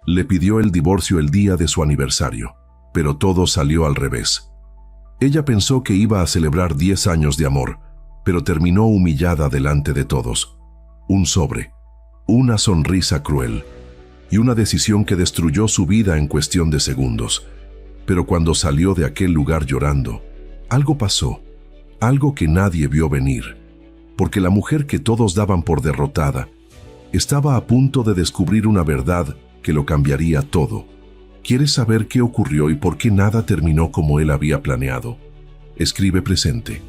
Le pidió el divorcio el día de su aniversario, pero todo salió al revés. Ella pensó que iba a celebrar 10 años de amor, pero terminó humillada delante de todos. Un sobre, una sonrisa cruel y una decisión que destruyó su vida en cuestión de segundos. Pero cuando salió de aquel lugar llorando, algo pasó, algo que nadie vio venir, porque la mujer que todos daban por derrotada estaba a punto de descubrir una verdad que lo cambiaría todo. ¿Quieres saber qué ocurrió y por qué nada terminó como él había planeado? Escribe presente.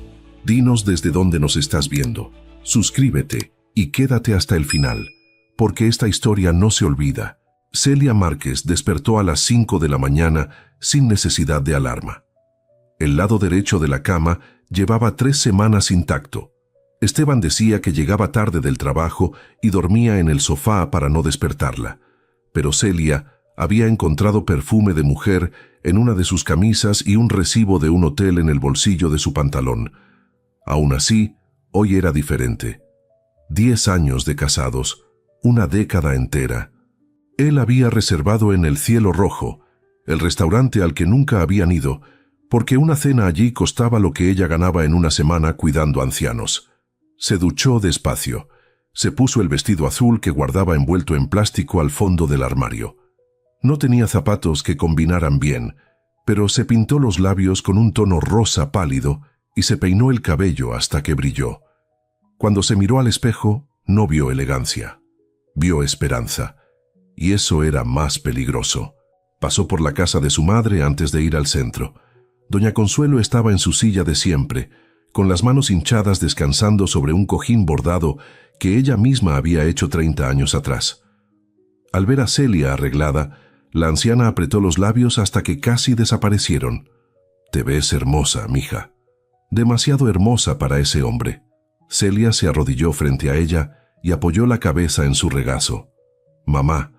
Dinos desde dónde nos estás viendo. Suscríbete y quédate hasta el final, porque esta historia no se olvida. Celia Márquez despertó a las 5 de la mañana sin necesidad de alarma. El lado derecho de la cama llevaba 3 semanas intacto. Esteban decía que llegaba tarde del trabajo y dormía en el sofá para no despertarla. Pero Celia había encontrado perfume de mujer en una de sus camisas y un recibo de un hotel en el bolsillo de su pantalón. Aún así, hoy era diferente. 10 años de casados, una década entera. Él había reservado en el Cielo Rojo, el restaurante al que nunca habían ido, porque una cena allí costaba lo que ella ganaba en una semana cuidando ancianos. Se duchó despacio. Se puso el vestido azul que guardaba envuelto en plástico al fondo del armario. No tenía zapatos que combinaran bien, pero se pintó los labios con un tono rosa pálido y se peinó el cabello hasta que brilló. Cuando se miró al espejo, no vio elegancia. Vio esperanza. Y eso era más peligroso. Pasó por la casa de su madre antes de ir al centro. Doña Consuelo estaba en su silla de siempre, con las manos hinchadas descansando sobre un cojín bordado que ella misma había hecho 30 años atrás. Al ver a Celia arreglada, la anciana apretó los labios hasta que casi desaparecieron. «Te ves hermosa, mija». Demasiado hermosa para ese hombre. Celia se arrodilló frente a ella y apoyó la cabeza en su regazo. «Mamá,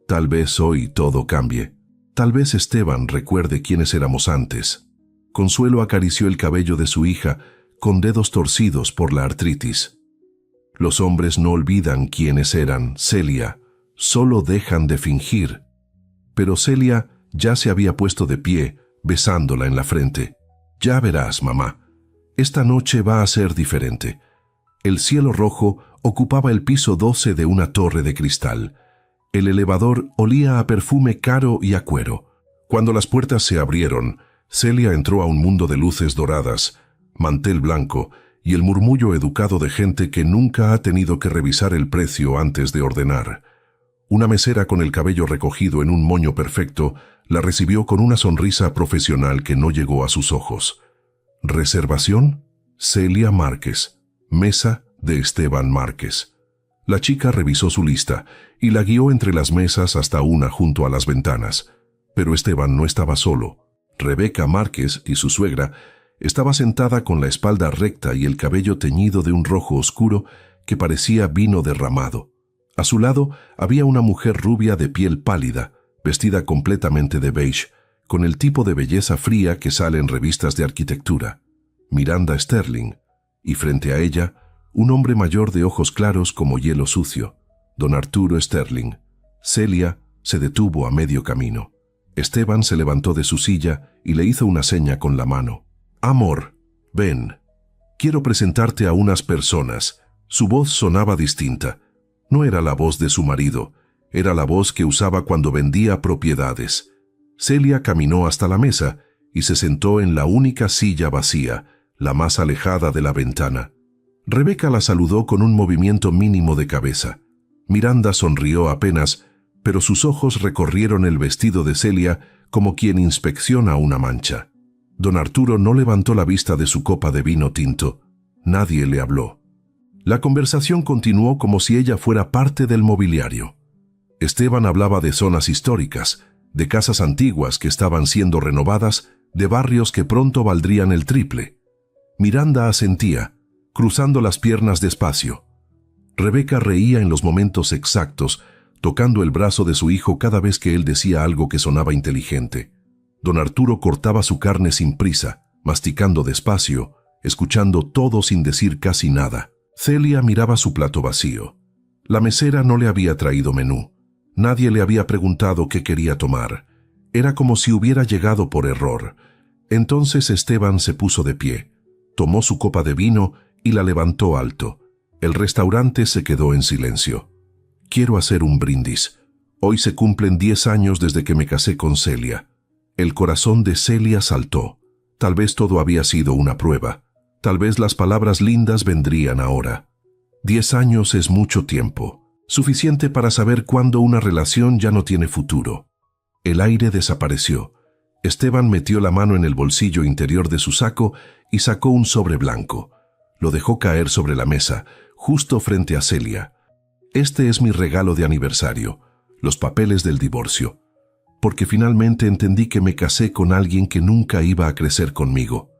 tal vez hoy todo cambie. Tal vez Esteban recuerde quiénes éramos antes». Consuelo acarició el cabello de su hija con dedos torcidos por la artritis. «Los hombres no olvidan quiénes eran, Celia, solo dejan de fingir». Pero Celia ya se había puesto de pie, besándola en la frente. «Ya verás, mamá. Esta noche va a ser diferente». El Cielo Rojo ocupaba el piso 12 de una torre de cristal. El elevador olía a perfume caro y a cuero. Cuando las puertas se abrieron, Celia entró a un mundo de luces doradas, mantel blanco y el murmullo educado de gente que nunca ha tenido que revisar el precio antes de ordenar. Una mesera con el cabello recogido en un moño perfecto la recibió con una sonrisa profesional que no llegó a sus ojos. ¿Reservación? Celia Márquez. Mesa de Esteban Márquez. La chica revisó su lista y la guió entre las mesas hasta una junto a las ventanas. Pero Esteban no estaba solo. Rebeca Márquez y su suegra estaba sentada con la espalda recta y el cabello teñido de un rojo oscuro que parecía vino derramado. A su lado había una mujer rubia de piel pálida, vestida completamente de beige, con el tipo de belleza fría que sale en revistas de arquitectura. Miranda Sterling, y frente a ella, un hombre mayor de ojos claros como hielo sucio, don Arturo Sterling. Celia se detuvo a medio camino. Esteban se levantó de su silla y le hizo una seña con la mano. «Amor, ven. Quiero presentarte a unas personas». Su voz sonaba distinta. No era la voz de su marido, era la voz que usaba cuando vendía propiedades. Celia caminó hasta la mesa y se sentó en la única silla vacía, la más alejada de la ventana. Rebeca la saludó con un movimiento mínimo de cabeza. Miranda sonrió apenas, pero sus ojos recorrieron el vestido de Celia como quien inspecciona una mancha. Don Arturo no levantó la vista de su copa de vino tinto. Nadie le habló. La conversación continuó como si ella fuera parte del mobiliario. Esteban hablaba de zonas históricas, de casas antiguas que estaban siendo renovadas, de barrios que pronto valdrían el triple. Miranda asentía, cruzando las piernas despacio. Rebeca reía en los momentos exactos, tocando el brazo de su hijo cada vez que él decía algo que sonaba inteligente. Don Arturo cortaba su carne sin prisa, masticando despacio, escuchando todo sin decir casi nada. Celia miraba su plato vacío. La mesera no le había traído menú. Nadie le había preguntado qué quería tomar. Era como si hubiera llegado por error. Entonces Esteban se puso de pie, tomó su copa de vino y la levantó alto. El restaurante se quedó en silencio. Quiero hacer un brindis. Hoy se cumplen 10 años desde que me casé con Celia. El corazón de Celia saltó. Tal vez todo había sido una prueba. Tal vez las palabras lindas vendrían ahora. 10 años es mucho tiempo, suficiente para saber cuándo una relación ya no tiene futuro. El aire desapareció. Esteban metió la mano en el bolsillo interior de su saco y sacó un sobre blanco. Lo dejó caer sobre la mesa, justo frente a Celia. Este es mi regalo de aniversario, los papeles del divorcio, porque finalmente entendí que me casé con alguien que nunca iba a crecer conmigo.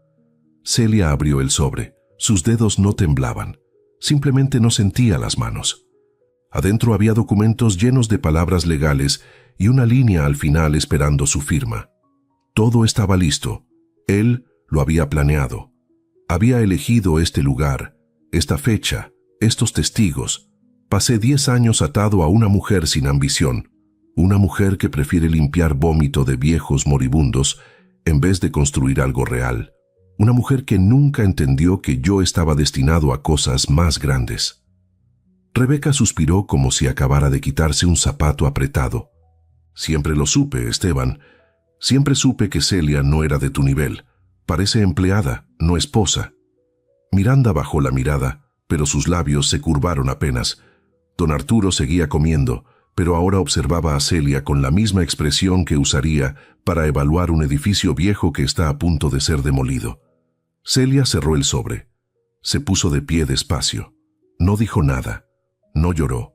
Celia abrió el sobre. Sus dedos no temblaban, simplemente no sentía las manos. Adentro había documentos llenos de palabras legales y una línea al final esperando su firma. Todo estaba listo. Él lo había planeado. Había elegido este lugar, esta fecha, estos testigos. Pasé 10 años atado a una mujer sin ambición, una mujer que prefiere limpiar vómito de viejos moribundos en vez de construir algo real. Una mujer que nunca entendió que yo estaba destinado a cosas más grandes. Rebeca suspiró como si acabara de quitarse un zapato apretado. Siempre lo supe, Esteban. Siempre supe que Celia no era de tu nivel. Parece empleada, no esposa. Miranda bajó la mirada, pero sus labios se curvaron apenas. Don Arturo seguía comiendo, pero ahora observaba a Celia con la misma expresión que usaría para evaluar un edificio viejo que está a punto de ser demolido. Celia cerró el sobre. Se puso de pie despacio. No dijo nada. No lloró.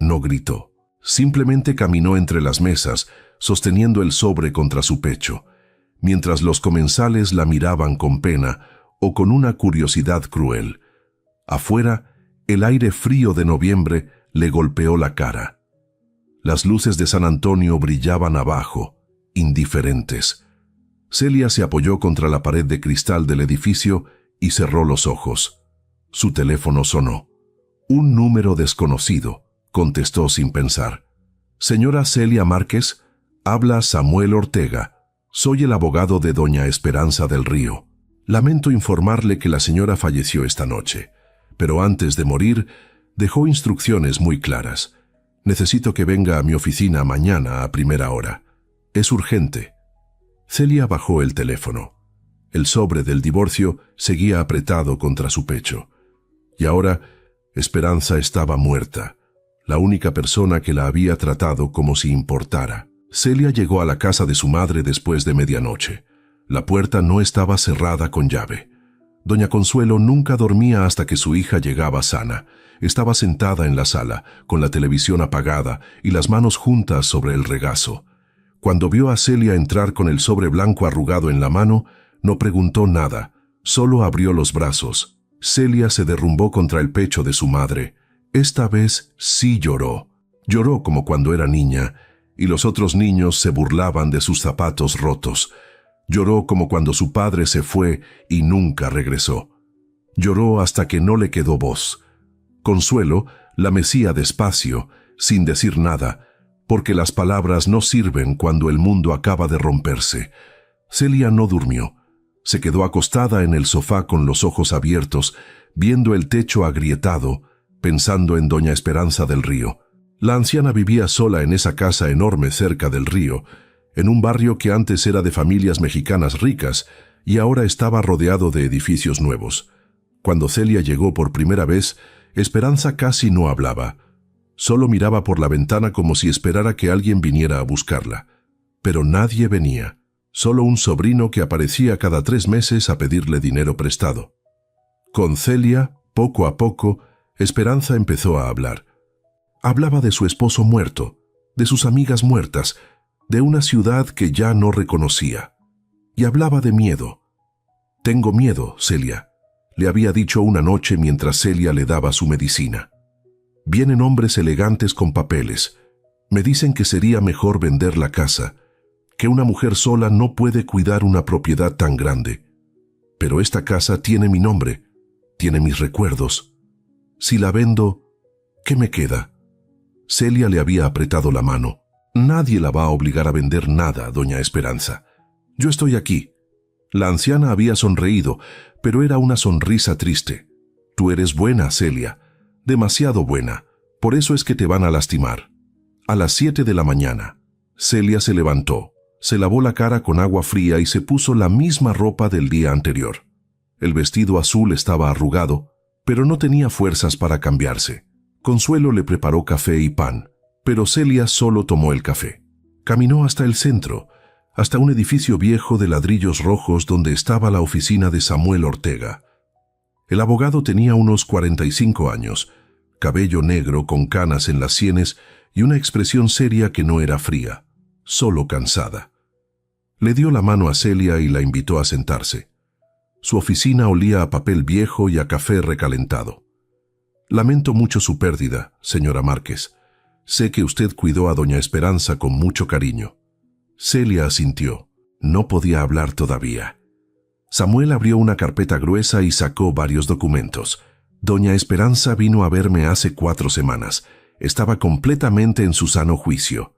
No gritó. Simplemente caminó entre las mesas, sosteniendo el sobre contra su pecho, mientras los comensales la miraban con pena o con una curiosidad cruel. Afuera, el aire frío de noviembre le golpeó la cara. Las luces de San Antonio brillaban abajo, indiferentes. Celia se apoyó contra la pared de cristal del edificio y cerró los ojos. Su teléfono sonó. Un número desconocido, contestó sin pensar. Señora Celia Márquez, habla Samuel Ortega. Soy el abogado de doña Esperanza del Río. Lamento informarle que la señora falleció esta noche, pero antes de morir dejó instrucciones muy claras. Necesito que venga a mi oficina mañana a primera hora. Es urgente. Celia bajó el teléfono. El sobre del divorcio seguía apretado contra su pecho. Y ahora, Esperanza estaba muerta, la única persona que la había tratado como si importara. Celia llegó a la casa de su madre después de medianoche. La puerta no estaba cerrada con llave. Doña Consuelo nunca dormía hasta que su hija llegaba sana. Estaba sentada en la sala, con la televisión apagada y las manos juntas sobre el regazo. Cuando vio a Celia entrar con el sobre blanco arrugado en la mano, no preguntó nada, solo abrió los brazos. Celia se derrumbó contra el pecho de su madre. Esta vez sí lloró. Lloró como cuando era niña, y los otros niños se burlaban de sus zapatos rotos. Lloró como cuando su padre se fue y nunca regresó. Lloró hasta que no le quedó voz. Consuelo la mecía despacio, sin decir nada, porque las palabras no sirven cuando el mundo acaba de romperse. Celia no durmió. Se quedó acostada en el sofá con los ojos abiertos, viendo el techo agrietado, pensando en doña Esperanza del Río. La anciana vivía sola en esa casa enorme cerca del río, en un barrio que antes era de familias mexicanas ricas y ahora estaba rodeado de edificios nuevos. Cuando Celia llegó por primera vez, Esperanza casi no hablaba. Solo miraba por la ventana como si esperara que alguien viniera a buscarla. Pero nadie venía, solo un sobrino que aparecía cada 3 meses a pedirle dinero prestado. Con Celia, poco a poco, Esperanza empezó a hablar. Hablaba de su esposo muerto, de sus amigas muertas, de una ciudad que ya no reconocía. Y hablaba de miedo. «Tengo miedo, Celia», le había dicho una noche mientras Celia le daba su medicina. «Vienen hombres elegantes con papeles. Me dicen que sería mejor vender la casa, que una mujer sola no puede cuidar una propiedad tan grande. Pero esta casa tiene mi nombre, tiene mis recuerdos. Si la vendo, ¿qué me queda?» Celia le había apretado la mano. Nadie la va a obligar a vender nada, doña Esperanza. Yo estoy aquí. La anciana había sonreído, pero era una sonrisa triste. Tú eres buena, Celia. Demasiado buena. Por eso es que te van a lastimar. A las 7 de la mañana, Celia se levantó, se lavó la cara con agua fría y se puso la misma ropa del día anterior. El vestido azul estaba arrugado, pero no tenía fuerzas para cambiarse. Consuelo le preparó café y pan, pero Celia solo tomó el café. Caminó hasta el centro, hasta un edificio viejo de ladrillos rojos donde estaba la oficina de Samuel Ortega. El abogado tenía unos 45 años, cabello negro con canas en las sienes y una expresión seria que no era fría, solo cansada. Le dio la mano a Celia y la invitó a sentarse. Su oficina olía a papel viejo y a café recalentado. Lamento mucho su pérdida, señora Márquez. Sé que usted cuidó a doña Esperanza con mucho cariño. Celia asintió. No podía hablar todavía. Samuel abrió una carpeta gruesa y sacó varios documentos. Doña Esperanza vino a verme hace 4 semanas. Estaba completamente en su sano juicio.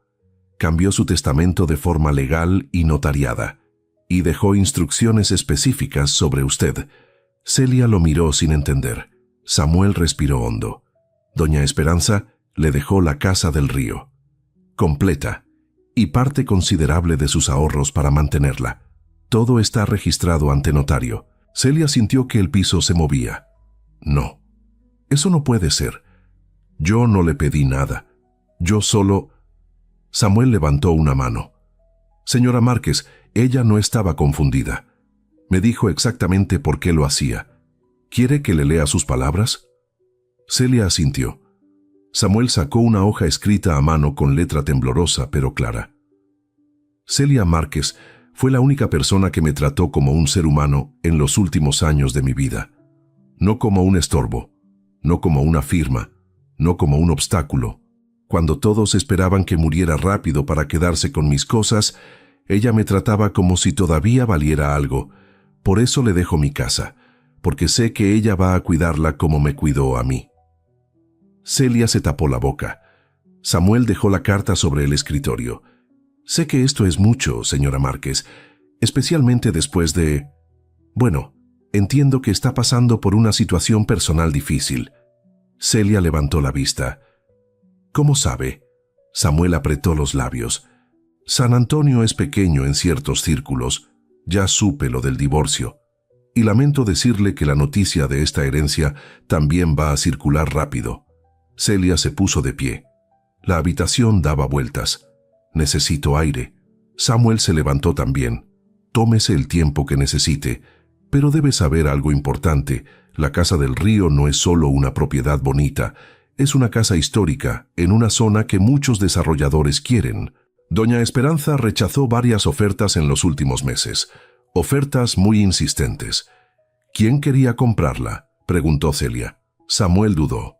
Cambió su testamento de forma legal y notariada, y dejó instrucciones específicas sobre usted. Celia lo miró sin entender. Samuel respiró hondo. Doña Esperanza le dejó la casa del río, completa, y parte considerable de sus ahorros para mantenerla. Todo está registrado ante notario. Celia sintió que el piso se movía. No, eso no puede ser. Yo no le pedí nada. Yo solo... Samuel levantó una mano. Señora Márquez, ella no estaba confundida. Me dijo exactamente por qué lo hacía. ¿Quiere que le lea sus palabras? Celia asintió. Samuel sacó una hoja escrita a mano con letra temblorosa pero clara. Celia Márquez fue la única persona que me trató como un ser humano en los últimos años de mi vida. No como un estorbo, no como una firma, no como un obstáculo. Cuando todos esperaban que muriera rápido para quedarse con mis cosas, ella me trataba como si todavía valiera algo. Por eso le dejo mi casa, porque sé que ella va a cuidarla como me cuidó a mí. Celia se tapó la boca. Samuel dejó la carta sobre el escritorio. Sé que esto es mucho, señora Márquez, especialmente después de... Bueno, entiendo que está pasando por una situación personal difícil. Celia levantó la vista. ¿Cómo sabe? Samuel apretó los labios. San Antonio es pequeño en ciertos círculos. Ya supe lo del divorcio. Y lamento decirle que la noticia de esta herencia también va a circular rápido. Celia se puso de pie. La habitación daba vueltas. Necesito aire. Samuel se levantó también. Tómese el tiempo que necesite, pero debe saber algo importante. La Casa del Río no es solo una propiedad bonita, es una casa histórica en una zona que muchos desarrolladores quieren. Doña Esperanza rechazó varias ofertas en los últimos meses, ofertas muy insistentes. ¿Quién quería comprarla?, preguntó Celia. Samuel dudó.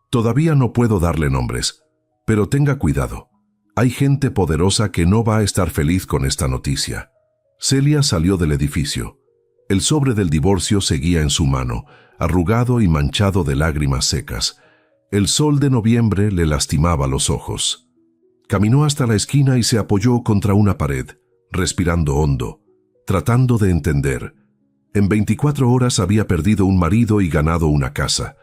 Todavía no puedo darle nombres, pero tenga cuidado. Hay gente poderosa que no va a estar feliz con esta noticia. Celia salió del edificio. El sobre del divorcio seguía en su mano, arrugado y manchado de lágrimas secas. El sol de noviembre le lastimaba los ojos. Caminó hasta la esquina y se apoyó contra una pared, respirando hondo, tratando de entender. En 24 horas había perdido un marido y ganado una casa.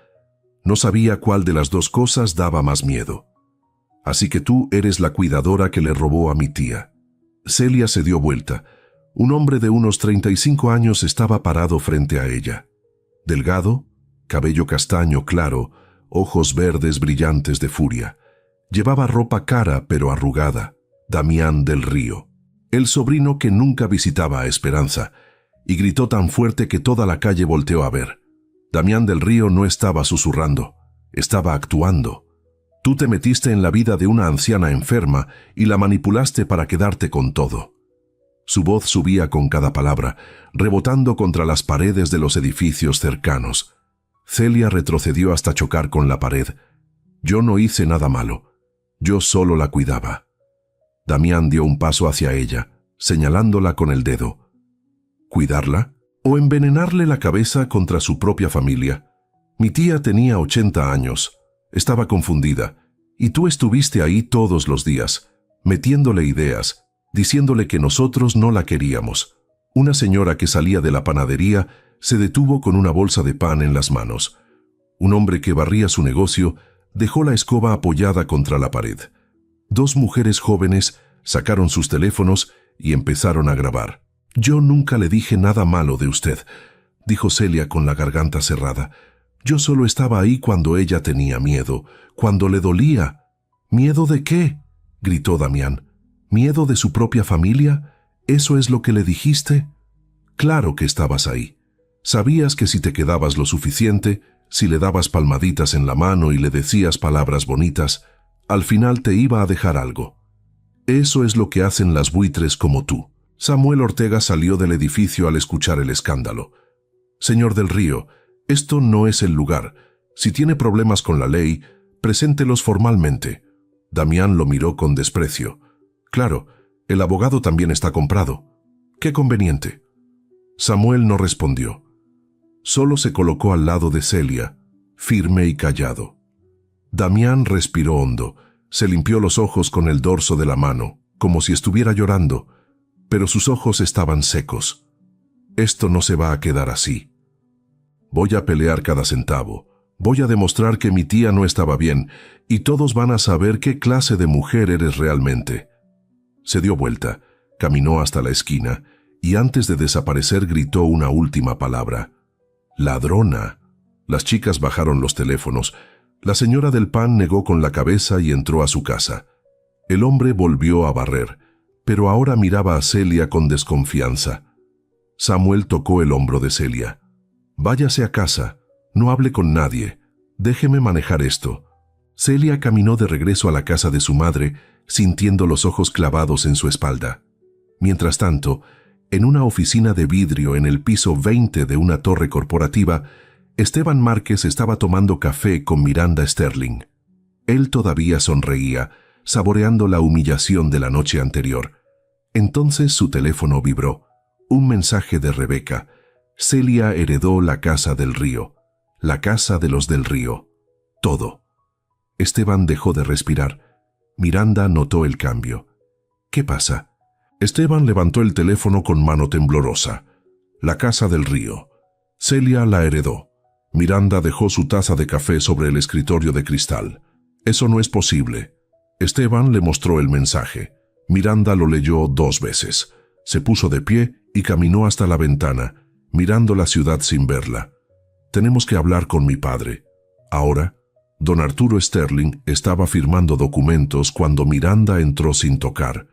No sabía cuál de las dos cosas daba más miedo. Así que tú eres la cuidadora que le robó a mi tía. Celia se dio vuelta. Un hombre de unos 35 años estaba parado frente a ella. Delgado, cabello castaño claro, ojos verdes brillantes de furia. Llevaba ropa cara pero arrugada. Damián del Río, el sobrino que nunca visitaba a Esperanza, y gritó tan fuerte que toda la calle volteó a ver. Damián del Río no estaba susurrando, estaba actuando. Tú te metiste en la vida de una anciana enferma y la manipulaste para quedarte con todo. Su voz subía con cada palabra, rebotando contra las paredes de los edificios cercanos. Celia retrocedió hasta chocar con la pared. Yo no hice nada malo. Yo solo la cuidaba. Damián dio un paso hacia ella, señalándola con el dedo. ¿Cuidarla? ¿O envenenarle la cabeza contra su propia familia? Mi tía tenía 80 años. Estaba confundida. Y tú estuviste ahí todos los días, metiéndole ideas, diciéndole que nosotros no la queríamos. Una señora que salía de la panadería se detuvo con una bolsa de pan en las manos. Un hombre que barría su negocio dejó la escoba apoyada contra la pared. Dos mujeres jóvenes sacaron sus teléfonos y empezaron a grabar. «Yo nunca le dije nada malo de usted», dijo Celia con la garganta cerrada. «Yo solo estaba ahí cuando ella tenía miedo, cuando le dolía». «¿Miedo de qué?», gritó Damián. «¿Miedo de su propia familia? ¿Eso es lo que le dijiste?». «Claro que estabas ahí. Sabías que si te quedabas lo suficiente, si le dabas palmaditas en la mano y le decías palabras bonitas, al final te iba a dejar algo. Eso es lo que hacen las buitres como tú». Samuel Ortega salió del edificio al escuchar el escándalo. «Señor del Río, esto no es el lugar. Si tiene problemas con la ley, preséntelos formalmente». Damián lo miró con desprecio. «Claro, el abogado también está comprado. Qué conveniente». Samuel no respondió. Solo se colocó al lado de Celia, firme y callado. Damián respiró hondo, se limpió los ojos con el dorso de la mano, como si estuviera llorando, pero sus ojos estaban secos. «Esto no se va a quedar así. Voy a pelear cada centavo. Voy a demostrar que mi tía no estaba bien, y todos van a saber qué clase de mujer eres realmente». Se dio vuelta, caminó hasta la esquina, y antes de desaparecer gritó una última palabra. «¡Ladrona!». Las chicas bajaron los teléfonos. La señora del pan negó con la cabeza y entró a su casa. El hombre volvió a barrer, pero ahora miraba a Celia con desconfianza. Samuel tocó el hombro de Celia. «Váyase a casa, no hable con nadie, déjeme manejar esto». Celia caminó de regreso a la casa de su madre, sintiendo los ojos clavados en su espalda. Mientras tanto, en una oficina de vidrio en el piso 20 de una torre corporativa, Esteban Márquez estaba tomando café con Miranda Sterling. Él todavía sonreía, saboreando la humillación de la noche anterior. Entonces su teléfono vibró. Un mensaje de Rebeca. Celia heredó la casa del Río. La casa de los del Río. Todo. Esteban dejó de respirar. Miranda notó el cambio. «¿Qué pasa?». Esteban levantó el teléfono con mano temblorosa. «La casa del Río. Celia la heredó». Miranda dejó su taza de café sobre el escritorio de cristal. «Eso no es posible». Esteban le mostró el mensaje. Miranda lo leyó 2 veces. Se puso de pie y caminó hasta la ventana, mirando la ciudad sin verla. «Tenemos que hablar con mi padre». Ahora, don Arturo Sterling estaba firmando documentos cuando Miranda entró sin tocar.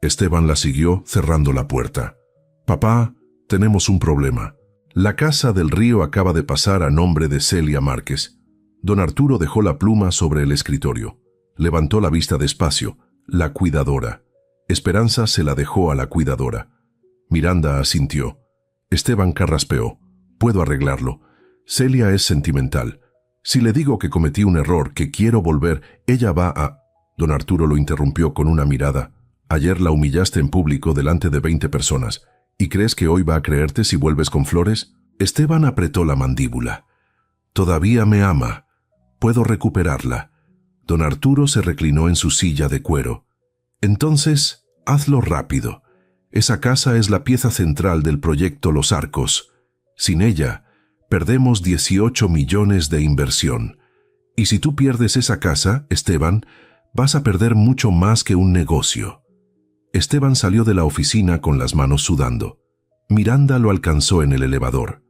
Esteban la siguió cerrando la puerta. «Papá, tenemos un problema. La casa del Río acaba de pasar a nombre de Celia Márquez». Don Arturo dejó la pluma sobre el escritorio. Levantó la vista despacio. «La cuidadora». Esperanza se la dejó a la cuidadora. Miranda asintió. Esteban carraspeó. «Puedo arreglarlo. Celia es sentimental. Si le digo que cometí un error, que quiero volver, ella va a...». Don Arturo lo interrumpió con una mirada. «Ayer la humillaste en público delante de 20 personas. ¿Y crees que hoy va a creerte si vuelves con flores?». Esteban apretó la mandíbula. «Todavía me ama. Puedo recuperarla». Don Arturo se reclinó en su silla de cuero. «Entonces, hazlo rápido. Esa casa es la pieza central del proyecto Los Arcos. Sin ella, perdemos 18 millones de inversión. Y si tú pierdes esa casa, Esteban, vas a perder mucho más que un negocio». Esteban salió de la oficina con las manos sudando. Miranda lo alcanzó en el elevador.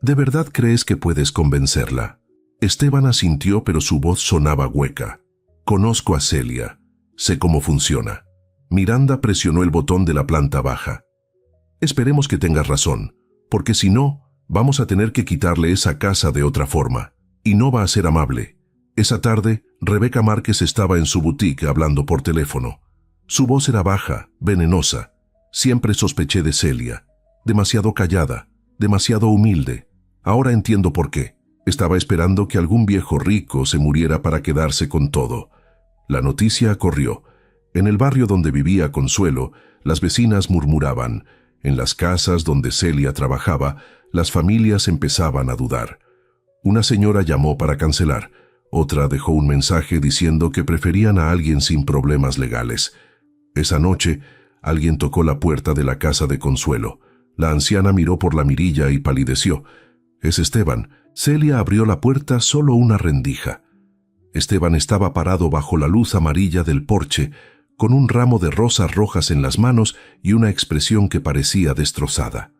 «¿De verdad crees que puedes convencerla?». Esteban asintió, pero su voz sonaba hueca. «Conozco a Celia. Sé cómo funciona». Miranda presionó el botón de la planta baja. «Esperemos que tengas razón, porque si no, vamos a tener que quitarle esa casa de otra forma. Y no va a ser amable». Esa tarde, Rebeca Márquez estaba en su boutique hablando por teléfono. Su voz era baja, venenosa. Siempre sospeché de Celia. Demasiado callada, demasiado humilde. Ahora entiendo por qué. Estaba esperando que algún viejo rico se muriera para quedarse con todo. La noticia corrió. En el barrio donde vivía Consuelo, las vecinas murmuraban. En las casas donde Celia trabajaba, las familias empezaban a dudar. Una señora llamó para cancelar. Otra dejó un mensaje diciendo que preferían a alguien sin problemas legales. Esa noche, alguien tocó la puerta de la casa de Consuelo. La anciana miró por la mirilla y palideció. «Es Esteban». Celia abrió la puerta solo una rendija. Esteban estaba parado bajo la luz amarilla del porche, con un ramo de rosas rojas en las manos y una expresión que parecía destrozada.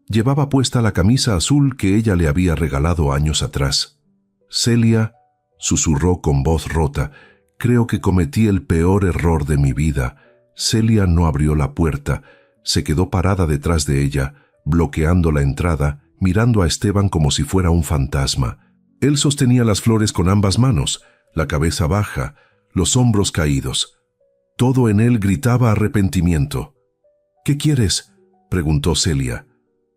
Llevaba puesta la camisa azul que ella le había regalado años atrás. «Celia», susurró con voz rota, «creo que cometí el peor error de mi vida». Celia no abrió la puerta, se quedó parada detrás de ella, bloqueando la entrada, mirando a Esteban como si fuera un fantasma. Él sostenía las flores con ambas manos, la cabeza baja, los hombros caídos. Todo en él gritaba arrepentimiento. «¿Qué quieres?», preguntó Celia.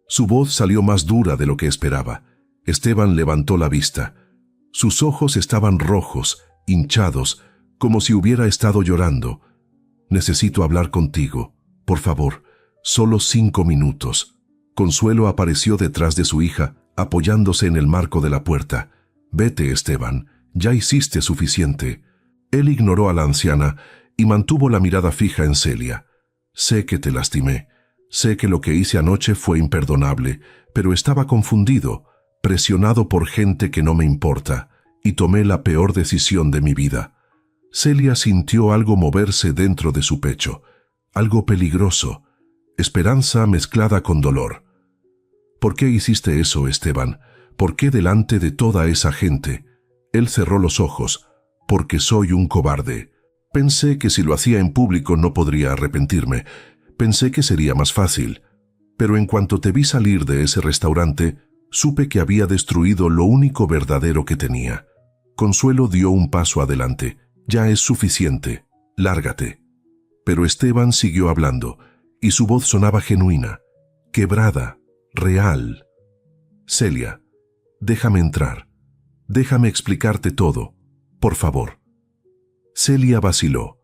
Su voz salió más dura de lo que esperaba. Esteban levantó la vista. Sus ojos estaban rojos, hinchados, como si hubiera estado llorando. «Necesito hablar contigo. Por favor, solo 5 minutos». Consuelo apareció detrás de su hija, apoyándose en el marco de la puerta. «Vete, Esteban, ya hiciste suficiente». Él ignoró a la anciana y mantuvo la mirada fija en Celia. «Sé que te lastimé. Sé que lo que hice anoche fue imperdonable, pero estaba confundido, presionado por gente que no me importa, y tomé la peor decisión de mi vida». Celia sintió algo moverse dentro de su pecho, algo peligroso, esperanza mezclada con dolor. «¿Por qué hiciste eso, Esteban? ¿Por qué delante de toda esa gente?» Él cerró los ojos. «Porque soy un cobarde. Pensé que si lo hacía en público no podría arrepentirme. Pensé que sería más fácil. Pero en cuanto te vi salir de ese restaurante, supe que había destruido lo único verdadero que tenía». Consuelo dio un paso adelante. «Ya es suficiente. Lárgate». Pero Esteban siguió hablando, y su voz sonaba genuina, quebrada, real. «Celia, déjame entrar. Déjame explicarte todo. Por favor». Celia vaciló.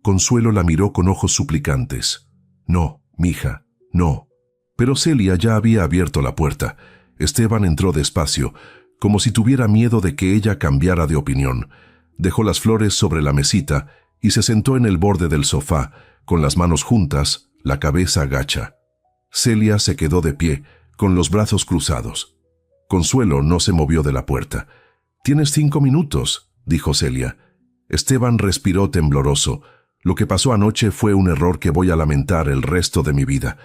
Consuelo la miró con ojos suplicantes. «No, mija, no». Pero Celia ya había abierto la puerta. Esteban entró despacio, como si tuviera miedo de que ella cambiara de opinión. Dejó las flores sobre la mesita y se sentó en el borde del sofá, con las manos juntas, la cabeza gacha. Celia se quedó de pie, con los brazos cruzados. Consuelo no se movió de la puerta. «Tienes 5 minutos», dijo Celia. Esteban respiró tembloroso. «Lo que pasó anoche fue un error que voy a lamentar el resto de mi vida.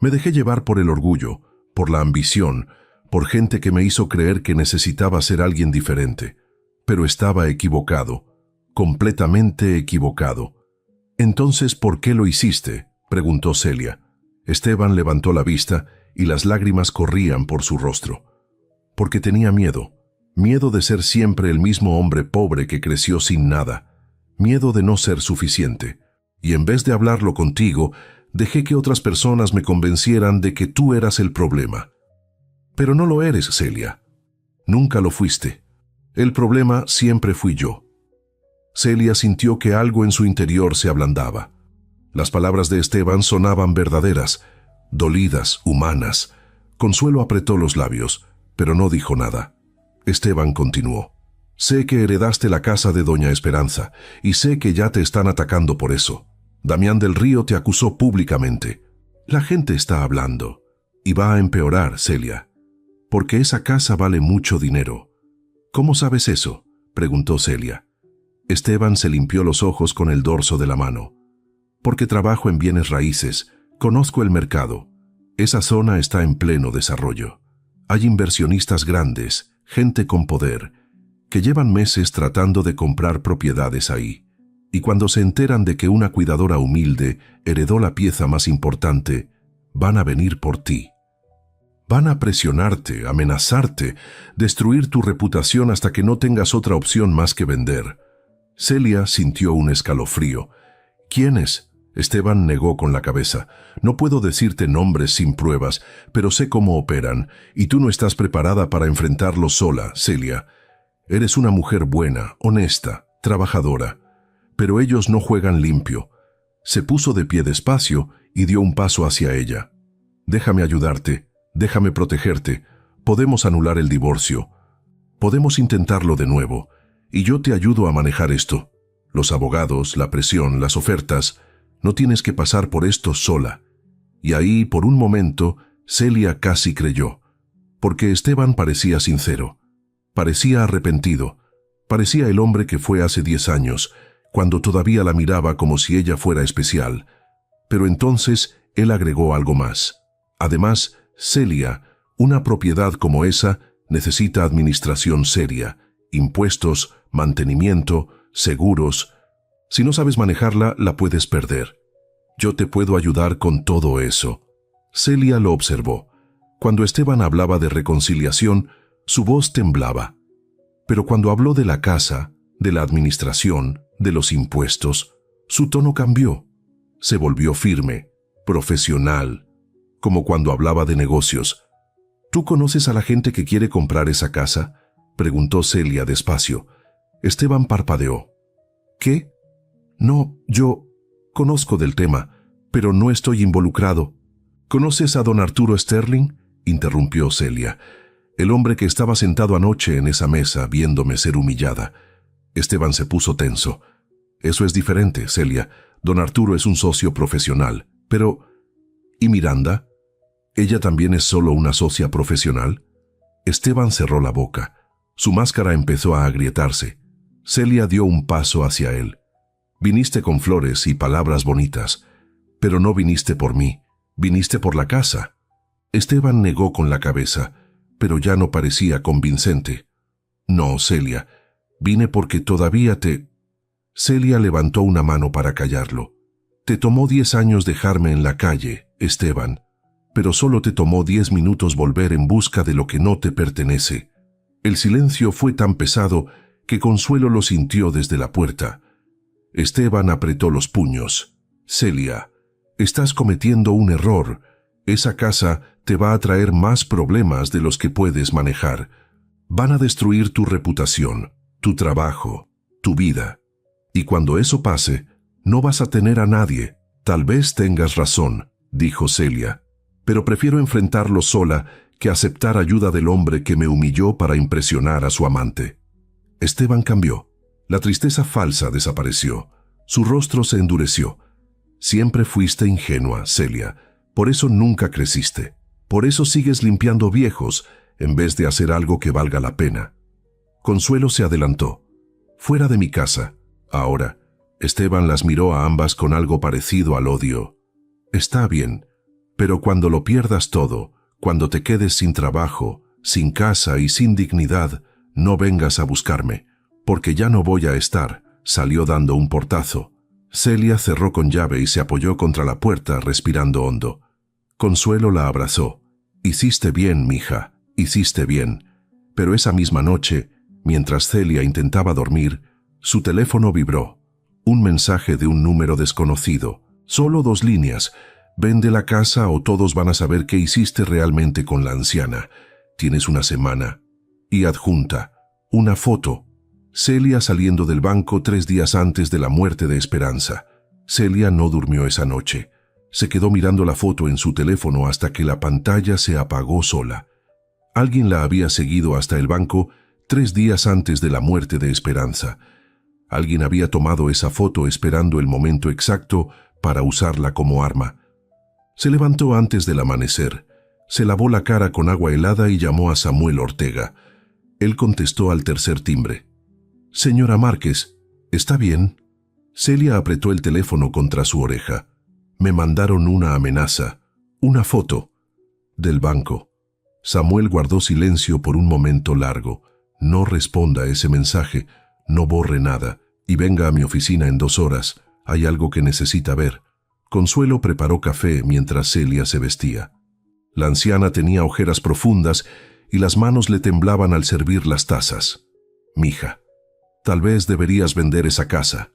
Me dejé llevar por el orgullo, por la ambición, por gente que me hizo creer que necesitaba ser alguien diferente. Pero estaba equivocado, completamente equivocado». «Entonces, ¿por qué lo hiciste?», preguntó Celia. Esteban levantó la vista y las lágrimas corrían por su rostro. «Porque tenía miedo. Miedo de ser siempre el mismo hombre pobre que creció sin nada. Miedo de no ser suficiente. Y en vez de hablarlo contigo, dejé que otras personas me convencieran de que tú eras el problema. Pero no lo eres, Celia. Nunca lo fuiste. El problema siempre fui yo». Celia sintió que algo en su interior se ablandaba. Las palabras de Esteban sonaban verdaderas, dolidas, humanas. Consuelo apretó los labios, pero no dijo nada. Esteban continuó. «Sé que heredaste la casa de Doña Esperanza, y sé que ya te están atacando por eso. Damián del Río te acusó públicamente. La gente está hablando, y va a empeorar, Celia, porque esa casa vale mucho dinero». «¿Cómo sabes eso?», preguntó Celia. Esteban se limpió los ojos con el dorso de la mano. «Porque trabajo en bienes raíces, conozco el mercado. Esa zona está en pleno desarrollo. Hay inversionistas grandes, gente con poder, que llevan meses tratando de comprar propiedades ahí. Y cuando se enteran de que una cuidadora humilde heredó la pieza más importante, van a venir por ti. Van a presionarte, amenazarte, destruir tu reputación hasta que no tengas otra opción más que vender». Celia sintió un escalofrío. «¿Quiénes?», Esteban negó con la cabeza. «No puedo decirte nombres sin pruebas, pero sé cómo operan, y tú no estás preparada para enfrentarlo sola, Celia. Eres una mujer buena, honesta, trabajadora. Pero ellos no juegan limpio». Se puso de pie despacio y dio un paso hacia ella. «Déjame ayudarte, déjame protegerte. Podemos anular el divorcio. Podemos intentarlo de nuevo. y yo te ayudo a manejar esto. Los abogados, la presión, las ofertas, no tienes que pasar por esto sola. Y ahí, por un momento, Celia casi creyó, porque Esteban parecía sincero, parecía arrepentido, parecía el hombre que fue hace 10 años, cuando todavía la miraba como si ella fuera especial. Pero entonces él agregó algo más. Además, Celia, una propiedad como esa necesita administración seria, impuestos, mantenimiento, seguros. Si no sabes manejarla, la puedes perder. Yo te puedo ayudar con todo eso. Celia lo observó. Cuando Esteban hablaba de reconciliación, su voz temblaba. Pero cuando habló de la casa, de la administración, de los impuestos, su tono cambió. Se volvió firme, profesional, como cuando hablaba de negocios. ¿Tú conoces a la gente que quiere comprar esa casa?, preguntó Celia despacio. Esteban parpadeó. ¿Qué? No, yo conozco del tema, pero no estoy involucrado. ¿Conoces a don Arturo Sterling?, interrumpió Celia. El hombre que estaba sentado anoche en esa mesa viéndome ser humillada. Esteban se puso tenso. Eso es diferente, Celia. Don Arturo es un socio profesional. Pero, ¿y Miranda? ¿Ella también es solo una socia profesional? Esteban cerró la boca. Su máscara empezó a agrietarse. Celia dio un paso hacia él. Viniste con flores y palabras bonitas, pero no viniste por mí, viniste por la casa. Esteban negó con la cabeza, pero ya no parecía convincente. No, Celia, vine porque todavía te... Celia levantó una mano para callarlo. Te tomó 10 años dejarme en la calle, Esteban, pero solo te tomó 10 minutos volver en busca de lo que no te pertenece. El silencio fue tan pesado que Consuelo lo sintió desde la puerta. Esteban apretó los puños. Celia, estás cometiendo un error. Esa casa te va a traer más problemas de los que puedes manejar. Van a destruir tu reputación, tu trabajo, tu vida. Y cuando eso pase, no vas a tener a nadie. Tal vez tengas razón, dijo Celia, pero prefiero enfrentarlo sola que aceptar ayuda del hombre que me humilló para impresionar a su amante. Esteban cambió. La tristeza falsa desapareció. Su rostro se endureció. Siempre fuiste ingenua, Celia. Por eso nunca creciste. Por eso sigues limpiando viejos en vez de hacer algo que valga la pena. Consuelo se adelantó. Fuera de mi casa. Ahora. Esteban las miró a ambas con algo parecido al odio. Está bien, pero cuando lo pierdas todo, cuando te quedes sin trabajo, sin casa y sin dignidad, no vengas a buscarme, porque ya no voy a estar, salió dando un portazo. Celia cerró con llave y se apoyó contra la puerta, respirando hondo. Consuelo la abrazó. Hiciste bien, mija, hiciste bien. Pero esa misma noche, mientras Celia intentaba dormir, su teléfono vibró. Un mensaje de un número desconocido. Solo 2 líneas. Vende la casa o todos van a saber qué hiciste realmente con la anciana. Tienes una semana. Y adjunta. Una foto. Celia saliendo del banco 3 días antes de la muerte de Esperanza. Celia no durmió esa noche. Se quedó mirando la foto en su teléfono hasta que la pantalla se apagó sola. Alguien la había seguido hasta el banco 3 días antes de la muerte de Esperanza. Alguien había tomado esa foto esperando el momento exacto para usarla como arma. Se levantó antes del amanecer, se lavó la cara con agua helada y llamó a Samuel Ortega. Él contestó al tercer timbre. «Señora Márquez, ¿está bien?» Celia apretó el teléfono contra su oreja. «Me mandaron una amenaza, una foto». «Del banco». Samuel guardó silencio por un momento largo. «No responda ese mensaje, no borre nada, y venga a mi oficina en 2 horas. Hay algo que necesita ver». Consuelo preparó café mientras Celia se vestía. La anciana tenía ojeras profundas y las manos le temblaban al servir las tazas. «Mija, tal vez deberías vender esa casa,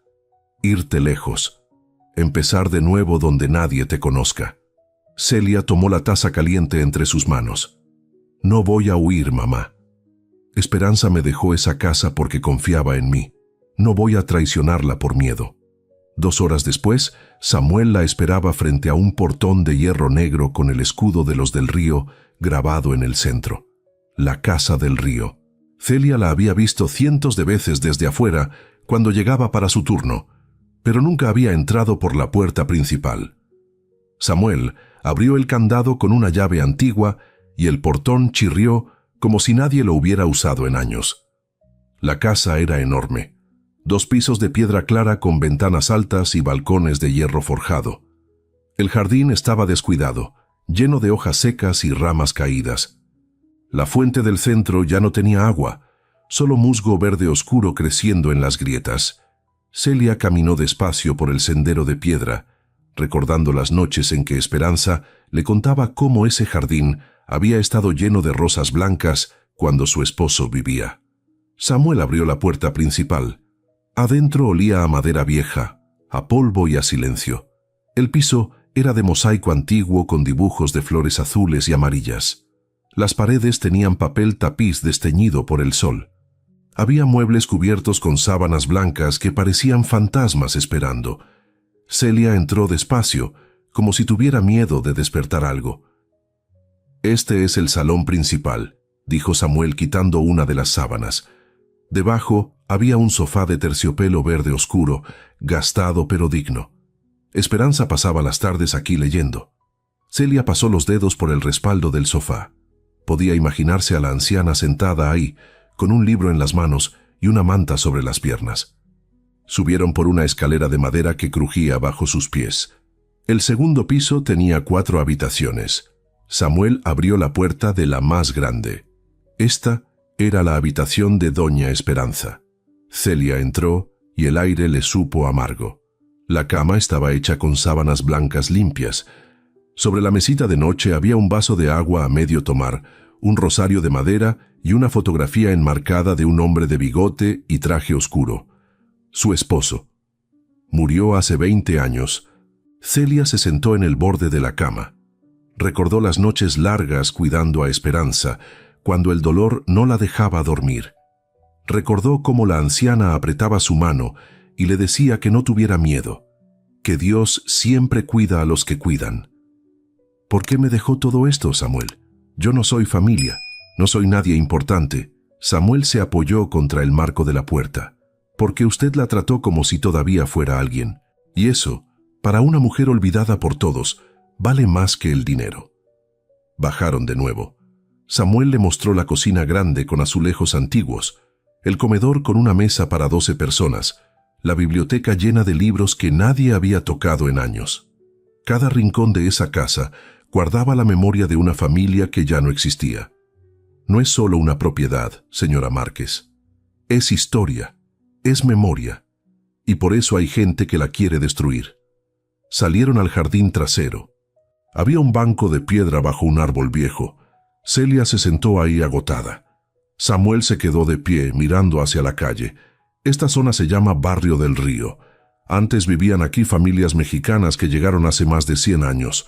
irte lejos, empezar de nuevo donde nadie te conozca». Celia tomó la taza caliente entre sus manos. «No voy a huir, mamá. Esperanza me dejó esa casa porque confiaba en mí. No voy a traicionarla por miedo». 2 horas después, Samuel la esperaba frente a un portón de hierro negro con el escudo de los del Río grabado en el centro. La casa del Río. Celia la había visto cientos de veces desde afuera cuando llegaba para su turno, pero nunca había entrado por la puerta principal. Samuel abrió el candado con una llave antigua y el portón chirrió como si nadie lo hubiera usado en años. La casa era enorme. 2 pisos de piedra clara con ventanas altas y balcones de hierro forjado. El jardín estaba descuidado, lleno de hojas secas y ramas caídas. La fuente del centro ya no tenía agua, solo musgo verde oscuro creciendo en las grietas. Celia caminó despacio por el sendero de piedra, recordando las noches en que Esperanza le contaba cómo ese jardín había estado lleno de rosas blancas cuando su esposo vivía. Samuel abrió la puerta principal. Adentro olía a madera vieja, a polvo y a silencio. El piso era de mosaico antiguo con dibujos de flores azules y amarillas. Las paredes tenían papel tapiz desteñido por el sol. Había muebles cubiertos con sábanas blancas que parecían fantasmas esperando. Celia entró despacio, como si tuviera miedo de despertar algo. «Este es el salón principal», dijo Samuel quitando una de las sábanas. Debajo había un sofá de terciopelo verde oscuro, gastado pero digno. Esperanza pasaba las tardes aquí leyendo. Celia pasó los dedos por el respaldo del sofá. Podía imaginarse a la anciana sentada ahí, con un libro en las manos y una manta sobre las piernas. Subieron por una escalera de madera que crujía bajo sus pies. El segundo piso tenía 4 habitaciones. Samuel abrió la puerta de la más grande. Esta era la habitación de Doña Esperanza. Celia entró y el aire le supo amargo. La cama estaba hecha con sábanas blancas limpias. Sobre la mesita de noche había un vaso de agua a medio tomar, un rosario de madera y una fotografía enmarcada de un hombre de bigote y traje oscuro. Su esposo. Murió hace 20 años. Celia se sentó en el borde de la cama. Recordó las noches largas cuidando a Esperanza, cuando el dolor no la dejaba dormir. Recordó cómo la anciana apretaba su mano y le decía que no tuviera miedo, que Dios siempre cuida a los que cuidan. ¿Por qué me dejó todo esto, Samuel? Yo no soy familia, no soy nadie importante. Samuel se apoyó contra el marco de la puerta. Porque usted la trató como si todavía fuera alguien. Y eso, para una mujer olvidada por todos, vale más que el dinero. Bajaron de nuevo. Samuel le mostró la cocina grande con azulejos antiguos, el comedor con una mesa para 12 personas, la biblioteca llena de libros que nadie había tocado en años. Cada rincón de esa casa guardaba la memoria de una familia que ya no existía. No es solo una propiedad, señora Márquez. Es historia, es memoria, y por eso hay gente que la quiere destruir. Salieron al jardín trasero. Había un banco de piedra bajo un árbol viejo. Celia se sentó ahí agotada. Samuel se quedó de pie, mirando hacia la calle. Esta zona se llama Barrio del Río. Antes vivían aquí familias mexicanas que llegaron hace más de 100 años.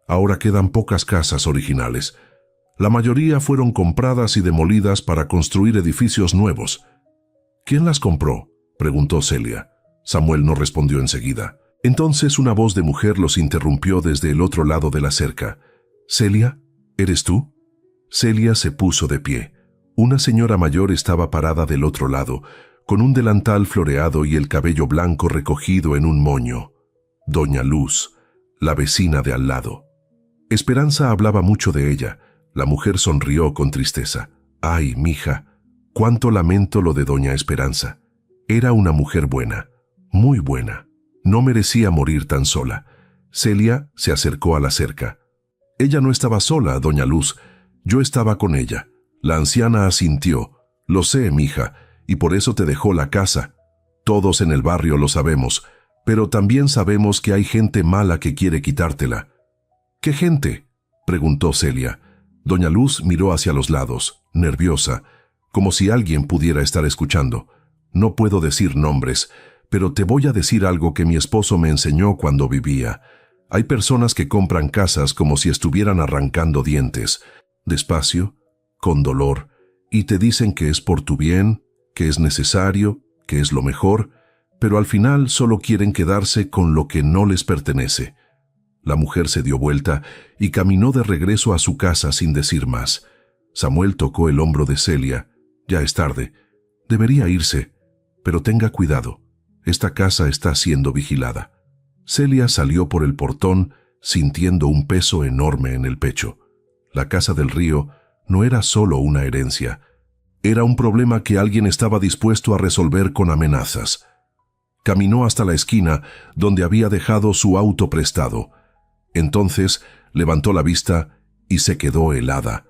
Ahora quedan pocas casas originales. La mayoría fueron compradas y demolidas para construir edificios nuevos. ¿Quién las compró?, preguntó Celia. Samuel no respondió enseguida. Entonces una voz de mujer los interrumpió desde el otro lado de la cerca. «Celia, ¿eres tú?» Celia se puso de pie. Una señora mayor estaba parada del otro lado, con un delantal floreado y el cabello blanco recogido en un moño. Doña Luz, la vecina de al lado. Esperanza hablaba mucho de ella. La mujer sonrió con tristeza. «Ay, mija, cuánto lamento lo de doña Esperanza. Era una mujer buena, muy buena. No merecía morir tan sola». Celia se acercó a la cerca. «Ella no estaba sola, doña Luz. Yo estaba con ella». La anciana asintió. «Lo sé, mija, y por eso te dejó la casa. Todos en el barrio lo sabemos, pero también sabemos que hay gente mala que quiere quitártela». «¿Qué gente?», preguntó Celia. Doña Luz miró hacia los lados, nerviosa, como si alguien pudiera estar escuchando. «No puedo decir nombres, pero te voy a decir algo que mi esposo me enseñó cuando vivía. Hay personas que compran casas como si estuvieran arrancando dientes, despacio, con dolor, y te dicen que es por tu bien, que es necesario, que es lo mejor, pero al final solo quieren quedarse con lo que no les pertenece». La mujer se dio vuelta y caminó de regreso a su casa sin decir más. Samuel tocó el hombro de Celia Ya es tarde. Debería irse, pero tenga cuidado. Esta casa está siendo vigilada. Celia salió por el portón sintiendo un peso enorme en el pecho. La casa del río no era solo una herencia. Era un problema que alguien estaba dispuesto a resolver con amenazas. Caminó hasta la esquina donde había dejado su auto prestado. Entonces levantó la vista y se quedó helada.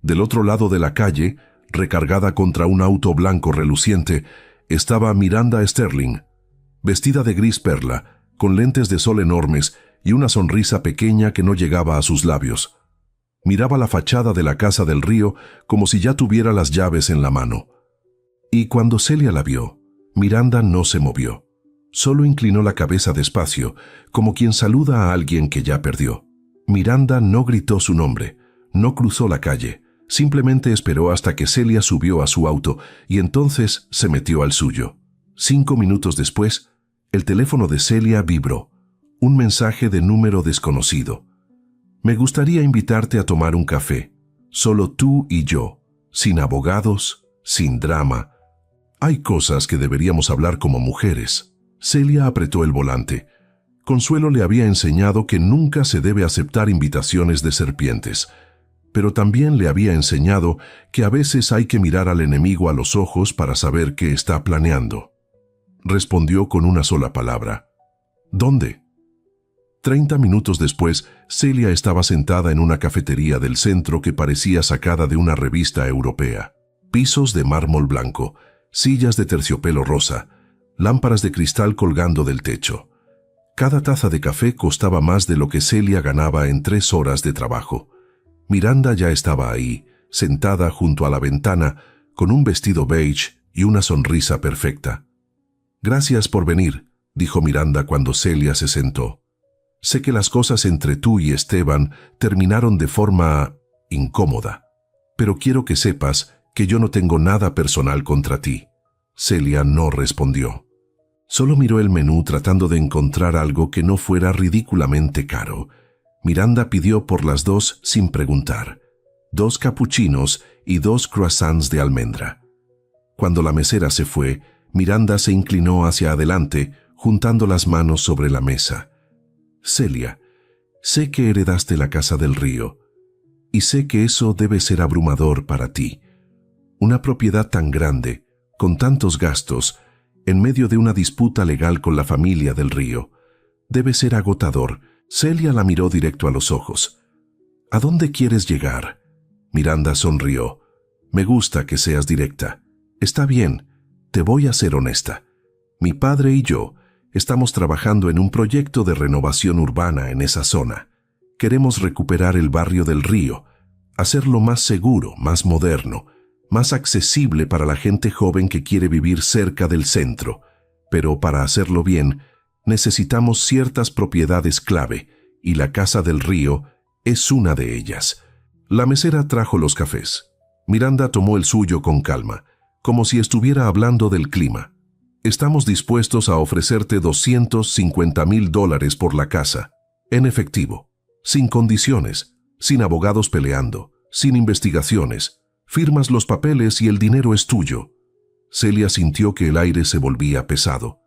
Del otro lado de la calle, recargada contra un auto blanco reluciente, estaba Miranda Sterling, vestida de gris perla, con lentes de sol enormes y una sonrisa pequeña que no llegaba a sus labios. Miraba la fachada de la casa del río como si ya tuviera las llaves en la mano. Y cuando Celia la vio, Miranda no se movió. Solo inclinó la cabeza despacio, como quien saluda a alguien que ya perdió. Miranda no gritó su nombre, no cruzó la calle, simplemente esperó hasta que Celia subió a su auto y entonces se metió al suyo. 5 minutos después, el teléfono de Celia vibró. Un mensaje de número desconocido. Me gustaría invitarte a tomar un café. Solo tú y yo. Sin abogados, sin drama. Hay cosas que deberíamos hablar como mujeres. Celia apretó el volante. Consuelo le había enseñado que nunca se debe aceptar invitaciones de serpientes, pero también le había enseñado que a veces hay que mirar al enemigo a los ojos para saber qué está planeando. Respondió con una sola palabra. ¿Dónde? 30 minutos después, Celia estaba sentada en una cafetería del centro que parecía sacada de una revista europea. Pisos de mármol blanco, sillas de terciopelo rosa, lámparas de cristal colgando del techo. Cada taza de café costaba más de lo que Celia ganaba en 3 horas de trabajo. Miranda ya estaba ahí, sentada junto a la ventana, con un vestido beige y una sonrisa perfecta. «Gracias por venir», dijo Miranda cuando Celia se sentó. «Sé que las cosas entre tú y Esteban terminaron de forma incómoda, pero quiero que sepas que yo no tengo nada personal contra ti». Celia no respondió. Solo miró el menú tratando de encontrar algo que no fuera ridículamente caro. Miranda pidió por las 2 sin preguntar. 2 capuchinos y 2 croissants de almendra. Cuando la mesera se fue, Miranda se inclinó hacia adelante, juntando las manos sobre la mesa. «Celia, sé que heredaste la casa del río, y sé que eso debe ser abrumador para ti. Una propiedad tan grande, con tantos gastos, en medio de una disputa legal con la familia del río, debe ser agotador». Celia la miró directo a los ojos. «¿A dónde quieres llegar?» Miranda sonrió. «Me gusta que seas directa. Está bien, te voy a ser honesta. Mi padre y yo estamos trabajando en un proyecto de renovación urbana en esa zona. Queremos recuperar el barrio del río, hacerlo más seguro, más moderno, más accesible para la gente joven que quiere vivir cerca del centro. Pero para hacerlo bien, necesitamos ciertas propiedades clave, y la casa del río es una de ellas». La mesera trajo los cafés. Miranda tomó el suyo con calma, como si estuviera hablando del clima. «Estamos dispuestos a ofrecerte $250,000 por la casa, en efectivo, sin condiciones, sin abogados peleando, sin investigaciones. Firmas los papeles y el dinero es tuyo». Celia sintió que el aire se volvía pesado.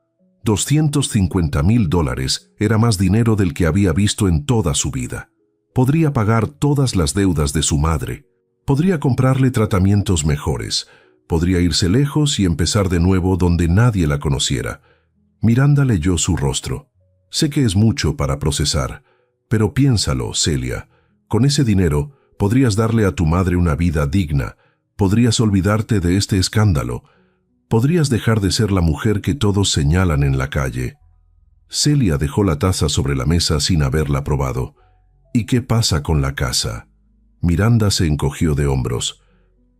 $250,000 era más dinero del que había visto en toda su vida. Podría pagar todas las deudas de su madre. Podría comprarle tratamientos mejores. Podría irse lejos y empezar de nuevo donde nadie la conociera. Miranda leyó su rostro. «Sé que es mucho para procesar, pero piénsalo, Celia. Con ese dinero podrías darle a tu madre una vida digna. Podrías olvidarte de este escándalo. Podrías dejar de ser la mujer que todos señalan en la calle». Celia dejó la taza sobre la mesa sin haberla probado. «¿Y qué pasa con la casa?» Miranda se encogió de hombros.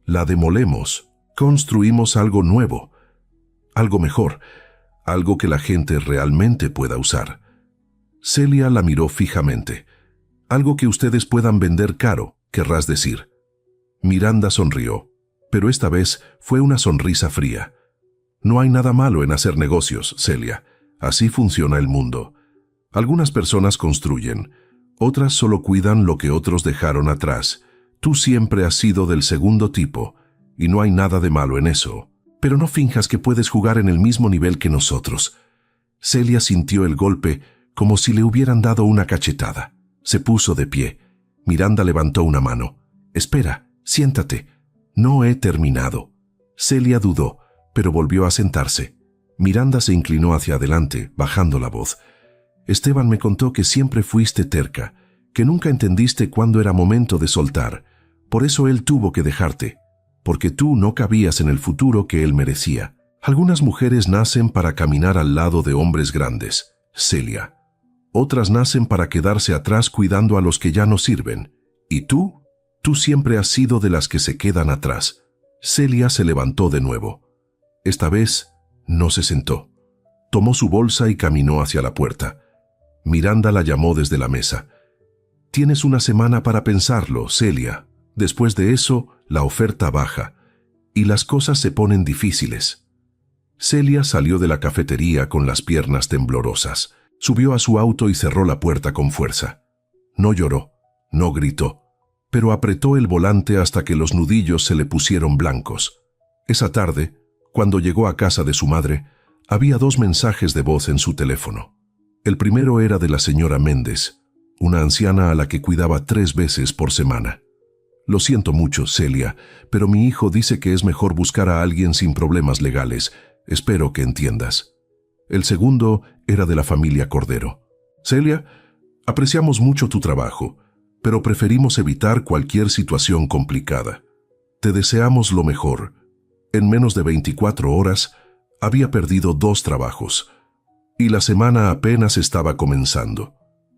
«La demolemos. Construimos algo nuevo. Algo mejor. Algo que la gente realmente pueda usar». Celia la miró fijamente. «Algo que ustedes puedan vender caro, querrás decir». Miranda sonrió, pero esta vez fue una sonrisa fría. «No hay nada malo en hacer negocios, Celia. Así funciona el mundo. Algunas personas construyen, otras solo cuidan lo que otros dejaron atrás. Tú siempre has sido del segundo tipo. y no hay nada de malo en eso. Pero no finjas que puedes jugar en el mismo nivel que nosotros. Celia sintió el golpe como si le hubieran dado una cachetada. Se puso de pie. Miranda levantó una mano. Espera, siéntate. No he terminado. Celia dudó, pero volvió a sentarse. Miranda se inclinó hacia adelante, bajando la voz. Esteban me contó que siempre fuiste terca, que nunca entendiste cuándo era momento de soltar. Por eso él tuvo que dejarte, porque tú no cabías en el futuro que él merecía. Algunas mujeres nacen para caminar al lado de hombres grandes, Celia. Otras nacen para quedarse atrás cuidando a los que ya no sirven. ¿Y tú? Tú siempre has sido de las que se quedan atrás. Celia se levantó de nuevo. Esta vez no se sentó. Tomó su bolsa y caminó hacia la puerta. Miranda la llamó desde la mesa. Tienes una semana para pensarlo, Celia. Después de eso, la oferta baja y las cosas se ponen difíciles. Celia salió de la cafetería con las piernas temblorosas. Subió a su auto y cerró la puerta con fuerza. No lloró, no gritó, pero apretó el volante hasta que los nudillos se le pusieron blancos. Esa tarde, cuando llegó a casa de su madre, había 2 mensajes de voz en su teléfono. El primero era de la señora Méndez, una anciana a la que cuidaba 3 veces por semana. Lo siento mucho, Celia, pero mi hijo dice que es mejor buscar a alguien sin problemas legales. Espero que entiendas. El segundo era de la familia Cordero. Celia, apreciamos mucho tu trabajo, pero preferimos evitar cualquier situación complicada. Te deseamos lo mejor. En menos de 24 horas, había perdido 2 trabajos, y la semana apenas estaba comenzando.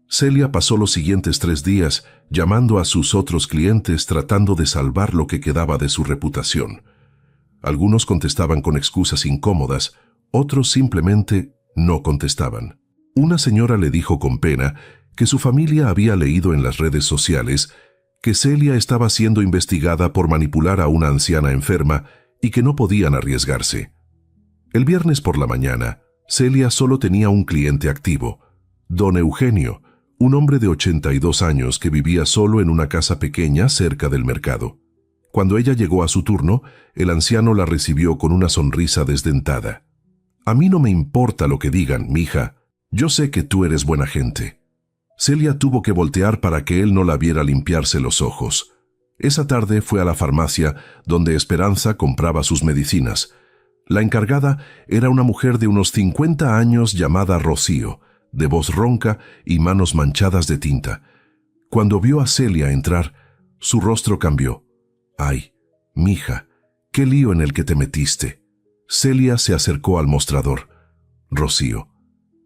Celia pasó los siguientes 3 días llamando a sus otros clientes tratando de salvar lo que quedaba de su reputación. Algunos contestaban con excusas incómodas, otros simplemente no contestaban. Una señora le dijo con pena que su familia había leído en las redes sociales que Celia estaba siendo investigada por manipular a una anciana enferma y que no podían arriesgarse. El viernes por la mañana, Celia solo tenía un cliente activo, don Eugenio, un hombre de 82 años que vivía solo en una casa pequeña cerca del mercado. Cuando ella llegó a su turno, el anciano la recibió con una sonrisa desdentada. «A mí no me importa lo que digan, mija. Yo sé que tú eres buena gente». Celia tuvo que voltear para que él no la viera limpiarse los ojos. Esa tarde fue a la farmacia donde Esperanza compraba sus medicinas. La encargada era una mujer de unos 50 años llamada Rocío, de voz ronca y manos manchadas de tinta. Cuando vio a Celia entrar, su rostro cambió. «Ay, mija, qué lío en el que te metiste». Celia se acercó al mostrador. «Rocío,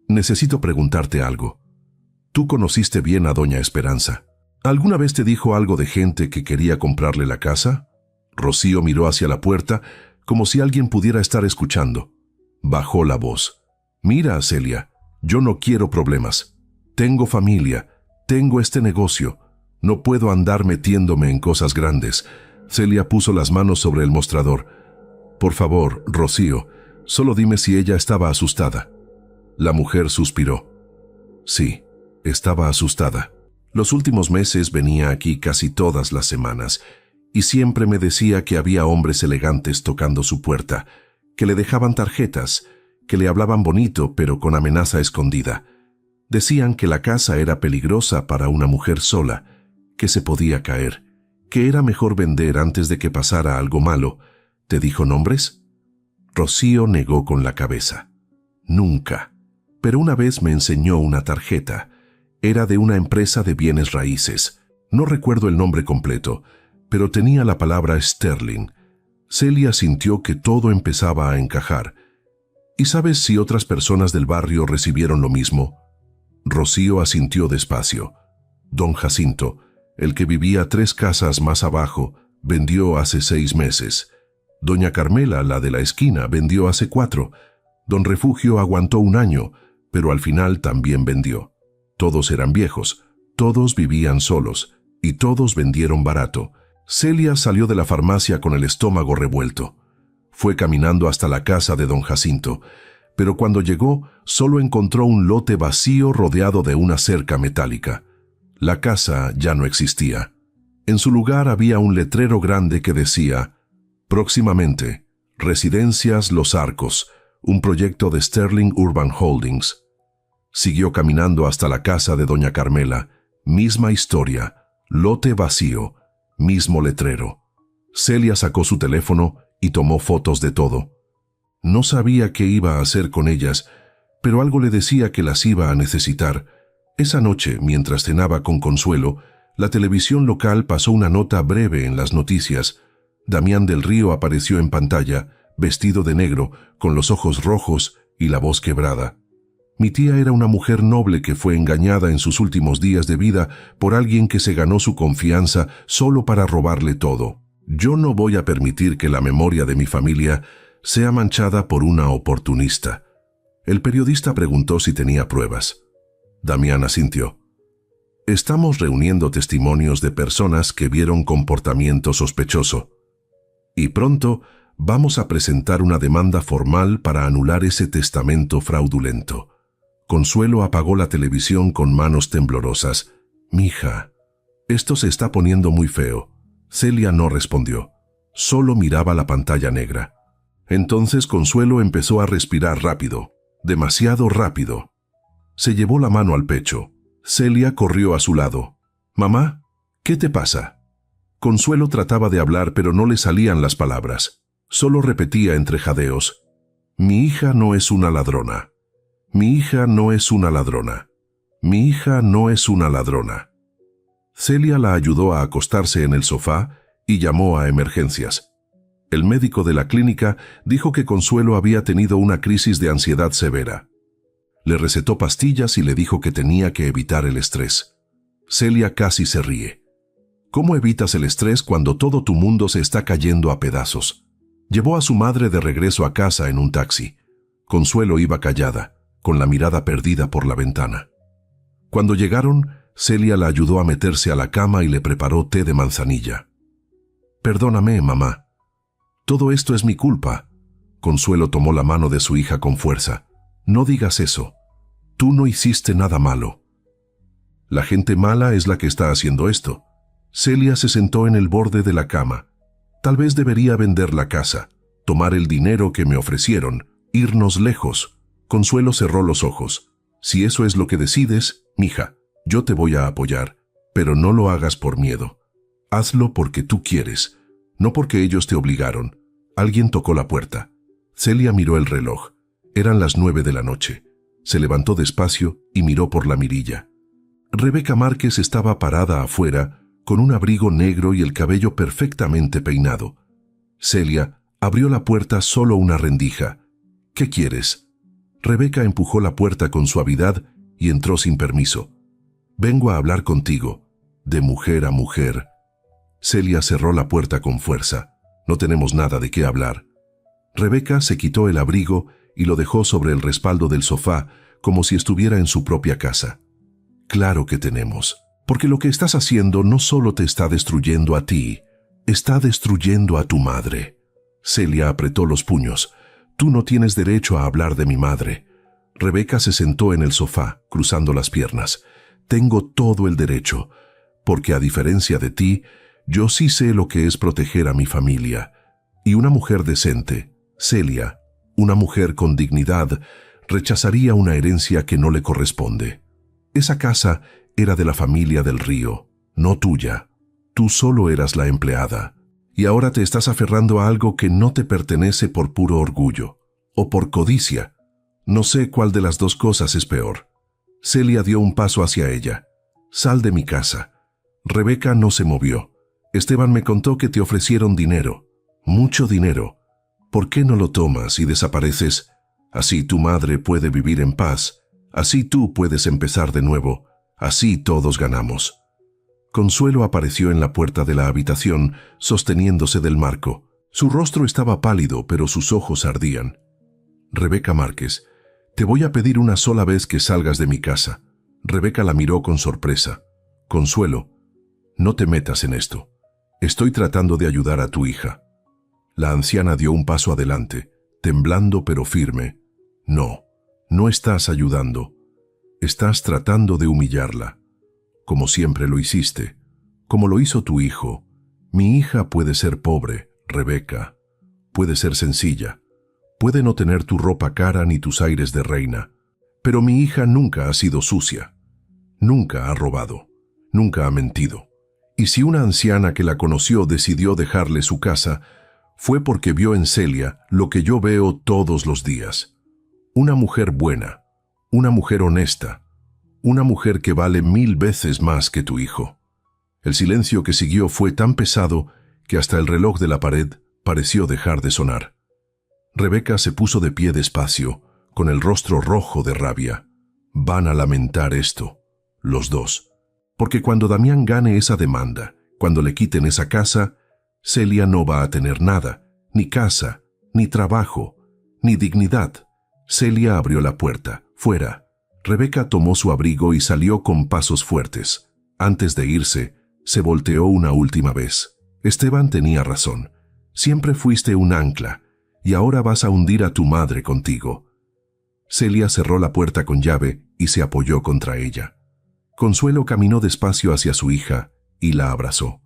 necesito preguntarte algo. Tú conociste bien a doña Esperanza. ¿Alguna vez te dijo algo de gente que quería comprarle la casa?» Rocío miró hacia la puerta como si alguien pudiera estar escuchando. Bajó la voz. «Mira, Celia, yo no quiero problemas. Tengo familia, tengo este negocio. No puedo andar metiéndome en cosas grandes». Celia puso las manos sobre el mostrador. «Por favor, Rocío, solo dime si ella estaba asustada». La mujer suspiró. «Sí, estaba asustada. Los últimos meses venía aquí casi todas las semanas y siempre me decía que había hombres elegantes tocando su puerta, que le dejaban tarjetas, que le hablaban bonito pero con amenaza escondida. Decían que la casa era peligrosa para una mujer sola, que se podía caer, que era mejor vender antes de que pasara algo malo. ¿Te dijo nombres?» Rocío negó con la cabeza. «Nunca. Pero una vez me enseñó una tarjeta. Era de una empresa de bienes raíces. No recuerdo el nombre completo, pero tenía la palabra Sterling». Celia sintió que todo empezaba a encajar. «¿Y sabes si otras personas del barrio recibieron lo mismo?» Rocío asintió despacio. «Don Jacinto, el que vivía 3 casas más abajo, vendió hace 6 meses. Doña Carmela, la de la esquina, vendió hace 4. Don Refugio aguantó 1 año, pero al final también vendió. Todos eran viejos, todos vivían solos, y todos vendieron barato». Celia salió de la farmacia con el estómago revuelto. Fue caminando hasta la casa de don Jacinto, pero cuando llegó solo encontró un lote vacío rodeado de una cerca metálica. La casa ya no existía. En su lugar había un letrero grande que decía: Próximamente, Residencias Los Arcos, un proyecto de Sterling Urban Holdings. Siguió caminando hasta la casa de doña Carmela. Misma historia, lote vacío, mismo letrero. Celia sacó su teléfono y tomó fotos de todo. No sabía qué iba a hacer con ellas, pero algo le decía que las iba a necesitar. Esa noche, mientras cenaba con Consuelo, la televisión local pasó una nota breve en las noticias. Damián del Río apareció en pantalla, vestido de negro, con los ojos rojos y la voz quebrada. Mi tía era una mujer noble que fue engañada en sus últimos días de vida por alguien que se ganó su confianza solo para robarle todo. Yo no voy a permitir que la memoria de mi familia sea manchada por una oportunista. El periodista preguntó si tenía pruebas. Damián asintió. Estamos reuniendo testimonios de personas que vieron comportamiento sospechoso. Y pronto vamos a presentar una demanda formal para anular ese testamento fraudulento. Consuelo apagó la televisión con manos temblorosas. «Mija, esto se está poniendo muy feo». Celia no respondió. Solo miraba la pantalla negra. Entonces Consuelo empezó a respirar rápido, demasiado rápido. Se llevó la mano al pecho. Celia corrió a su lado. «Mamá, ¿qué te pasa?» Consuelo trataba de hablar, pero no le salían las palabras. Solo repetía entre jadeos. «Mi hija no es una ladrona. Mi hija no es una ladrona. Mi hija no es una ladrona». Celia la ayudó a acostarse en el sofá y llamó a emergencias. El médico de la clínica dijo que Consuelo había tenido una crisis de ansiedad severa. Le recetó pastillas y le dijo que tenía que evitar el estrés. Celia casi se ríe. ¿Cómo evitas el estrés cuando todo tu mundo se está cayendo a pedazos? Llevó a su madre de regreso a casa en un taxi. Consuelo iba callada, con la mirada perdida por la ventana. Cuando llegaron, Celia la ayudó a meterse a la cama y le preparó té de manzanilla. «Perdóname, mamá. Todo esto es mi culpa». Consuelo tomó la mano de su hija con fuerza. «No digas eso. Tú no hiciste nada malo. La gente mala es la que está haciendo esto». Celia se sentó en el borde de la cama. «Tal vez debería vender la casa, tomar el dinero que me ofrecieron, irnos lejos». Consuelo cerró los ojos. «Si eso es lo que decides, mija, yo te voy a apoyar, pero no lo hagas por miedo. Hazlo porque tú quieres, no porque ellos te obligaron». Alguien tocó la puerta. Celia miró el reloj. Eran las 9 de la noche. Se levantó despacio y miró por la mirilla. Rebeca Márquez estaba parada afuera, con un abrigo negro y el cabello perfectamente peinado. Celia abrió la puerta solo una rendija. «¿Qué quieres?» Rebeca empujó la puerta con suavidad y entró sin permiso. «Vengo a hablar contigo, de mujer a mujer». Celia cerró la puerta con fuerza. «No tenemos nada de qué hablar». Rebeca se quitó el abrigo y lo dejó sobre el respaldo del sofá, como si estuviera en su propia casa. «Claro que tenemos, porque lo que estás haciendo no solo te está destruyendo a ti, está destruyendo a tu madre». Celia apretó los puños. «Tú no tienes derecho a hablar de mi madre». Rebeca se sentó en el sofá, cruzando las piernas. «Tengo todo el derecho, porque a diferencia de ti, yo sí sé lo que es proteger a mi familia. Y una mujer decente, Celia, una mujer con dignidad, rechazaría una herencia que no le corresponde. Esa casa era de la familia del Río, no tuya. Tú solo eras la empleada. Y ahora te estás aferrando a algo que no te pertenece por puro orgullo, o por codicia. No sé cuál de las dos cosas es peor». Celia dio un paso hacia ella. «Sal de mi casa». Rebeca no se movió. «Esteban me contó que te ofrecieron dinero, mucho dinero. ¿Por qué no lo tomas y desapareces? Así tu madre puede vivir en paz, así tú puedes empezar de nuevo, así todos ganamos». Consuelo apareció en la puerta de la habitación, sosteniéndose del marco. Su rostro estaba pálido, pero sus ojos ardían. «Rebeca Márquez, te voy a pedir una sola vez que salgas de mi casa». Rebeca la miró con sorpresa. «Consuelo, no te metas en esto. Estoy tratando de ayudar a tu hija». La anciana dio un paso adelante, temblando pero firme. «No, no estás ayudando. Estás tratando de humillarla. Como siempre lo hiciste, como lo hizo tu hijo. Mi hija puede ser pobre, Rebeca. puede ser sencilla, puede no tener tu ropa cara ni tus aires de reina, pero mi hija nunca ha sido sucia, nunca ha robado, nunca ha mentido. Y si una anciana que la conoció decidió dejarle su casa, fue porque vio en Celia lo que yo veo todos los días. Una mujer buena, una mujer honesta, una mujer que vale 1000 veces más que tu hijo. El silencio que siguió fue tan pesado que hasta el reloj de la pared pareció dejar de sonar. Rebeca se puso de pie despacio, con el rostro rojo de rabia. Van a lamentar esto, los dos. Porque cuando Damián gane esa demanda, cuando le quiten esa casa, Celia no va a tener nada, ni casa, ni trabajo, ni dignidad. Celia abrió la puerta. Fuera. Rebeca tomó su abrigo y salió con pasos fuertes. Antes de irse, se volteó una última vez. Esteban tenía razón. Siempre fuiste un ancla, y ahora vas a hundir a tu madre contigo. Celia cerró la puerta con llave y se apoyó contra ella. Consuelo caminó despacio hacia su hija y la abrazó.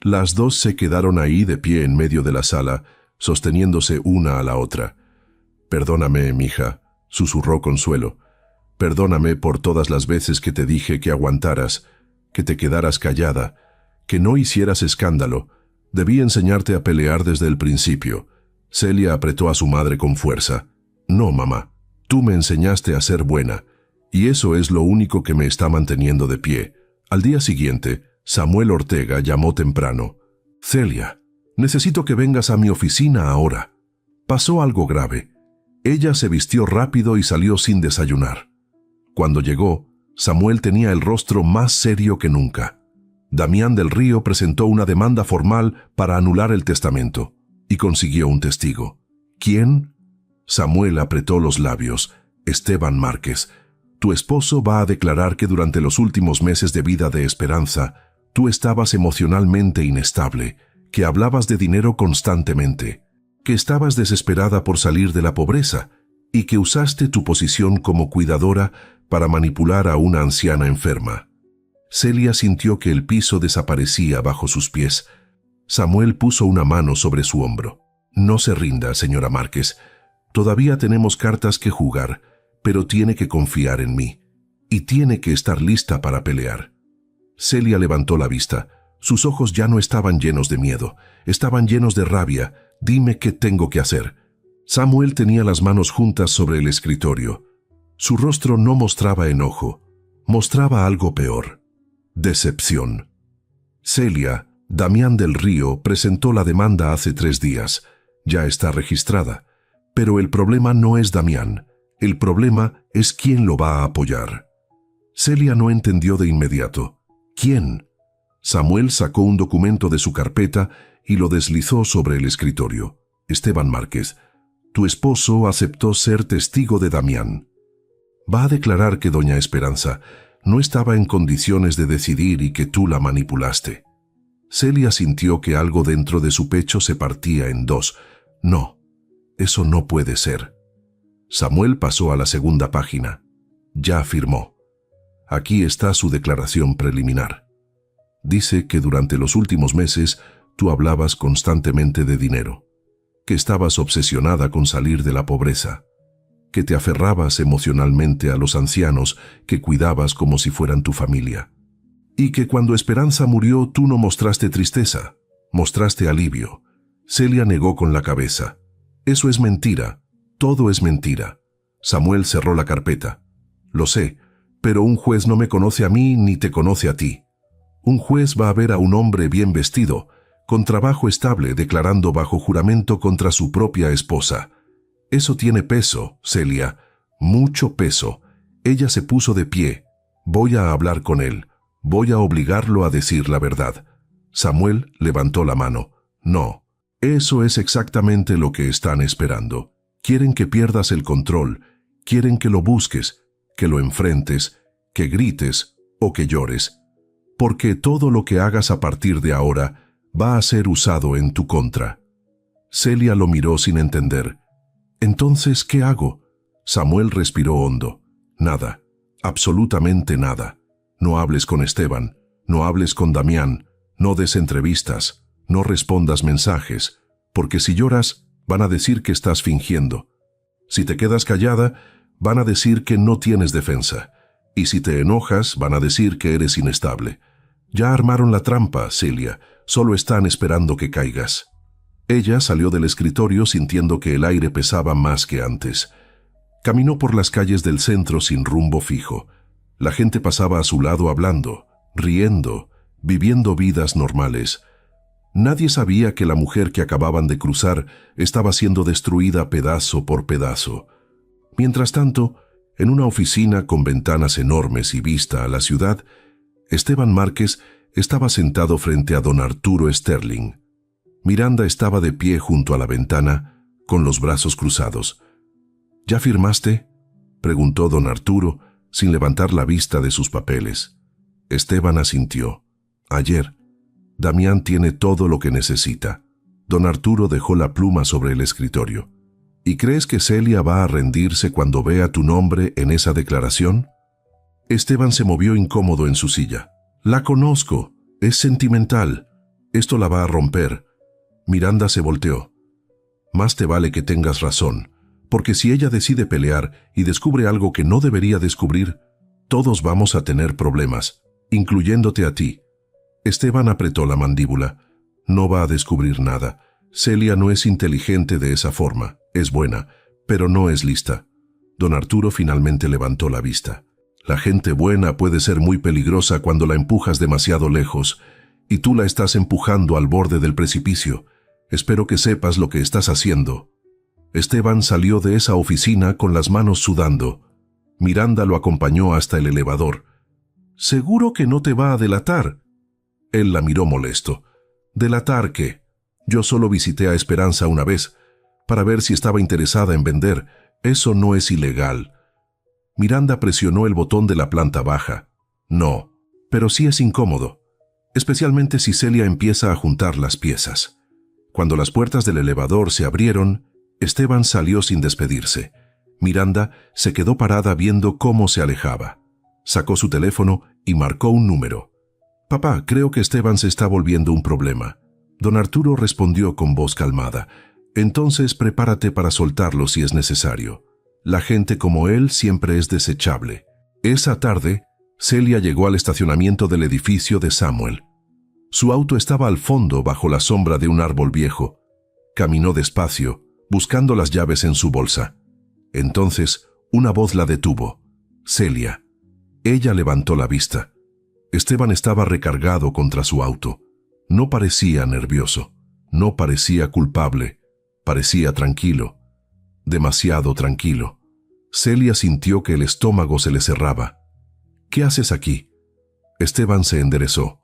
Las dos se quedaron ahí de pie en medio de la sala, sosteniéndose una a la otra. «Perdóname, mija», susurró Consuelo. «Perdóname por todas las veces que te dije que aguantaras, que te quedaras callada, que no hicieras escándalo. Debí enseñarte a pelear desde el principio». Celia apretó a su madre con fuerza. «No, mamá, tú me enseñaste a ser buena, y eso es lo único que me está manteniendo de pie». Al día siguiente, Samuel Ortega llamó temprano. «Celia, necesito que vengas a mi oficina ahora. Pasó algo grave». Ella se vistió rápido y salió sin desayunar. Cuando llegó, Samuel tenía el rostro más serio que nunca. Damián del Río presentó una demanda formal para anular el testamento y consiguió un testigo. ¿Quién? Samuel apretó los labios. Esteban Márquez. Tu esposo va a declarar que durante los últimos meses de vida de Esperanza, tú estabas emocionalmente inestable, que hablabas de dinero constantemente, que estabas desesperada por salir de la pobreza y que usaste tu posición como cuidadora para manipular a una anciana enferma. Celia sintió que el piso desaparecía bajo sus pies. Samuel puso una mano sobre su hombro. No se rinda, señora Márquez. Todavía tenemos cartas que jugar, pero tiene que confiar en mí y tiene que estar lista para pelear. Celia levantó la vista. Sus ojos ya no estaban llenos de miedo, estaban llenos de rabia. Dime qué tengo que hacer. Samuel tenía las manos juntas sobre el escritorio. Su rostro no mostraba enojo, mostraba algo peor: decepción. Celia, Damián del Río, presentó la demanda hace 3 días. Ya está registrada. Pero el problema no es Damián. El problema es quién lo va a apoyar. Celia no entendió de inmediato. ¿Quién? Samuel sacó un documento de su carpeta y lo deslizó sobre el escritorio. Esteban Márquez, tu esposo aceptó ser testigo de Damián. Va a declarar que doña Esperanza no estaba en condiciones de decidir y que tú la manipulaste. Celia sintió que algo dentro de su pecho se partía en dos. No, eso no puede ser. Samuel pasó a la segunda página. Ya firmó. Aquí está su declaración preliminar. Dice que durante los últimos meses tú hablabas constantemente de dinero, que estabas obsesionada con salir de la pobreza, que te aferrabas emocionalmente a los ancianos que cuidabas como si fueran tu familia, y que cuando Esperanza murió tú no mostraste tristeza, mostraste alivio. Celia negó con la cabeza. Eso es mentira, todo es mentira. Samuel cerró la carpeta. Lo sé, pero un juez no me conoce a mí ni te conoce a ti. Un juez va a ver a un hombre bien vestido, con trabajo estable, declarando bajo juramento contra su propia esposa. Eso tiene peso, Celia, mucho peso. Ella se puso de pie. Voy a hablar con él. Voy a obligarlo a decir la verdad. Samuel levantó la mano. No, eso es exactamente lo que están esperando. Quieren que pierdas el control. Quieren que lo busques, que lo enfrentes, que grites o que llores. Porque todo lo que hagas a partir de ahora va a ser usado en tu contra. Celia lo miró sin entender. Entonces, ¿qué hago? Samuel respiró hondo. Nada, absolutamente nada. No hables con Esteban, no hables con Damián, no des entrevistas, no respondas mensajes, porque si lloras, Van a decir que estás fingiendo. Si te quedas callada, van a decir que no tienes defensa. Y si te enojas, van a decir que eres inestable. Ya armaron la trampa, Celia. Solo están esperando que caigas. Ella salió del escritorio sintiendo que el aire pesaba más que antes. Caminó por las calles del centro sin rumbo fijo. La gente pasaba a su lado hablando, riendo, viviendo vidas normales. Nadie sabía que la mujer que acababan de cruzar estaba siendo destruida pedazo por pedazo. Mientras tanto, en una oficina con ventanas enormes y vista a la ciudad, Esteban Márquez estaba sentado frente a don Arturo Sterling. Miranda estaba de pie junto a la ventana, con los brazos cruzados. ¿Ya firmaste?, preguntó don Arturo, sin levantar la vista de sus papeles. Esteban asintió. Ayer. Damián tiene todo lo que necesita. Don Arturo dejó la pluma sobre el escritorio. ¿Y crees que Celia va a rendirse cuando vea tu nombre en esa declaración? Esteban se movió incómodo en su silla. La conozco. Es sentimental. Esto la va a romper. Miranda se volteó. Más te vale que tengas razón, porque si ella decide pelear y descubre algo que no debería descubrir, todos vamos a tener problemas, incluyéndote a ti. Esteban apretó la mandíbula. No va a descubrir nada. Celia no es inteligente de esa forma. Es buena, pero no es lista. Don Arturo finalmente levantó la vista. La gente buena puede ser muy peligrosa cuando la empujas demasiado lejos, y tú la estás empujando al borde del precipicio. Espero que sepas lo que estás haciendo. Esteban salió de esa oficina con las manos sudando. Miranda lo acompañó hasta el elevador. ¿Seguro que no te va a delatar? Él la miró molesto. ¿Delatar qué? Yo solo visité a Esperanza una vez, para ver si estaba interesada en vender. Eso no es ilegal. Miranda presionó el botón de la planta baja. No, pero sí es incómodo, especialmente si Celia empieza a juntar las piezas. Cuando las puertas del elevador se abrieron, Esteban salió sin despedirse. Miranda se quedó parada viendo cómo se alejaba. Sacó su teléfono y marcó un número. «Papá, creo que Esteban se está volviendo un problema». Don Arturo respondió con voz calmada. «Entonces prepárate para soltarlo si es necesario. La gente como él siempre es desechable». Esa tarde, Celia llegó al estacionamiento del edificio de Samuel. Su auto estaba al fondo bajo la sombra de un árbol viejo. Caminó despacio, buscando las llaves en su bolsa. Entonces, una voz la detuvo. «Celia». Ella levantó la vista. Esteban estaba recargado contra su auto. No parecía nervioso, no parecía culpable, parecía tranquilo, demasiado tranquilo. Celia sintió que el estómago se le cerraba. «¿Qué haces aquí?» Esteban se enderezó.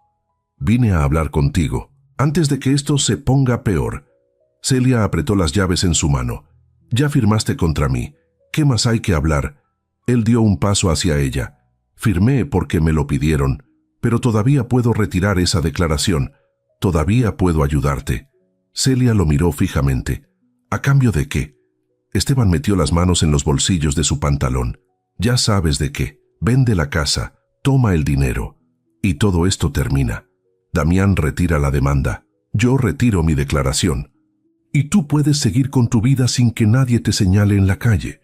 «Vine a hablar contigo, antes de que esto se ponga peor». Celia apretó las llaves en su mano. «Ya firmaste contra mí. ¿Qué más hay que hablar?» Él dio un paso hacia ella. «Firmé porque me lo pidieron, pero todavía puedo retirar esa declaración. Todavía puedo ayudarte». Celia lo miró fijamente. «¿A cambio de qué?» Esteban metió las manos en los bolsillos de su pantalón. «Ya sabes de qué. Vende la casa, toma el dinero. Y todo esto termina. Damián retira la demanda. Yo retiro mi declaración. Y tú puedes seguir con tu vida sin que nadie te señale en la calle.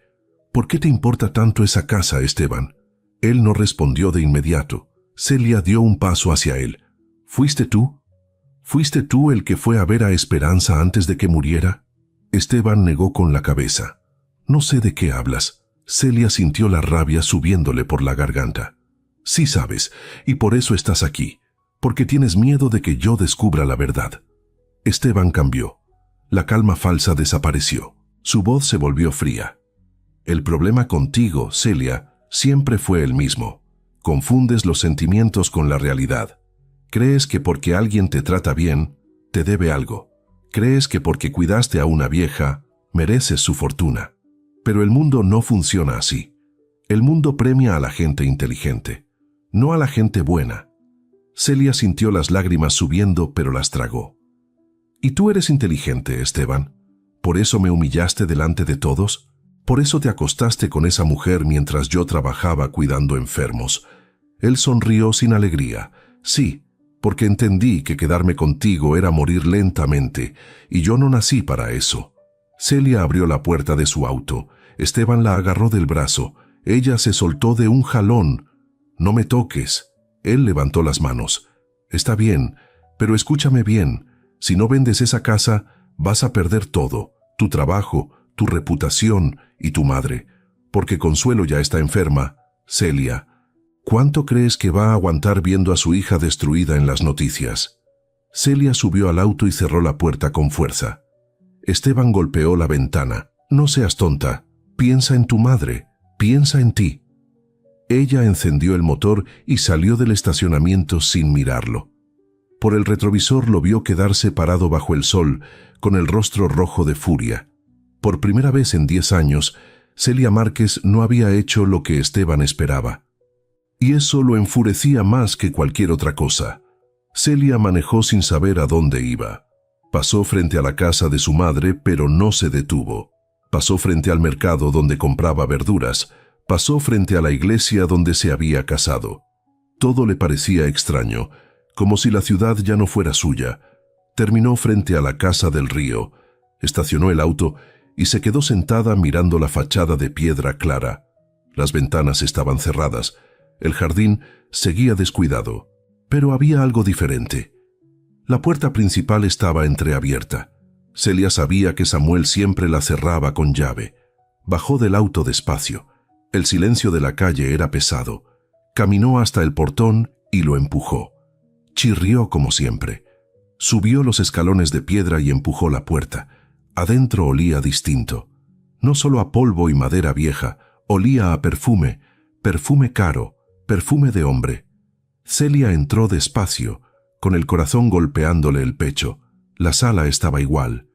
¿Por qué te importa tanto esa casa, Esteban?» Él no respondió de inmediato. Celia dio un paso hacia él. «¿Fuiste tú? ¿Fuiste tú el que fue a ver a Esperanza antes de que muriera?» Esteban negó con la cabeza. «No sé de qué hablas». Celia sintió la rabia subiéndole por la garganta. «Sí sabes, y por eso estás aquí, porque tienes miedo de que yo descubra la verdad». Esteban cambió. La calma falsa desapareció. Su voz se volvió fría. «El problema contigo, Celia, siempre fue el mismo. Confundes los sentimientos con la realidad. Crees que porque alguien te trata bien, te debe algo. Crees que porque cuidaste a una vieja, mereces su fortuna. Pero el mundo no funciona así. El mundo premia a la gente inteligente, no a la gente buena». Celia sintió las lágrimas subiendo, pero las tragó. «¿Y tú eres inteligente, Esteban? ¿Por eso me humillaste delante de todos? ¿Por eso te acostaste con esa mujer mientras yo trabajaba cuidando enfermos?» Él sonrió sin alegría. «Sí, porque entendí que quedarme contigo era morir lentamente, y yo no nací para eso». Celia abrió la puerta de su auto. Esteban la agarró del brazo. Ella se soltó de un jalón. «No me toques». Él levantó las manos. «Está bien, pero escúchame bien. Si no vendes esa casa, vas a perder todo. Tu trabajo, tu reputación y tu madre. Porque Consuelo ya está enferma. Celia, ¿cuánto crees que va a aguantar viendo a su hija destruida en las noticias?» Celia subió al auto y cerró la puerta con fuerza. Esteban golpeó la ventana. «No seas tonta. Piensa en tu madre. Piensa en ti». Ella encendió el motor y salió del estacionamiento sin mirarlo. Por el retrovisor lo vio quedarse parado bajo el sol, con el rostro rojo de furia. Por primera vez en 10 años, Celia Márquez no había hecho lo que Esteban esperaba. Y eso lo enfurecía más que cualquier otra cosa. Celia manejó sin saber a dónde iba. Pasó frente a la casa de su madre, pero no se detuvo. Pasó frente al mercado donde compraba verduras. Pasó frente a la iglesia donde se había casado. Todo le parecía extraño, como si la ciudad ya no fuera suya. Terminó frente a la casa del río. Estacionó el auto y se quedó sentada mirando la fachada de piedra clara. Las ventanas estaban cerradas. El jardín seguía descuidado, pero había algo diferente. La puerta principal estaba entreabierta. Celia sabía que Samuel siempre la cerraba con llave. Bajó del auto despacio. El silencio de la calle era pesado. Caminó hasta el portón y lo empujó. Chirrió como siempre. Subió los escalones de piedra y empujó la puerta. Adentro olía distinto. No solo a polvo y madera vieja, olía a perfume, perfume caro, perfume de hombre. Celia entró despacio, con el corazón golpeándole el pecho. La sala estaba igual.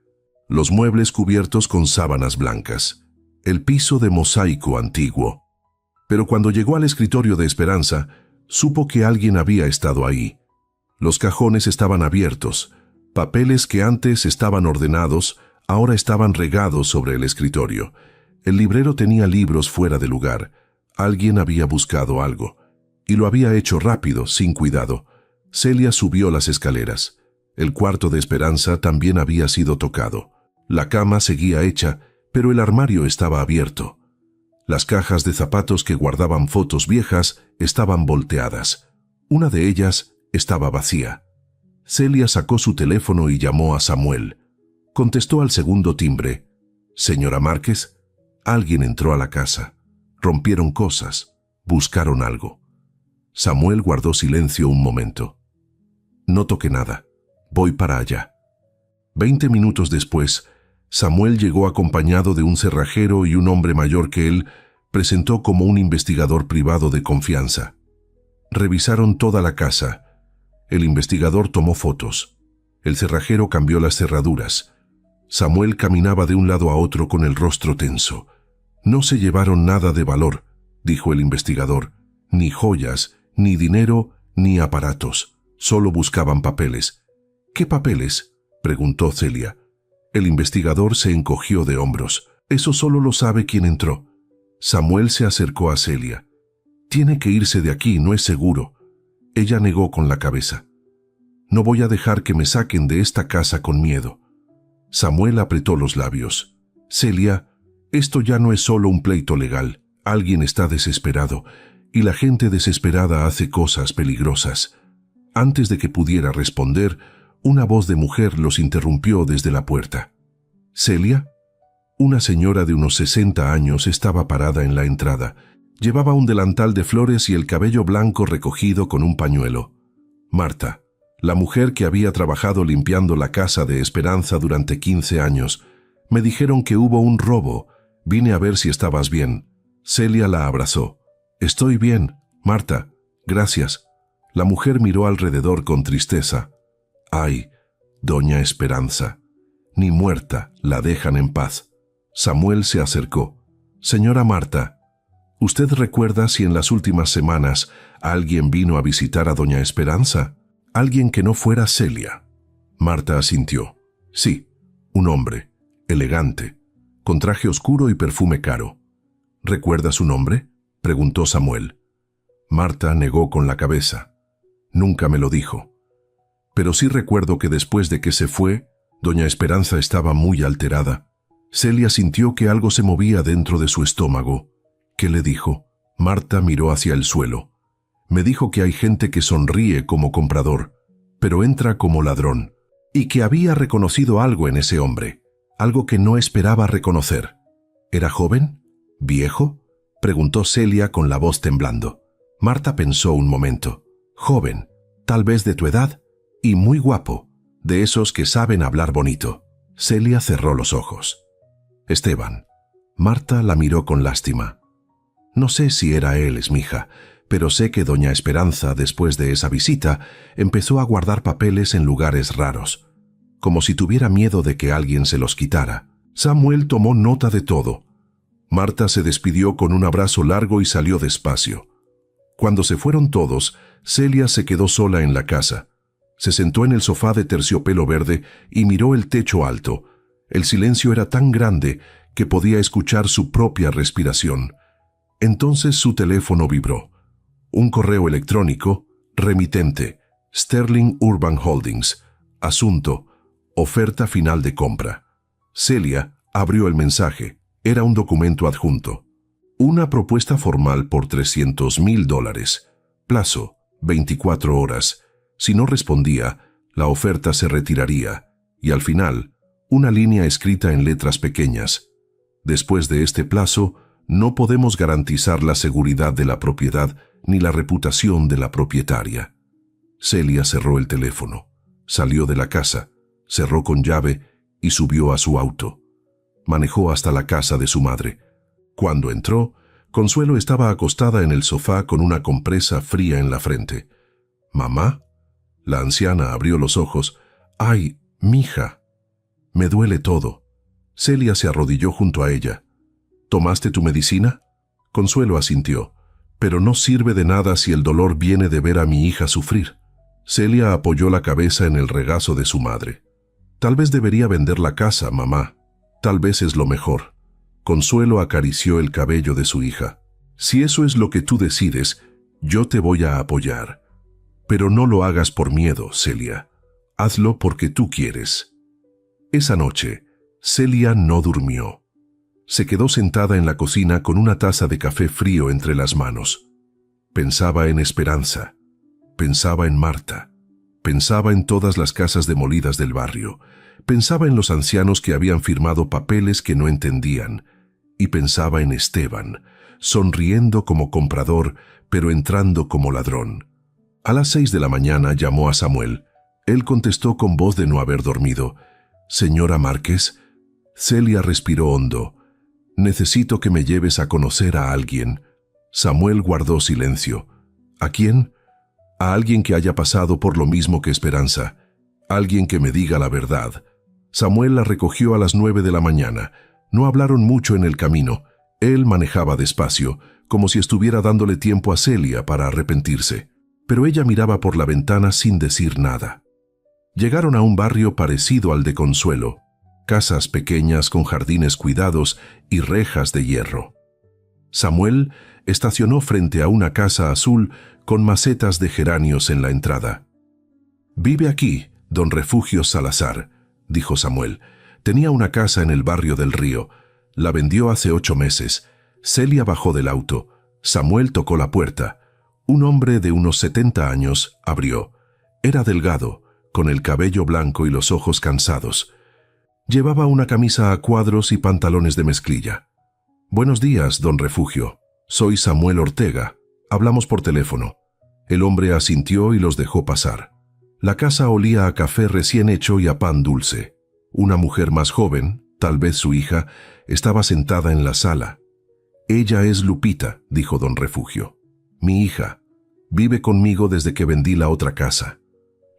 Los muebles cubiertos con sábanas blancas. El piso de mosaico antiguo. Pero cuando llegó al escritorio de Esperanza, supo que alguien había estado ahí. Los cajones estaban abiertos. Papeles que antes estaban ordenados, ahora estaban regados sobre el escritorio. El librero tenía libros fuera de lugar. Alguien había buscado algo. Y lo había hecho rápido, sin cuidado. Celia subió las escaleras. El cuarto de Esperanza también había sido tocado. La cama seguía hecha, pero el armario estaba abierto. Las cajas de zapatos que guardaban fotos viejas estaban volteadas. Una de ellas estaba vacía. Celia sacó su teléfono y llamó a Samuel. Contestó al segundo timbre. «Señora Márquez». Alguien entró a la casa. Rompieron cosas. Buscaron algo. Samuel guardó silencio un momento. «No toqué nada. Voy para allá». 20 minutos después, Samuel llegó acompañado de un cerrajero y un hombre mayor que él presentó como un investigador privado de confianza. Revisaron toda la casa. El investigador tomó fotos. El cerrajero cambió las cerraduras. Samuel caminaba de un lado a otro con el rostro tenso. «No se llevaron nada de valor», dijo el investigador. «Ni joyas, ni dinero, ni aparatos. Solo buscaban papeles». «¿Qué papeles?», preguntó Celia. El investigador se encogió de hombros. «Eso solo lo sabe quien entró». Samuel se acercó a Celia. «Tiene que irse de aquí, no es seguro». Ella negó con la cabeza. «No voy a dejar que me saquen de esta casa con miedo». Samuel apretó los labios. «Celia, esto ya no es solo un pleito legal. Alguien está desesperado, y la gente desesperada hace cosas peligrosas». Antes de que pudiera responder, una voz de mujer los interrumpió desde la puerta. «¿Celia?». Una señora de unos 60 años estaba parada en la entrada. Llevaba un delantal de flores y el cabello blanco recogido con un pañuelo. «Marta, la mujer que había trabajado limpiando la casa de Esperanza durante 15 años. Me dijeron que hubo un robo. Vine a ver si estabas bien». Celia la abrazó. «Estoy bien, Marta. Gracias». La mujer miró alrededor con tristeza. «Ay, doña Esperanza. Ni muerta la dejan en paz». Samuel se acercó. «Señora Marta, ¿usted recuerda si en las últimas semanas alguien vino a visitar a doña Esperanza? Alguien que no fuera Celia». Marta asintió. «Sí, un hombre, elegante, con traje oscuro y perfume caro». «¿Recuerda su nombre?», preguntó Samuel. Marta negó con la cabeza. «Nunca me lo dijo. Pero sí recuerdo que después de que se fue, doña Esperanza estaba muy alterada. Celia sintió que algo se movía dentro de su estómago. ¿Qué le dijo? Marta miró hacia el suelo. Me dijo que hay gente que sonríe como comprador, pero entra como ladrón, y que había reconocido algo en ese hombre, algo que no esperaba reconocer. ¿Era joven? ¿Viejo?, preguntó Celia con la voz temblando. Marta pensó un momento. Joven, tal vez de tu edad, y muy guapo, de esos que saben hablar bonito. Celia cerró los ojos. Esteban. Marta la miró con lástima. No sé si era él, esmija, pero sé que doña Esperanza, después de esa visita, empezó a guardar papeles en lugares raros, como si tuviera miedo de que alguien se los quitara. Samuel tomó nota de todo. Marta se despidió con un abrazo largo y salió despacio. Cuando se fueron todos, Celia se quedó sola en la casa. Se sentó en el sofá de terciopelo verde y miró el techo alto. El silencio era tan grande que podía escuchar su propia respiración. Entonces su teléfono vibró. Un correo electrónico, remitente, Sterling Urban Holdings, asunto, oferta final de compra. Celia abrió el mensaje. Era un documento adjunto. Una propuesta formal por $300,000. Plazo, 24 horas. Si no respondía, la oferta se retiraría. Y al final, una línea escrita en letras pequeñas. Después de este plazo, no podemos garantizar la seguridad de la propiedad ni la reputación de la propietaria. Celia cerró el teléfono, salió de la casa, cerró con llave y subió a su auto. Manejó hasta la casa de su madre. Cuando entró, Consuelo estaba acostada en el sofá con una compresa fría en la frente. ¿Mamá? La anciana abrió los ojos. ¡Ay, mija! Me duele todo. Celia se arrodilló junto a ella. ¿Tomaste tu medicina? Consuelo asintió. Pero no sirve de nada si el dolor viene de ver a mi hija sufrir. Celia apoyó la cabeza en el regazo de su madre. Tal vez debería vender la casa, mamá. Tal vez es lo mejor. Consuelo acarició el cabello de su hija. Si eso es lo que tú decides, yo te voy a apoyar. Pero no lo hagas por miedo, Celia. Hazlo porque tú quieres. Esa noche, Celia no durmió. Se quedó sentada en la cocina con una taza de café frío entre las manos. Pensaba en Esperanza. Pensaba en Marta. Pensaba en todas las casas demolidas del barrio. Pensaba en los ancianos que habían firmado papeles que no entendían. Y pensaba en Esteban, sonriendo como comprador, pero entrando como ladrón. A las 6 de la mañana llamó a Samuel. Él contestó con voz de no haber dormido. «Señora Márquez». Celia respiró hondo. «Necesito que me lleves a conocer a alguien». Samuel guardó silencio. «¿A quién?» «A alguien que haya pasado por lo mismo que Esperanza. Alguien que me diga la verdad». Samuel la recogió a las 9 de la mañana. No hablaron mucho en el camino. Él manejaba despacio, como si estuviera dándole tiempo a Celia para arrepentirse. Pero ella miraba por la ventana sin decir nada. Llegaron a un barrio parecido al de Consuelo. Casas pequeñas con jardines cuidados y rejas de hierro. Samuel estacionó frente a una casa azul con macetas de geranios en la entrada. «Vive aquí, don Refugio Salazar», dijo Samuel. Tenía una casa en el barrio del Río. La vendió hace 8 meses. Celia bajó del auto. Samuel tocó la puerta. Un hombre de unos 70 años abrió. Era delgado, con el cabello blanco y los ojos cansados. Llevaba una camisa a cuadros y pantalones de mezclilla. «Buenos días, don Refugio. Soy Samuel Ortega. Hablamos por teléfono». El hombre asintió y los dejó pasar. La casa olía a café recién hecho y a pan dulce. Una mujer más joven, tal vez su hija, estaba sentada en la sala. «Ella es Lupita», dijo don Refugio. «Mi hija. Vive conmigo desde que vendí la otra casa».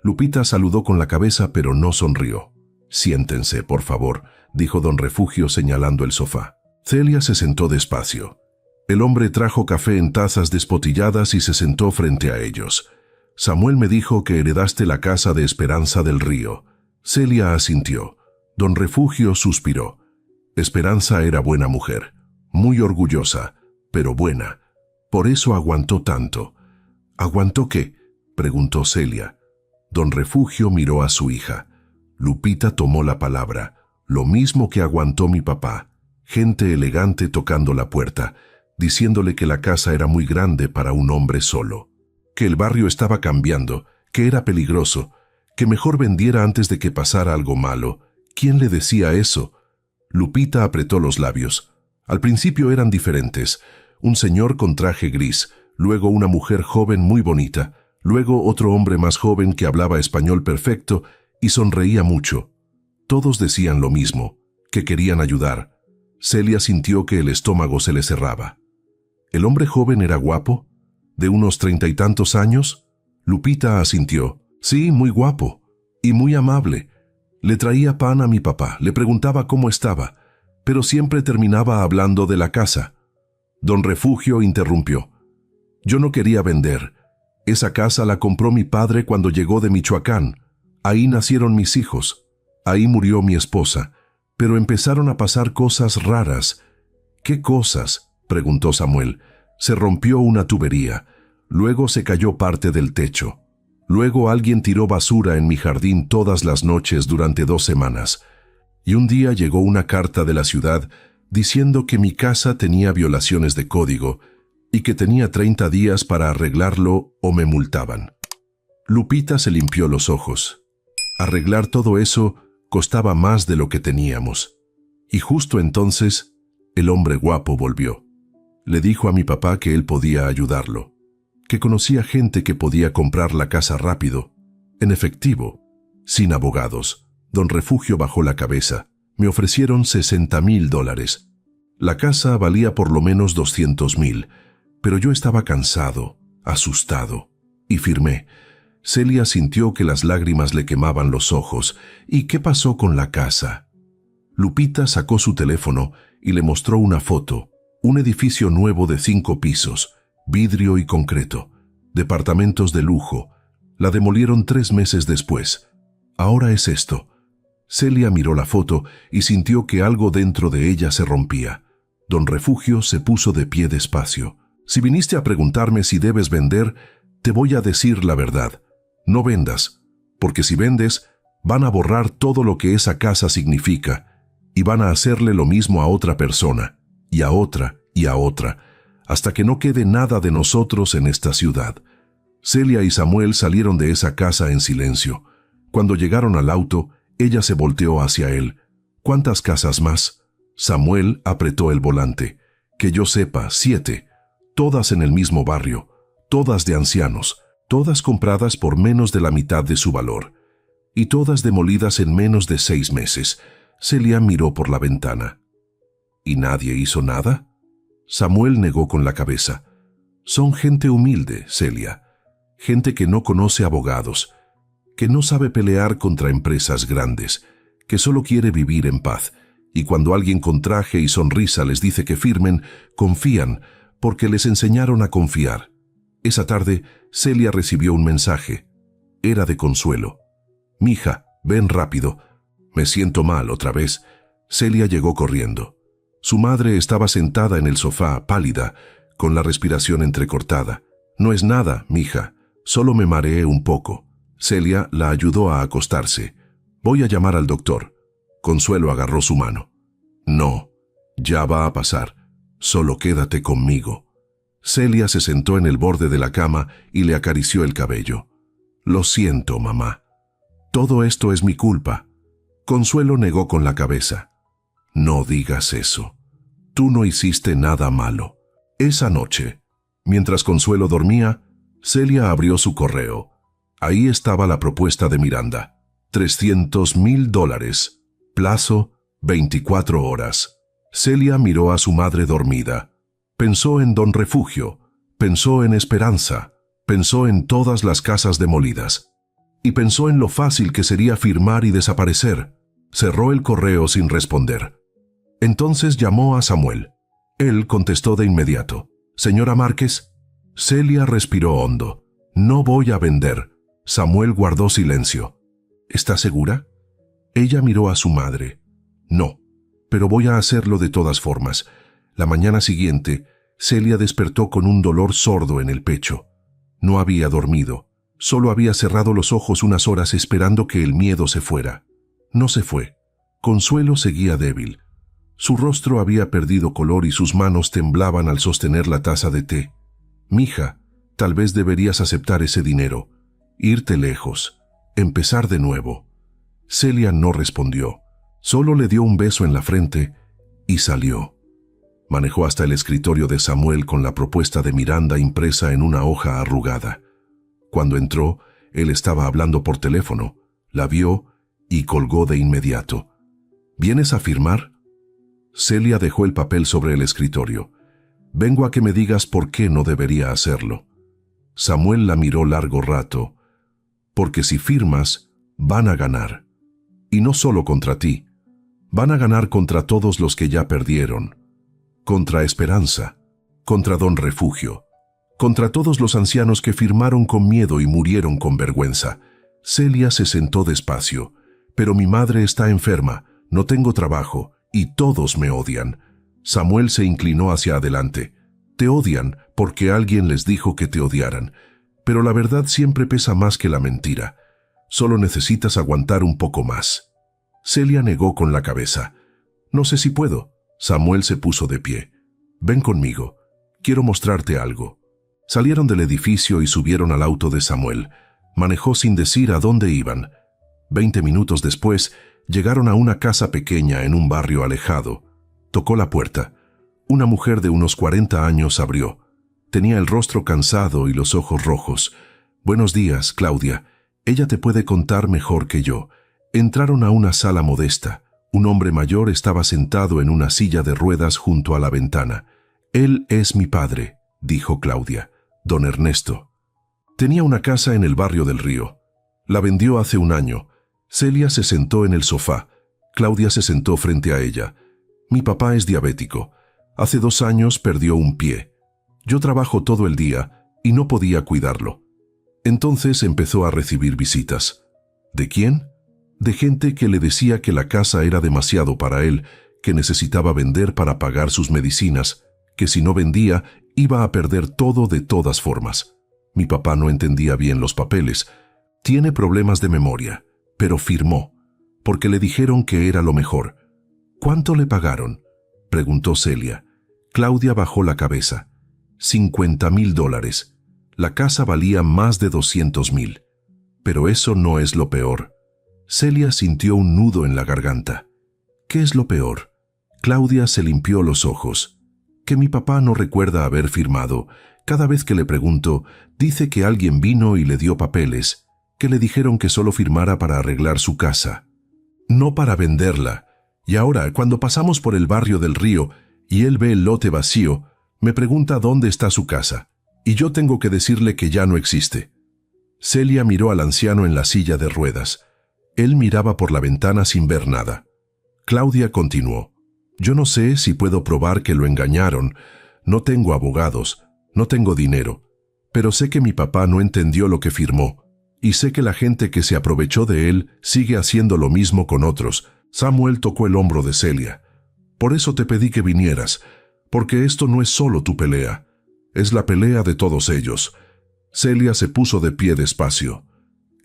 Lupita saludó con la cabeza, pero no sonrió. «Siéntense, por favor», dijo don Refugio señalando el sofá. Celia se sentó despacio. El hombre trajo café en tazas despotilladas y se sentó frente a ellos. «Samuel me dijo que heredaste la casa de Esperanza del Río». Celia asintió. Don Refugio suspiró. Esperanza era buena mujer, muy orgullosa, pero buena. Por eso aguantó tanto. ¿Aguantó qué?, preguntó Celia. Don Refugio miró a su hija. Lupita tomó la palabra. lo mismo que aguantó mi papá. Gente elegante tocando la puerta, diciéndole que la casa era muy grande para un hombre solo, que el barrio estaba cambiando, que era peligroso, que mejor vendiera antes de que pasara algo malo. ¿Quién le decía eso? Lupita apretó los labios. Al principio eran diferentes. Un señor con traje gris, luego una mujer joven muy bonita, luego otro hombre más joven que hablaba español perfecto y sonreía mucho. Todos decían lo mismo, que querían ayudar. Celia sintió que el estómago se le cerraba. ¿El hombre joven era guapo? ¿De unos 30 y tantos años? Lupita asintió. Sí, muy guapo. Y muy amable. Le traía pan a mi papá, le preguntaba cómo estaba, pero siempre terminaba hablando de la casa. Don Refugio interrumpió. Yo no quería vender. Esa casa la compró mi padre cuando llegó de Michoacán. Ahí nacieron mis hijos. Ahí murió mi esposa. Pero empezaron a pasar cosas raras. ¿Qué cosas?, preguntó Samuel. Se rompió una tubería. Luego se cayó parte del techo. Luego alguien tiró basura en mi jardín todas las noches durante 2 semanas. Y un día llegó una carta de la ciudad diciendo que mi casa tenía violaciones de código y que tenía 30 días para arreglarlo o me multaban. Lupita se limpió los ojos. Arreglar todo eso costaba más de lo que teníamos. Y justo entonces, el hombre guapo volvió. Le dijo a mi papá que él podía ayudarlo, que conocía gente que podía comprar la casa rápido, en efectivo, sin abogados. Don Refugio bajó la cabeza. Me ofrecieron $60,000. La casa valía por lo menos 200,000, pero yo estaba cansado, asustado, y firmé. Celia sintió que las lágrimas le quemaban los ojos. ¿Y qué pasó con la casa? Lupita sacó su teléfono y le mostró una foto. Un edificio nuevo de 5 pisos, vidrio y concreto, departamentos de lujo. La demolieron 3 meses después. Ahora es esto. Celia miró la foto y sintió que algo dentro de ella se rompía. Don Refugio se puso de pie despacio. Si viniste a preguntarme si debes vender, te voy a decir la verdad. No vendas, porque si vendes, van a borrar todo lo que esa casa significa y van a hacerle lo mismo a otra persona, y a otra, y a otra, hasta que no quede nada de nosotros en esta ciudad. Celia y Samuel salieron de esa casa en silencio. Cuando llegaron al auto, ella se volteó hacia él. ¿Cuántas casas más? Samuel apretó el volante. Que yo sepa, 7. Todas en el mismo barrio, todas de ancianos, todas compradas por menos de la mitad de su valor, y todas demolidas en menos de 6 meses. Celia miró por la ventana. ¿Y nadie hizo nada? Samuel negó con la cabeza. Son gente humilde, Celia. Gente que no conoce abogados, que no sabe pelear contra empresas grandes, que solo quiere vivir en paz, y cuando alguien con traje y sonrisa les dice que firmen, confían, porque les enseñaron a confiar. Esa tarde, Celia recibió un mensaje. Era de Consuelo. «Mija, ven rápido. Me siento mal otra vez». Celia llegó corriendo. Su madre estaba sentada en el sofá, pálida, con la respiración entrecortada. «No es nada, mija. Solo me mareé un poco». Celia la ayudó a acostarse. «Voy a llamar al doctor». Consuelo agarró su mano. «No, ya va a pasar. Solo quédate conmigo». Celia se sentó en el borde de la cama y le acarició el cabello. «Lo siento, mamá. Todo esto es mi culpa». Consuelo negó con la cabeza. «No digas eso. Tú no hiciste nada malo». Esa noche, mientras Consuelo dormía, Celia abrió su correo. Ahí estaba la propuesta de Miranda. $300,000. Plazo, 24 horas. Celia miró a su madre dormida. Pensó en Don Refugio, pensó en Esperanza, pensó en todas las casas demolidas. Y pensó en lo fácil que sería firmar y desaparecer. Cerró el correo sin responder. Entonces llamó a Samuel. Él contestó de inmediato. «Señora Márquez». Celia respiró hondo. «No voy a vender». Samuel guardó silencio. «¿Está segura?» Ella miró a su madre. «No, pero voy a hacerlo de todas formas». La mañana siguiente, Celia despertó con un dolor sordo en el pecho. No había dormido. Solo había cerrado los ojos unas horas esperando que el miedo se fuera. No se fue. Consuelo seguía débil. Su rostro había perdido color y sus manos temblaban al sostener la taza de té. «Mija, tal vez deberías aceptar ese dinero, irte lejos, empezar de nuevo». Celia no respondió, solo le dio un beso en la frente y salió. Manejó hasta el escritorio de Samuel con la propuesta de Miranda impresa en una hoja arrugada. Cuando entró, él estaba hablando por teléfono, la vio y colgó de inmediato. «¿Vienes a firmar?» Celia dejó el papel sobre el escritorio. «Vengo a que me digas por qué no debería hacerlo». Samuel la miró largo rato. «Porque si firmas, van a ganar. Y no solo contra ti. Van a ganar contra todos los que ya perdieron. Contra Esperanza, contra Don Refugio, contra todos los ancianos que firmaron con miedo y murieron con vergüenza». Celia se sentó despacio. «Pero mi madre está enferma, no tengo trabajo, y todos me odian». Samuel se inclinó hacia adelante. «Te odian porque alguien les dijo que te odiaran. Pero la verdad siempre pesa más que la mentira. Solo necesitas aguantar un poco más». Celia negó con la cabeza. «No sé si puedo». Samuel se puso de pie. «Ven conmigo. Quiero mostrarte algo». Salieron del edificio y subieron al auto de Samuel. Manejó sin decir a dónde iban. 20 minutos después, llegaron a una casa pequeña en un barrio alejado. Tocó la puerta. Una mujer de unos 40 años abrió. Tenía el rostro cansado y los ojos rojos. «Buenos días, Claudia. Ella te puede contar mejor que yo». Entraron a una sala modesta. Un hombre mayor estaba sentado en una silla de ruedas junto a la ventana. «Él es mi padre», dijo Claudia. «Don Ernesto. Tenía una casa en el barrio del Río. La vendió hace un año». Celia se sentó en el sofá. Claudia se sentó frente a ella. «Mi papá es diabético. Hace 2 años perdió un pie. Yo trabajo todo el día y no podía cuidarlo. Entonces empezó a recibir visitas». «¿De quién?» «De gente que le decía que la casa era demasiado para él, que necesitaba vender para pagar sus medicinas, que si no vendía iba a perder todo de todas formas. Mi papá no entendía bien los papeles. Tiene problemas de memoria, pero firmó, porque le dijeron que era lo mejor». «¿Cuánto le pagaron?», preguntó Celia. Claudia bajó la cabeza. $50,000. La casa valía más de 200,000. «Pero eso no es lo peor». Celia sintió un nudo en la garganta. «¿Qué es lo peor?». Claudia se limpió los ojos. «Que mi papá no recuerda haber firmado. Cada vez que le pregunto, dice que alguien vino y le dio papeles, que le dijeron que solo firmara para arreglar su casa, no para venderla. Y ahora, cuando pasamos por el barrio del Río y él ve el lote vacío, me pregunta dónde está su casa, y yo tengo que decirle que ya no existe». Celia miró al anciano en la silla de ruedas. Él miraba por la ventana sin ver nada. Claudia continuó. «Yo no sé si puedo probar que lo engañaron. No tengo abogados, no tengo dinero. Pero sé que mi papá no entendió lo que firmó. Y sé que la gente que se aprovechó de él sigue haciendo lo mismo con otros». Samuel tocó el hombro de Celia. «Por eso te pedí que vinieras, porque esto no es solo tu pelea. Es la pelea de todos ellos». Celia se puso de pie despacio.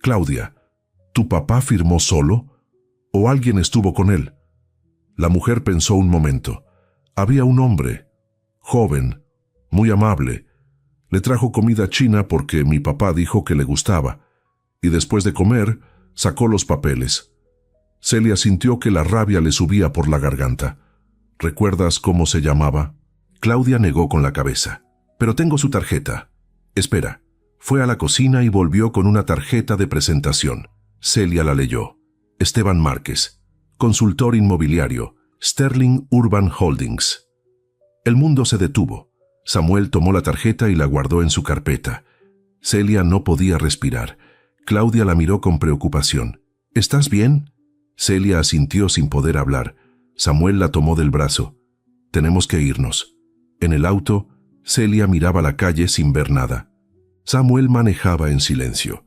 «Claudia, ¿tu papá firmó solo? ¿O alguien estuvo con él?». La mujer pensó un momento. «Había un hombre, joven, muy amable. Le trajo comida china porque mi papá dijo que le gustaba. Y después de comer, sacó los papeles». Celia sintió que la rabia le subía por la garganta. «¿Recuerdas cómo se llamaba?». Claudia negó con la cabeza. «Pero tengo su tarjeta». «Espera». Fue a la cocina y volvió con una tarjeta de presentación. Celia la leyó. «Esteban Márquez, consultor inmobiliario, Sterling Urban Holdings». El mundo se detuvo. Samuel tomó la tarjeta y la guardó en su carpeta. Celia no podía respirar. Claudia la miró con preocupación. «¿Estás bien?». Celia asintió sin poder hablar. Samuel la tomó del brazo. «Tenemos que irnos». En el auto, Celia miraba la calle sin ver nada. Samuel manejaba en silencio.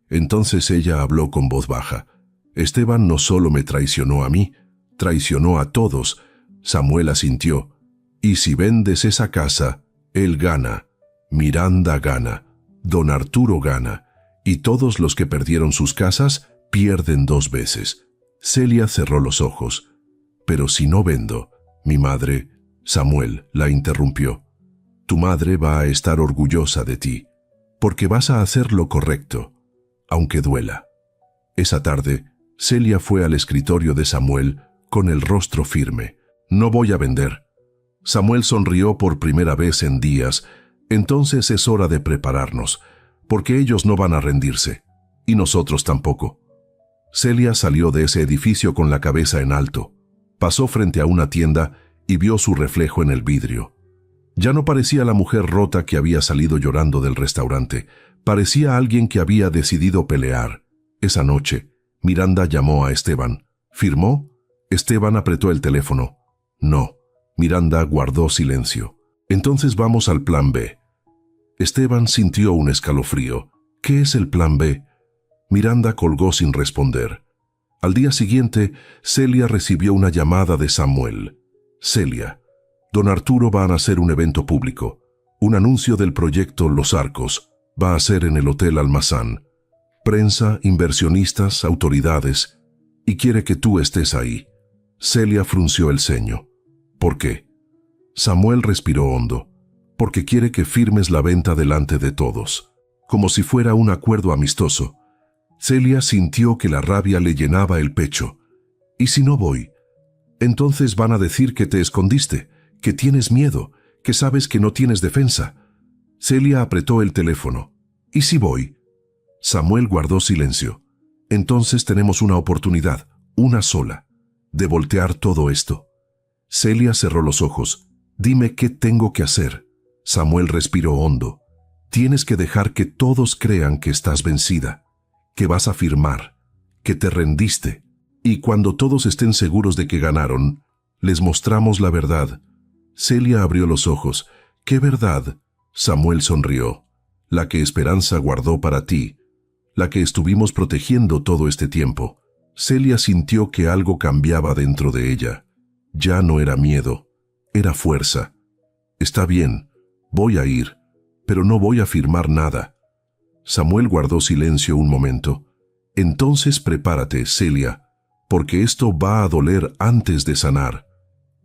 Entonces ella habló con voz baja. «Esteban no solo me traicionó a mí, traicionó a todos». Samuel asintió. «Y si vendes esa casa, él gana, Miranda gana, don Arturo gana, y todos los que perdieron sus casas pierden 2 veces. Celia cerró los ojos. «Pero si no vendo, mi madre», Samuel la interrumpió. «Tu madre va a estar orgullosa de ti, porque vas a hacer lo correcto, aunque duela». Esa tarde, Celia fue al escritorio de Samuel con el rostro firme. «No voy a vender». Samuel sonrió por primera vez en días. «Entonces es hora de prepararnos, porque ellos no van a rendirse, y nosotros tampoco». Celia salió de ese edificio con la cabeza en alto. Pasó frente a una tienda y vio su reflejo en el vidrio. Ya no parecía la mujer rota que había salido llorando del restaurante. Parecía alguien que había decidido pelear. Esa noche, Miranda llamó a Esteban. ¿Firmó? Esteban apretó el teléfono. No. Miranda guardó silencio. «Entonces vamos al plan B». Esteban sintió un escalofrío. «¿Qué es el plan B?» Miranda colgó sin responder. Al día siguiente, Celia recibió una llamada de Samuel. «Celia, don Arturo va a hacer un evento público. Un anuncio del proyecto Los Arcos. Va a ser en el Hotel Almazán. Prensa, inversionistas, autoridades. Y quiere que tú estés ahí». Celia frunció el ceño. «¿Por qué?» Samuel respiró hondo. «Porque quiere que firmes la venta delante de todos, como si fuera un acuerdo amistoso». Celia sintió que la rabia le llenaba el pecho. «¿Y si no voy? Entonces van a decir que te escondiste, que tienes miedo, que sabes que no tienes defensa». Celia apretó el teléfono. «¿Y si voy?» Samuel guardó silencio. «Entonces tenemos una oportunidad, una sola, de voltear todo esto». Celia cerró los ojos. «Dime qué tengo que hacer». Samuel respiró hondo. «Tienes que dejar que todos crean que estás vencida, que vas a firmar, que te rendiste, y cuando todos estén seguros de que ganaron, les mostramos la verdad». Celia abrió los ojos. «¿Qué verdad?» Samuel sonrió. «La que Esperanza guardó para ti, la que estuvimos protegiendo todo este tiempo». Celia sintió que algo cambiaba dentro de ella. Ya no era miedo, era fuerza. «Está bien, voy a ir, pero no voy a firmar nada». Samuel guardó silencio un momento. «Entonces prepárate, Celia, porque esto va a doler antes de sanar».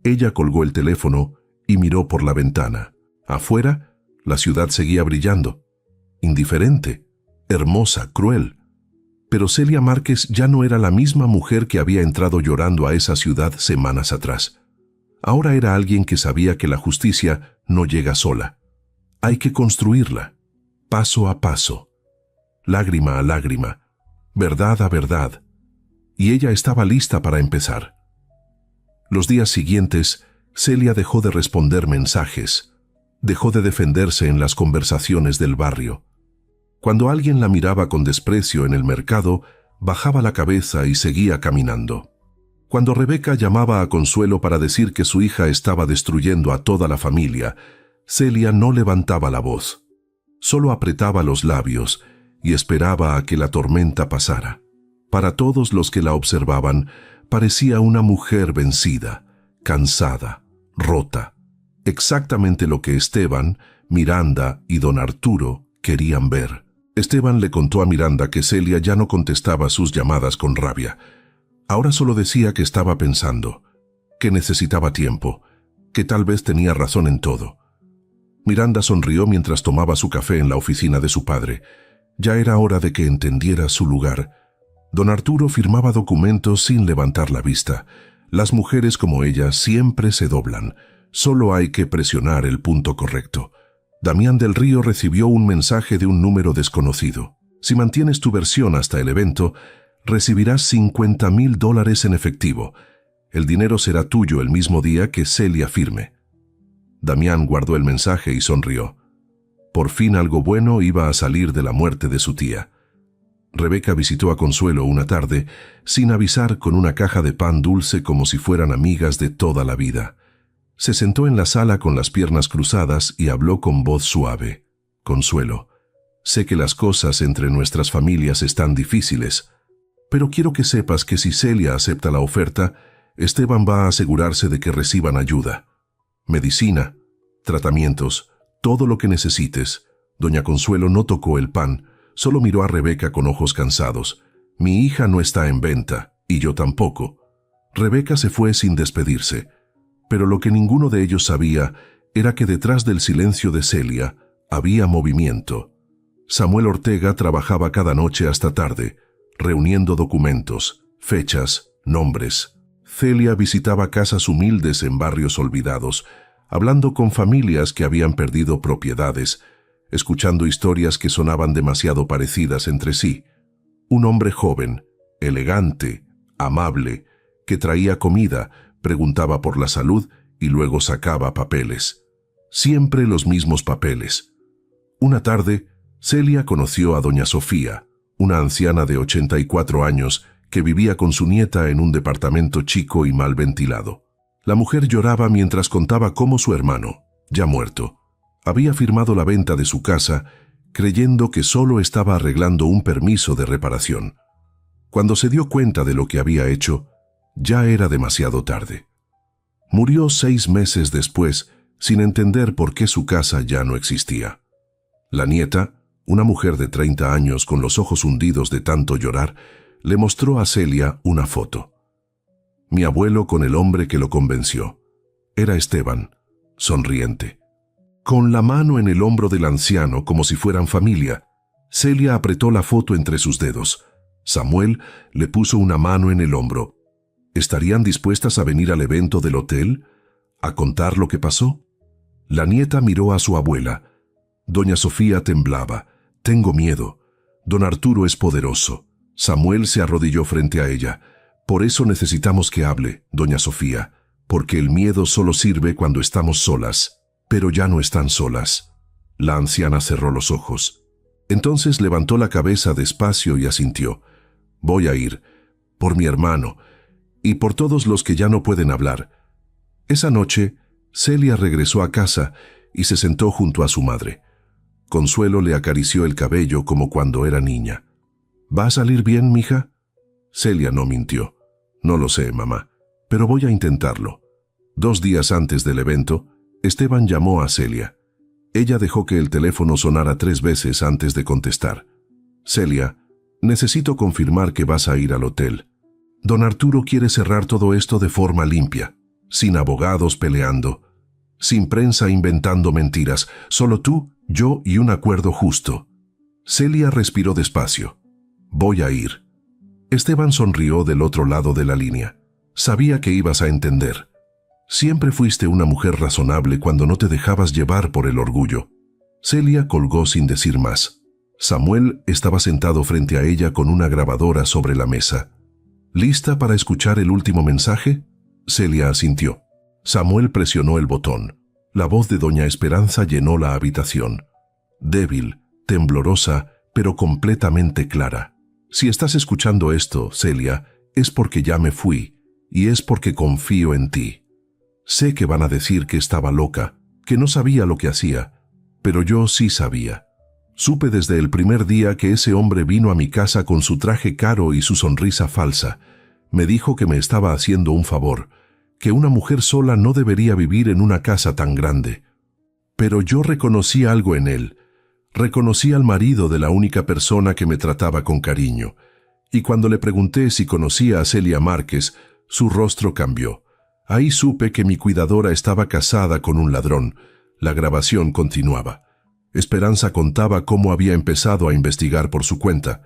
Ella colgó el teléfono y miró por la ventana. Afuera, la ciudad seguía brillando. Indiferente, hermosa, cruel. Pero Celia Márquez ya no era la misma mujer que había entrado llorando a esa ciudad semanas atrás. Ahora era alguien que sabía que la justicia no llega sola. Hay que construirla, paso a paso, lágrima a lágrima, verdad a verdad. Y ella estaba lista para empezar. Los días siguientes, Celia dejó de responder mensajes, dejó de defenderse en las conversaciones del barrio. Cuando alguien la miraba con desprecio en el mercado, bajaba la cabeza y seguía caminando. Cuando Rebeca llamaba a Consuelo para decir que su hija estaba destruyendo a toda la familia, Celia no levantaba la voz. Solo apretaba los labios y esperaba a que la tormenta pasara. Para todos los que la observaban, parecía una mujer vencida, cansada, rota. Exactamente lo que Esteban, Miranda y don Arturo querían ver. Esteban le contó a Miranda que Celia ya no contestaba sus llamadas con rabia. Ahora solo decía que estaba pensando, que necesitaba tiempo, que tal vez tenía razón en todo. Miranda sonrió mientras tomaba su café en la oficina de su padre. Ya era hora de que entendiera su lugar. Don Arturo firmaba documentos sin levantar la vista. Las mujeres como ella siempre se doblan. Solo hay que presionar el punto correcto. Damián del Río recibió un mensaje de un número desconocido. Si mantienes tu versión hasta el evento, recibirás $50,000 en efectivo. El dinero será tuyo el mismo día que Celia firme. Damián guardó el mensaje y sonrió. Por fin algo bueno iba a salir de la muerte de su tía. Rebeca visitó a Consuelo una tarde, sin avisar, con una caja de pan dulce como si fueran amigas de toda la vida. Se sentó en la sala con las piernas cruzadas y habló con voz suave. «Consuelo, sé que las cosas entre nuestras familias están difíciles, pero quiero que sepas que si Celia acepta la oferta, Esteban va a asegurarse de que reciban ayuda. Medicina, tratamientos, todo lo que necesites». Doña Consuelo no tocó el pan, solo miró a Rebeca con ojos cansados. «Mi hija no está en venta, Y yo tampoco. Rebeca se fue sin despedirse, pero lo que ninguno de ellos sabía era que detrás del silencio de Celia había movimiento. Samuel Ortega trabajaba cada noche hasta tarde, reuniendo documentos, fechas, nombres. Celia visitaba casas humildes en barrios olvidados, hablando con familias que habían perdido propiedades, escuchando historias que sonaban demasiado parecidas entre sí. Un hombre joven, elegante, amable, que traía comida, preguntaba por la salud y luego sacaba papeles. Siempre los mismos papeles. Una tarde, Celia conoció a doña Sofía, una anciana de 84 años que vivía con su nieta en un departamento chico y mal ventilado. La mujer lloraba mientras contaba cómo su hermano, ya muerto, había firmado la venta de su casa creyendo que solo estaba arreglando un permiso de reparación. Cuando se dio cuenta de lo que había hecho, ya era demasiado tarde. Murió 6 meses después, sin entender por qué su casa ya no existía. La nieta, una mujer de 30 años con los ojos hundidos de tanto llorar, le mostró a Celia una foto. Mi abuelo con el hombre que lo convenció. Era Esteban, sonriente. Con la mano en el hombro del anciano como si fueran familia, Celia apretó la foto entre sus dedos. Samuel le puso una mano en el hombro. ¿Estarían dispuestas a venir al evento del hotel? ¿A contar lo que pasó? La nieta miró a su abuela. Doña Sofía temblaba. Tengo miedo. Don Arturo es poderoso. Samuel se arrodilló frente a ella. Por eso necesitamos que hable, doña Sofía, porque el miedo solo sirve cuando estamos solas. Pero ya no están solas. La anciana cerró los ojos. Entonces levantó la cabeza despacio y asintió. Voy a ir, por mi hermano, y por todos los que ya no pueden hablar. Esa noche, Celia regresó a casa y se sentó junto a su madre. Consuelo le acarició el cabello como cuando era niña. ¿Va a salir bien, mija? Celia no mintió. No lo sé, mamá, pero voy a intentarlo. 2 días antes del evento, Esteban llamó a Celia. Ella dejó que el teléfono sonara 3 veces antes de contestar. Celia, necesito confirmar que vas a ir al hotel. Don Arturo quiere cerrar todo esto de forma limpia, sin abogados peleando, sin prensa inventando mentiras, solo tú, yo y un acuerdo justo. Celia respiró despacio. Voy a ir. Esteban sonrió del otro lado de la línea. Sabía que ibas a entender. Siempre fuiste una mujer razonable cuando no te dejabas llevar por el orgullo. Celia colgó sin decir más. Samuel estaba sentado frente a ella con una grabadora sobre la mesa. ¿Lista para escuchar el último mensaje? Celia asintió. Samuel presionó el botón. La voz de doña Esperanza llenó la habitación. Débil, temblorosa, pero completamente clara. Si estás escuchando esto, Celia, es porque ya me fui, y es porque confío en ti. Sé que van a decir que estaba loca, que no sabía lo que hacía, pero yo sí sabía. Supe desde el primer día que ese hombre vino a mi casa con su traje caro y su sonrisa falsa. Me dijo que me estaba haciendo un favor, que una mujer sola no debería vivir en una casa tan grande. Pero yo reconocí algo en él. Reconocí al marido de la única persona que me trataba con cariño. Y cuando le pregunté si conocía a Celia Márquez, su rostro cambió. Ahí supe que mi cuidadora estaba casada con un ladrón. La grabación continuaba. Esperanza contaba cómo había empezado a investigar por su cuenta,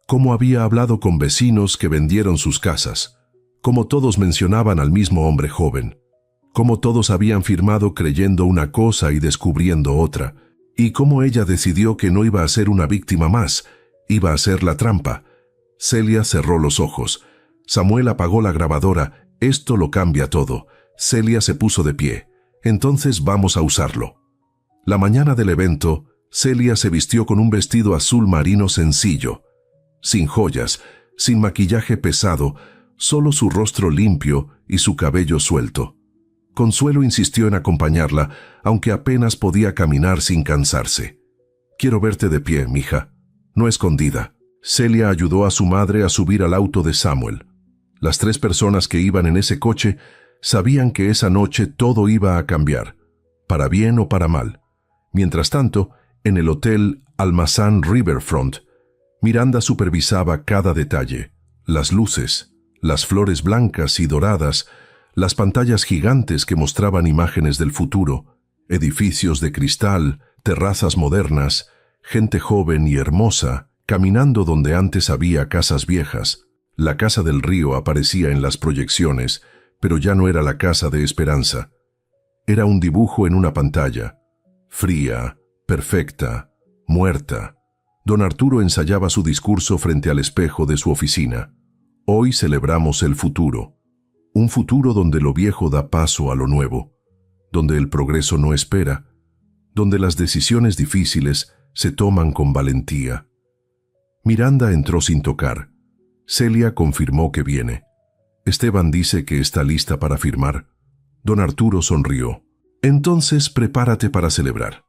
cómo había hablado con vecinos que vendieron sus casas, cómo todos mencionaban al mismo hombre joven, cómo todos habían firmado creyendo una cosa y descubriendo otra, y cómo ella decidió que no iba a ser una víctima más, iba a ser la trampa. Celia cerró los ojos. Samuel apagó la grabadora. Esto lo cambia todo. Celia se puso de pie. Entonces vamos a usarlo. La mañana del evento, Celia se vistió con un vestido azul marino sencillo, sin joyas, sin maquillaje pesado, solo su rostro limpio y su cabello suelto. Consuelo insistió en acompañarla, aunque apenas podía caminar sin cansarse. Quiero verte de pie, mija, no escondida. Celia ayudó a su madre a subir al auto de Samuel. Las 3 personas que iban en ese coche sabían que esa noche todo iba a cambiar, para bien o para mal. Mientras tanto, en el hotel Almazán Riverfront, Miranda supervisaba cada detalle: las luces, las flores blancas y doradas, las pantallas gigantes que mostraban imágenes del futuro, edificios de cristal, terrazas modernas, gente joven y hermosa, caminando donde antes había casas viejas. La casa del río aparecía en las proyecciones, pero ya no era la casa de esperanza. Era un dibujo en una pantalla, fría, perfecta, muerta. Don Arturo ensayaba su discurso frente al espejo de su oficina. Hoy celebramos el futuro. Un futuro donde lo viejo da paso a lo nuevo, donde el progreso no espera, donde las decisiones difíciles se toman con valentía. Miranda entró sin tocar. Celia confirmó que viene. Esteban dice que está lista para firmar. Don Arturo sonrió. Entonces prepárate para celebrar.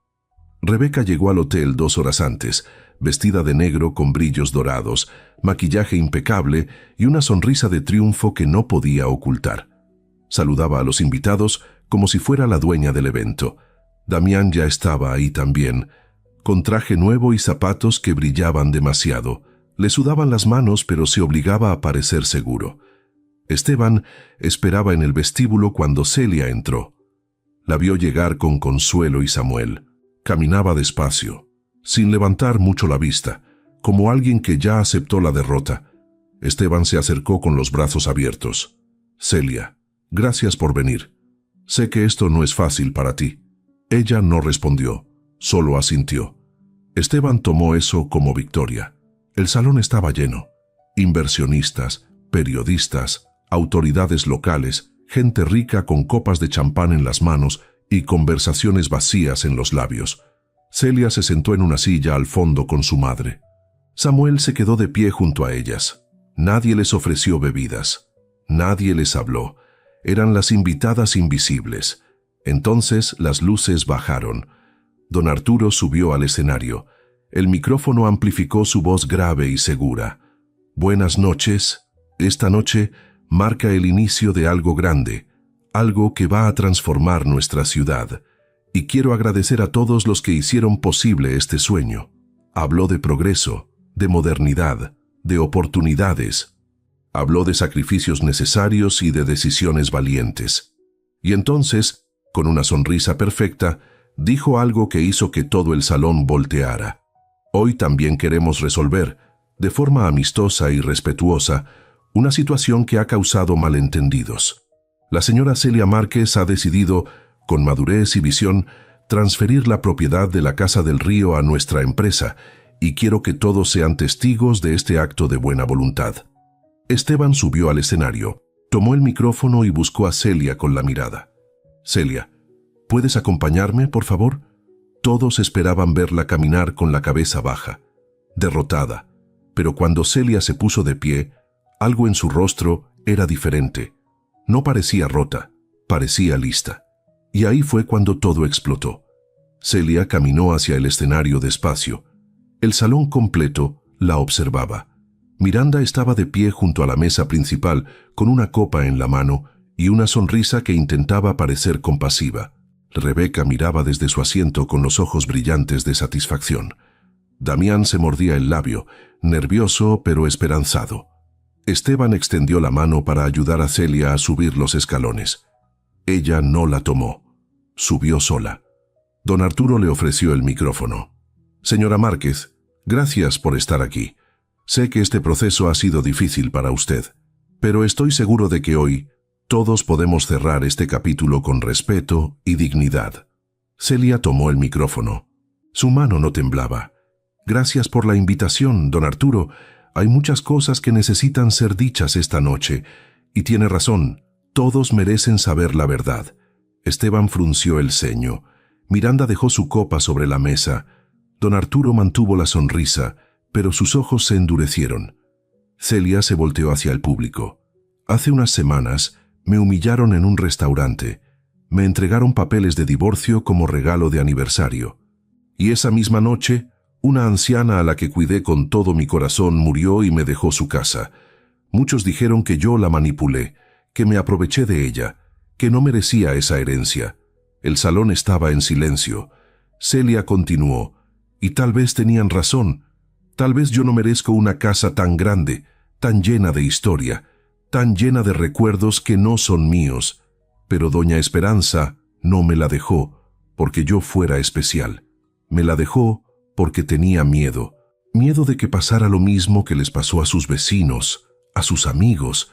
Rebeca llegó al hotel 2 horas antes, vestida de negro con brillos dorados, maquillaje impecable y una sonrisa de triunfo que no podía ocultar. Saludaba a los invitados como si fuera la dueña del evento. Damián ya estaba ahí también, con traje nuevo y zapatos que brillaban demasiado. Le sudaban las manos, pero se obligaba a parecer seguro. Esteban esperaba en el vestíbulo cuando Celia entró. La vio llegar con Consuelo y Samuel. Caminaba despacio, sin levantar mucho la vista, como alguien que ya aceptó la derrota. Esteban se acercó con los brazos abiertos. Celia, gracias por venir. Sé que esto no es fácil para ti. Ella no respondió, solo asintió. Esteban tomó eso como victoria. El salón estaba lleno. Inversionistas, periodistas, autoridades locales, gente rica con copas de champán en las manos y conversaciones vacías en los labios. Celia se sentó en una silla al fondo con su madre. Samuel se quedó de pie junto a ellas. Nadie les ofreció bebidas. Nadie les habló. Eran las invitadas invisibles. Entonces las luces bajaron. Don Arturo subió al escenario. El micrófono amplificó su voz grave y segura. Buenas noches. Esta noche marca el inicio de algo grande, algo que va a transformar nuestra ciudad. Y quiero agradecer a todos los que hicieron posible este sueño. Habló de progreso, de modernidad, de oportunidades. Habló de sacrificios necesarios y de decisiones valientes. Y entonces, con una sonrisa perfecta, dijo algo que hizo que todo el salón volteara. Hoy también queremos resolver, de forma amistosa y respetuosa, una situación que ha causado malentendidos. La señora Celia Márquez ha decidido, con madurez y visión, transferir la propiedad de la Casa del Río a nuestra empresa, y quiero que todos sean testigos de este acto de buena voluntad. Esteban subió al escenario, tomó el micrófono y buscó a Celia con la mirada. Celia, ¿puedes acompañarme, por favor? Todos esperaban verla caminar con la cabeza baja, derrotada, pero cuando Celia se puso de pie, algo en su rostro era diferente. No parecía rota, parecía lista. Y ahí fue cuando todo explotó. Celia caminó hacia el escenario despacio. El salón completo la observaba. Miranda estaba de pie junto a la mesa principal, con una copa en la mano y una sonrisa que intentaba parecer compasiva. Rebeca miraba desde su asiento con los ojos brillantes de satisfacción. Damián se mordía el labio, nervioso pero esperanzado. Esteban extendió la mano para ayudar a Celia a subir los escalones. Ella no la tomó. Subió sola. Don Arturo le ofreció el micrófono. Señora Márquez, gracias por estar aquí. Sé que este proceso ha sido difícil para usted, pero estoy seguro de que hoy todos podemos cerrar este capítulo con respeto y dignidad. Celia tomó el micrófono. Su mano no temblaba. Gracias por la invitación, don Arturo. Hay muchas cosas que necesitan ser dichas esta noche, y tiene razón, todos merecen saber la verdad. Esteban frunció el ceño. Miranda dejó su copa sobre la mesa. Don Arturo mantuvo la sonrisa, pero sus ojos se endurecieron. Celia se volteó hacia el público. Hace unas semanas me humillaron en un restaurante. Me entregaron papeles de divorcio como regalo de aniversario. Y esa misma noche, una anciana a la que cuidé con todo mi corazón murió y me dejó su casa. Muchos dijeron que yo la manipulé, que me aproveché de ella, que no merecía esa herencia. El salón estaba en silencio. Celia continuó, y tal vez tenían razón. Tal vez yo no merezco una casa tan grande, tan llena de historia. tan llena de recuerdos que no son míos, pero doña Esperanza no me la dejó porque yo fuera especial. Me la dejó porque tenía miedo de que pasara lo mismo que les pasó a sus vecinos, a sus amigos,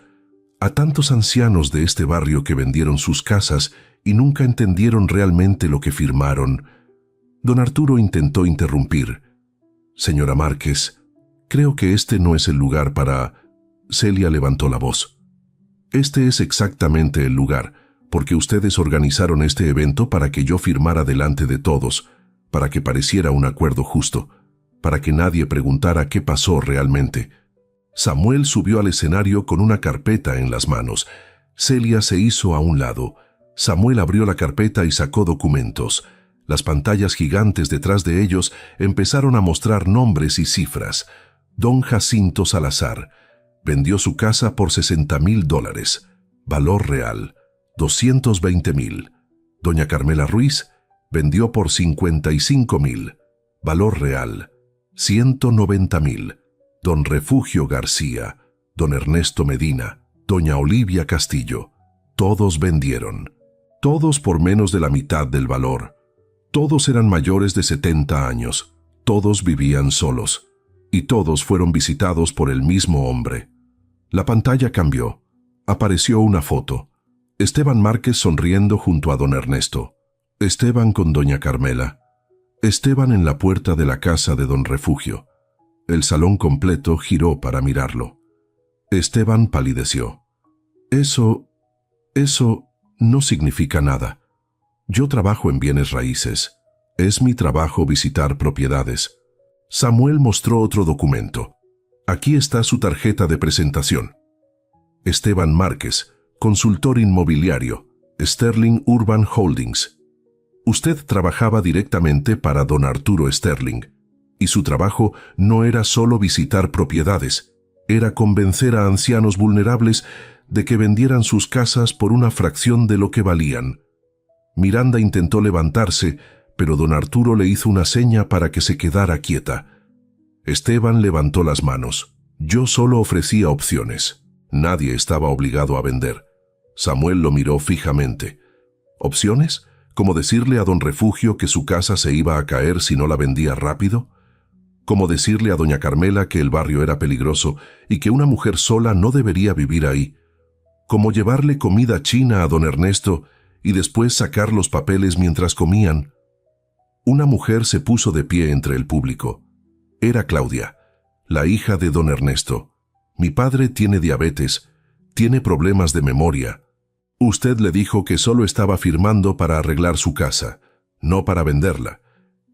a tantos ancianos de este barrio que vendieron sus casas y nunca entendieron realmente lo que firmaron. Don Arturo intentó interrumpir. Señora Márquez, creo que este no es el lugar para... Celia levantó la voz. Este es exactamente el lugar, porque ustedes organizaron este evento para que yo firmara delante de todos, para que pareciera un acuerdo justo, para que nadie preguntara qué pasó realmente. Samuel subió al escenario con una carpeta en las manos. Celia se hizo a un lado. Samuel abrió la carpeta y sacó documentos. Las pantallas gigantes detrás de ellos empezaron a mostrar nombres y cifras. Don Jacinto Salazar vendió su casa por $60,000. Valor real, 220,000. Doña Carmela Ruiz vendió por 55,000. Valor real, 190,000. Don Refugio García, don Ernesto Medina, doña Olivia Castillo, todos vendieron. Todos por menos de la mitad del valor. Todos eran mayores de 70 años. Todos vivían solos. Y todos fueron visitados por el mismo hombre. La pantalla cambió. Apareció una foto. Esteban Márquez sonriendo junto a don Ernesto. Esteban con doña Carmela. Esteban en la puerta de la casa de don Refugio. El salón completo giró para mirarlo. Esteban palideció. Eso no significa nada. Yo trabajo en bienes raíces. Es mi trabajo visitar propiedades. Samuel mostró otro documento. Aquí está su tarjeta de presentación. Esteban Márquez, consultor inmobiliario, Sterling Urban Holdings. Usted trabajaba directamente para don Arturo Sterling, y su trabajo no era solo visitar propiedades, era convencer a ancianos vulnerables de que vendieran sus casas por una fracción de lo que valían. Miranda intentó levantarse, pero don Arturo le hizo una seña para que se quedara quieta. Esteban levantó las manos. Yo solo ofrecía opciones. Nadie estaba obligado a vender. Samuel lo miró fijamente. ¿Opciones? ¿Como decirle a don Refugio que su casa se iba a caer si no la vendía rápido? ¿Como decirle a doña Carmela que el barrio era peligroso y que una mujer sola no debería vivir ahí? ¿Como llevarle comida china a don Ernesto y después sacar los papeles mientras comían? Una mujer se puso de pie entre el público. Era Claudia, la hija de don Ernesto. Mi padre tiene diabetes, tiene problemas de memoria. Usted le dijo que solo estaba firmando para arreglar su casa, no para venderla.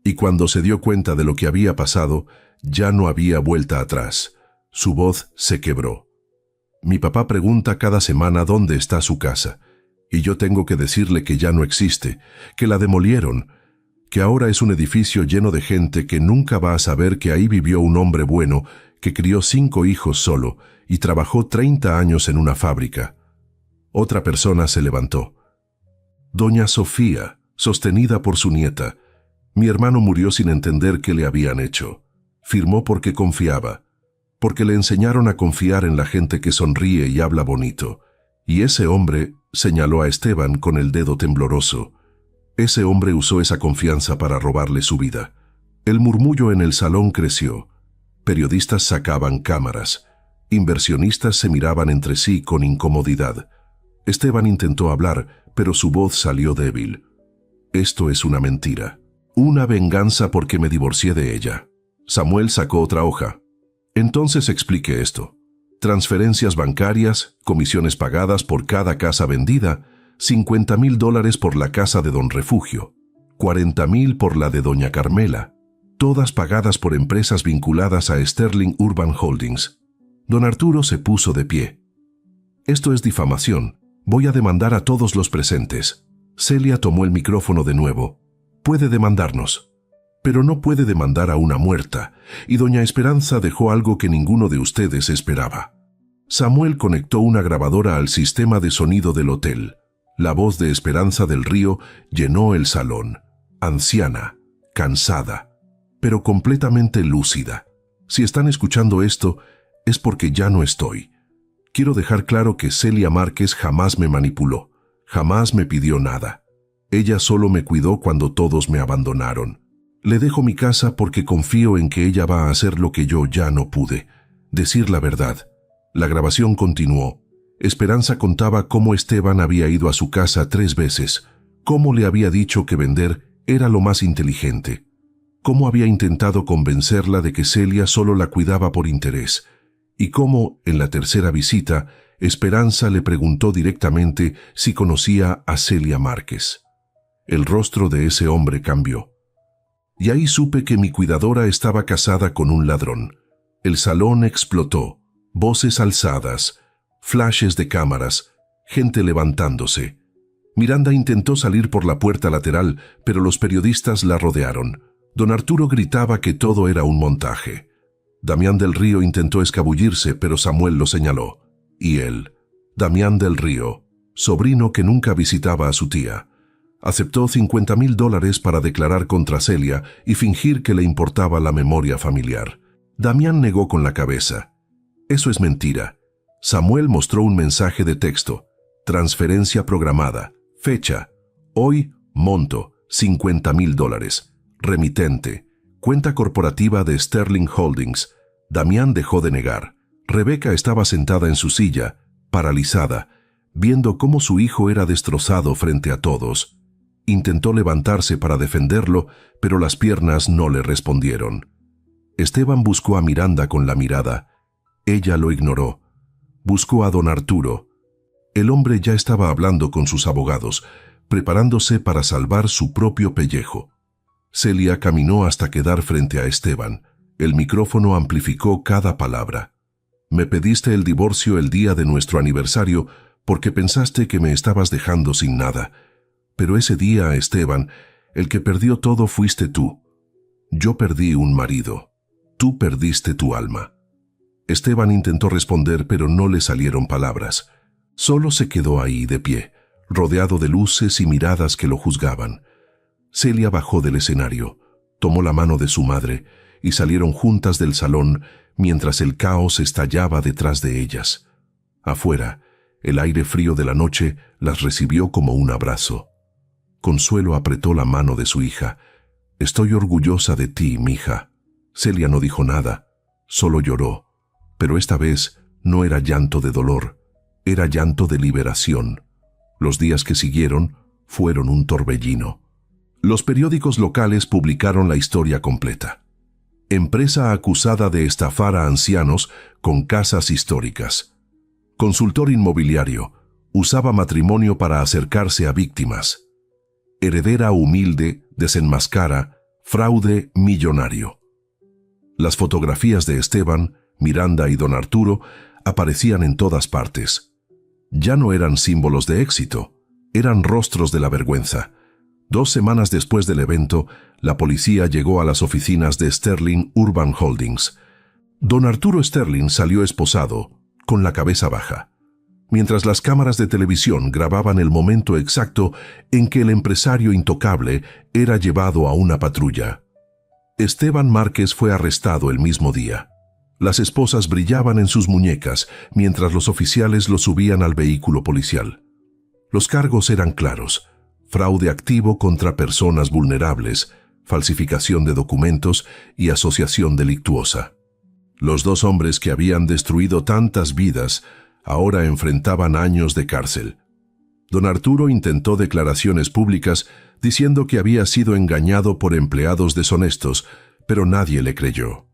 Y cuando se dio cuenta de lo que había pasado, ya no había vuelta atrás. Su voz se quebró. Mi papá pregunta cada semana dónde está su casa, y yo tengo que decirle que ya no existe, que la demolieron, que ahora es un edificio lleno de gente que nunca va a saber que ahí vivió un hombre bueno que crió 5 hijos solo y trabajó 30 años en una fábrica. Otra persona se levantó. Doña Sofía, sostenida por su nieta. Mi hermano murió sin entender qué le habían hecho. Firmó porque confiaba, porque le enseñaron a confiar en la gente que sonríe y habla bonito. Y ese hombre señaló a Esteban con el dedo tembloroso. Ese hombre usó esa confianza para robarle su vida. El murmullo en el salón creció. Periodistas sacaban cámaras. Inversionistas se miraban entre sí con incomodidad. Esteban intentó hablar, pero su voz salió débil. Esto es una mentira. Una venganza porque me divorcié de ella. Samuel sacó otra hoja. Entonces explique esto. Transferencias bancarias, comisiones pagadas por cada casa vendida, $50,000 por la casa de don Refugio, 40,000 por la de doña Carmela, todas pagadas por empresas vinculadas a Sterling Urban Holdings. Don Arturo se puso de pie. Esto es difamación. Voy a demandar a todos los presentes. Celia tomó el micrófono de nuevo. Puede demandarnos, pero no puede demandar a una muerta, y doña Esperanza dejó algo que ninguno de ustedes esperaba. Samuel conectó una grabadora al sistema de sonido del hotel. La voz de Esperanza del Río llenó el salón. Anciana, cansada, pero completamente lúcida. Si están escuchando esto, es porque ya no estoy. Quiero dejar claro que Celia Márquez jamás me manipuló, jamás me pidió nada. Ella solo me cuidó cuando todos me abandonaron. Le dejo mi casa porque confío en que ella va a hacer lo que yo ya no pude, decir la verdad. La grabación continuó. Esperanza contaba cómo Esteban había ido a su casa 3 veces, cómo le había dicho que vender era lo más inteligente, cómo había intentado convencerla de que Celia solo la cuidaba por interés, y cómo, en la tercera visita, Esperanza le preguntó directamente si conocía a Celia Márquez. El rostro de ese hombre cambió. Y ahí supe que mi cuidadora estaba casada con un ladrón. El salón explotó, voces alzadas, flashes de cámaras, gente levantándose. Miranda intentó salir por la puerta lateral, pero los periodistas la rodearon. Don Arturo gritaba que todo era un montaje. Damián del Río intentó escabullirse, pero Samuel lo señaló. Y él, Damián del Río, sobrino que nunca visitaba a su tía, aceptó $50,000 para declarar contra Celia y fingir que le importaba la memoria familiar. Damián negó con la cabeza. Eso es mentira. Samuel mostró un mensaje de texto. Transferencia programada. Fecha. Hoy, monto, $50,000. Remitente. Cuenta corporativa de Sterling Holdings. Damián dejó de negar. Rebeca estaba sentada en su silla, paralizada, viendo cómo su hijo era destrozado frente a todos. Intentó levantarse para defenderlo, pero las piernas no le respondieron. Esteban buscó a Miranda con la mirada. Ella lo ignoró. Buscó a don Arturo. El hombre ya estaba hablando con sus abogados, preparándose para salvar su propio pellejo. Celia caminó hasta quedar frente a Esteban. El micrófono amplificó cada palabra. Me pediste el divorcio el día de nuestro aniversario porque pensaste que me estabas dejando sin nada. Pero ese día, Esteban, el que perdió todo fuiste tú. Yo perdí un marido. Tú perdiste tu alma. Esteban intentó responder, pero no le salieron palabras. Solo se quedó ahí, de pie, rodeado de luces y miradas que lo juzgaban. Celia bajó del escenario, tomó la mano de su madre y salieron juntas del salón mientras el caos estallaba detrás de ellas. Afuera, el aire frío de la noche las recibió como un abrazo. Consuelo apretó la mano de su hija. «Estoy orgullosa de ti, mija». Celia no dijo nada, solo lloró, pero esta vez no era llanto de dolor, era llanto de liberación. Los días que siguieron fueron un torbellino. Los periódicos locales publicaron la historia completa. Empresa acusada de estafar a ancianos con casas históricas. Consultor inmobiliario, usaba matrimonio para acercarse a víctimas. Heredera humilde, desenmascara, fraude millonario. Las fotografías de Esteban, Miranda y don Arturo aparecían en todas partes. Ya no eran símbolos de éxito, eran rostros de la vergüenza. 2 semanas después del evento, la policía llegó a las oficinas de Sterling Urban Holdings. Don Arturo Sterling salió esposado, con la cabeza baja, mientras las cámaras de televisión grababan el momento exacto en que el empresario intocable era llevado a una patrulla. Esteban Márquez fue arrestado el mismo día. Las esposas brillaban en sus muñecas mientras los oficiales lo subían al vehículo policial. Los cargos eran claros: fraude activo contra personas vulnerables, falsificación de documentos y asociación delictuosa. Los 2 hombres que habían destruido tantas vidas ahora enfrentaban años de cárcel. Don Arturo intentó declaraciones públicas diciendo que había sido engañado por empleados deshonestos, pero nadie le creyó.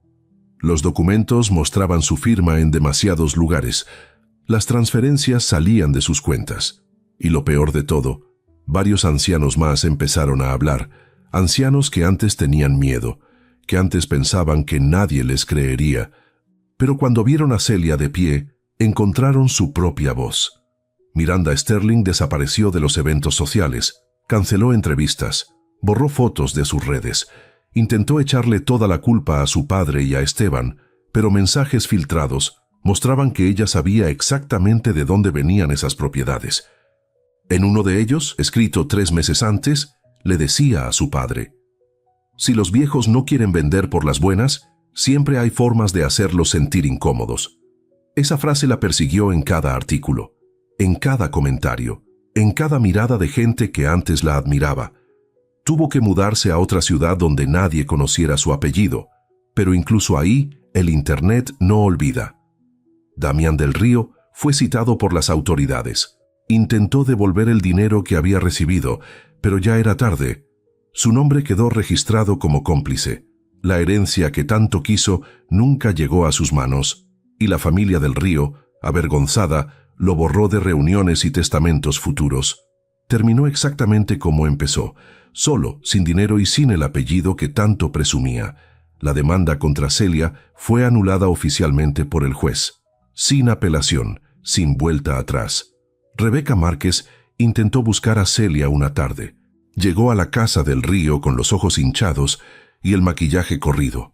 Los documentos mostraban su firma en demasiados lugares. Las transferencias salían de sus cuentas. Y lo peor de todo, varios ancianos más empezaron a hablar, ancianos que antes tenían miedo, que antes pensaban que nadie les creería, pero cuando vieron a Celia de pie, encontraron su propia voz. Miranda Sterling desapareció de los eventos sociales, canceló entrevistas, borró fotos de sus redes, intentó echarle toda la culpa a su padre y a Esteban, pero mensajes filtrados mostraban que ella sabía exactamente de dónde venían esas propiedades. En uno de ellos, escrito 3 meses antes, le decía a su padre: «Si los viejos no quieren vender por las buenas, siempre hay formas de hacerlos sentir incómodos». Esa frase la persiguió en cada artículo, en cada comentario, en cada mirada de gente que antes la admiraba. Tuvo que mudarse a otra ciudad donde nadie conociera su apellido, pero incluso ahí el Internet no olvida. Damián del Río fue citado por las autoridades. Intentó devolver el dinero que había recibido, pero ya era tarde. Su nombre quedó registrado como cómplice. La herencia que tanto quiso nunca llegó a sus manos, y la familia del Río, avergonzada, lo borró de reuniones y testamentos futuros. Terminó exactamente como empezó, solo, sin dinero y sin el apellido que tanto presumía. La demanda contra Celia fue anulada oficialmente por el juez, sin apelación, sin vuelta atrás. Rebeca Márquez intentó buscar a Celia una tarde. Llegó a la casa del Río con los ojos hinchados y el maquillaje corrido.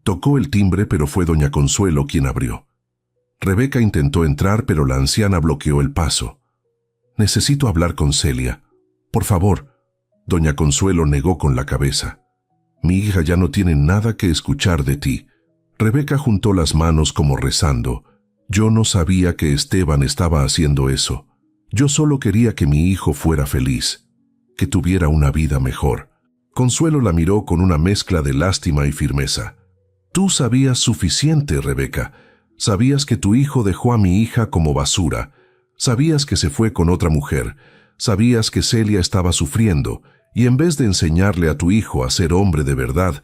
Tocó el timbre, pero fue doña Consuelo quien abrió. Rebeca intentó entrar, pero la anciana bloqueó el paso. «Necesito hablar con Celia. Por favor». Doña Consuelo negó con la cabeza. «Mi hija ya no tiene nada que escuchar de ti». Rebeca juntó las manos como rezando. «Yo no sabía que Esteban estaba haciendo eso. Yo solo quería que mi hijo fuera feliz, que tuviera una vida mejor». Consuelo la miró con una mezcla de lástima y firmeza. «Tú sabías suficiente, Rebeca. Sabías que tu hijo dejó a mi hija como basura. Sabías que se fue con otra mujer. Sabías que Celia estaba sufriendo, y en vez de enseñarle a tu hijo a ser hombre de verdad,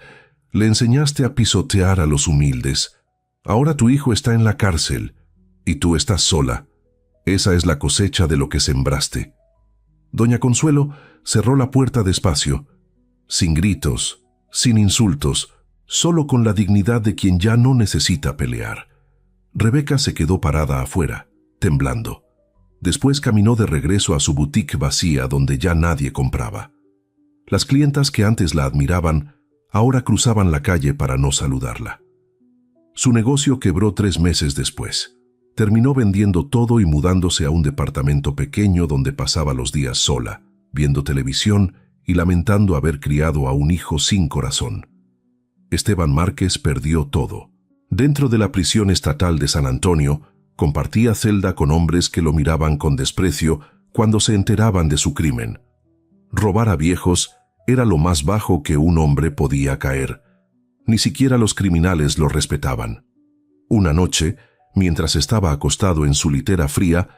le enseñaste a pisotear a los humildes. Ahora tu hijo está en la cárcel, y tú estás sola. Esa es la cosecha de lo que sembraste». Doña Consuelo cerró la puerta despacio, sin gritos, sin insultos, solo con la dignidad de quien ya no necesita pelear. Rebeca se quedó parada afuera, temblando. Después caminó de regreso a su boutique vacía donde ya nadie compraba. Las clientas que antes la admiraban ahora cruzaban la calle para no saludarla. Su negocio quebró 3 meses después. Terminó vendiendo todo y mudándose a un departamento pequeño donde pasaba los días sola, viendo televisión y lamentando haber criado a un hijo sin corazón. Esteban Márquez perdió todo. Dentro de la prisión estatal de San Antonio, compartía celda con hombres que lo miraban con desprecio cuando se enteraban de su crimen. Robar a viejos era lo más bajo que un hombre podía caer. Ni siquiera los criminales lo respetaban. Una noche, mientras estaba acostado en su litera fría,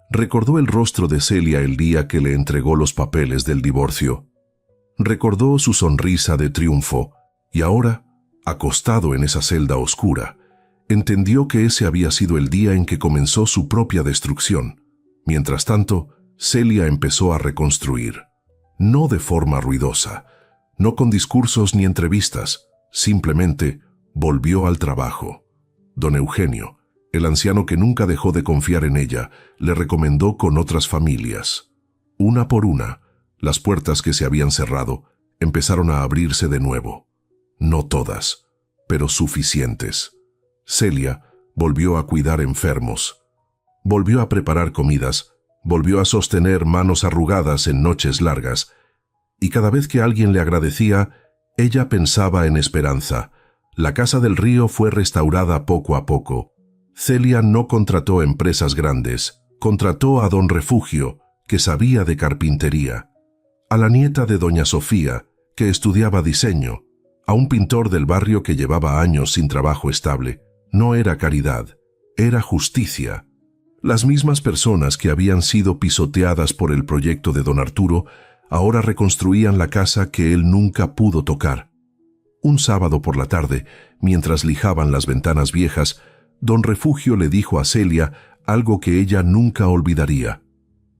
recordó el rostro de Celia el día que le entregó los papeles del divorcio. Recordó su sonrisa de triunfo, y ahora, acostado en esa celda oscura, entendió que ese había sido el día en que comenzó su propia destrucción. Mientras tanto, Celia empezó a reconstruir. No de forma ruidosa, no con discursos ni entrevistas, simplemente volvió al trabajo. Don Eugenio, el anciano que nunca dejó de confiar en ella, le recomendó con otras familias. Una por una, las puertas que se habían cerrado empezaron a abrirse de nuevo. No todas, pero suficientes. Celia volvió a cuidar enfermos. Volvió a preparar comidas, volvió a sostener manos arrugadas en noches largas, y cada vez que alguien le agradecía, ella pensaba en esperanza. La casa del Río fue restaurada poco a poco. Celia no contrató empresas grandes, contrató a don Refugio, que sabía de carpintería, a la nieta de doña Sofía, que estudiaba diseño, a un pintor del barrio que llevaba años sin trabajo estable. No era caridad, era justicia. Las mismas personas que habían sido pisoteadas por el proyecto de don Arturo ahora reconstruían la casa que él nunca pudo tocar. Un sábado por la tarde, mientras lijaban las ventanas viejas, don Refugio le dijo a Celia algo que ella nunca olvidaría.